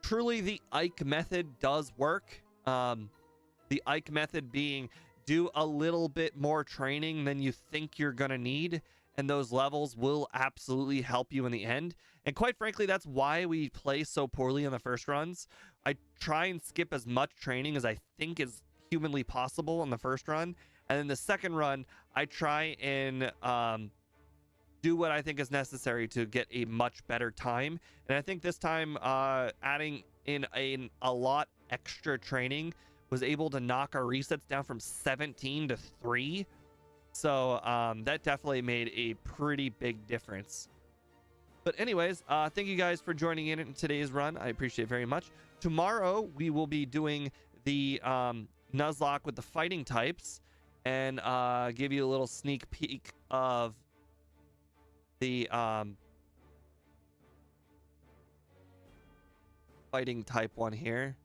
Truly, the Ike method does work. The Ike method being do a little bit more training than you think you're going to need, and those levels will absolutely help you in the end. And quite frankly, that's why we play so poorly in the first runs. I try and skip as much training as I think is humanly possible in the first run, and then the second run, I try and do what I think is necessary to get a much better time. And I think this time, adding in a lot extra training was able to knock our resets down from 17 to 3. So that definitely made a pretty big difference. But anyways, thank you guys for joining in today's run. I appreciate it very much. Tomorrow, we will be doing the Nuzlocke with the fighting types and give you a little sneak peek of the fighting type one here.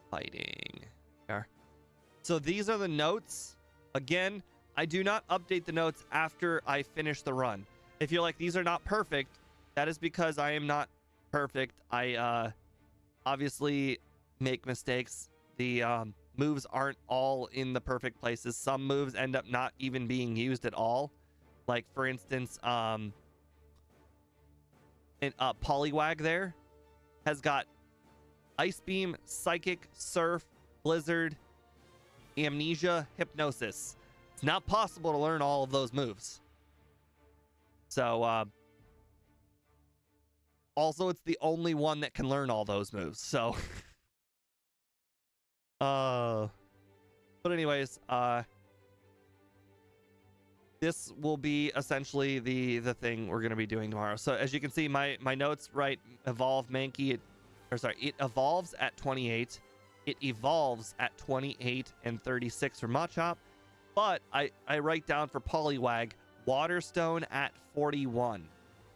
Fighting. There. So these are the notes. Again, I do not update the notes after I finish the run. If you're like, these are not perfect, that is because I am not perfect. I obviously make mistakes. The moves aren't all in the perfect places. Some moves end up not even being used at all. Like, for instance, Poliwag there has got Ice Beam, Psychic, Surf, Blizzard, Amnesia, Hypnosis. It's not possible to learn all of those moves. So, also, it's the only one that can learn all those moves. So, But anyways, this will be essentially the thing we're going to be doing tomorrow. So as you can see, my notes, right, evolve Mankey, it evolves at 28. It evolves at 28 and 36 for Machop. But I write down for Poliwag, Waterstone at 41.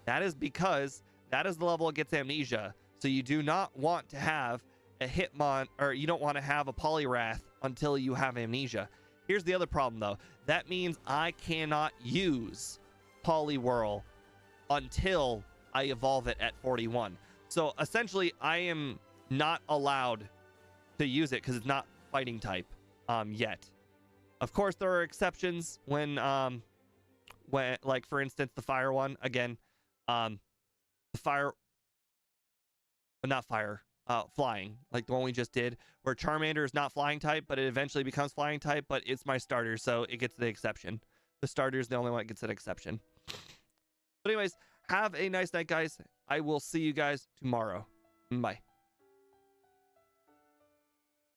That is because that is the level it gets Amnesia. So you do not want to have a Hitmon, or you don't want to have a Poliwrath until you have Amnesia. Here's the other problem, though. That means I cannot use Poliwhirl until I evolve it at 41. So essentially, I am not allowed to use it because it's not fighting type yet. Of course, there are exceptions when like for instance the fire one again, the fire, but not fire. Flying, like the one we just did, where Charmander is not flying type, but it eventually becomes flying type, but it's my starter, so it gets the exception. The starter is the only one that gets an exception. But anyways, have a nice night, guys. I will see you guys tomorrow. Bye.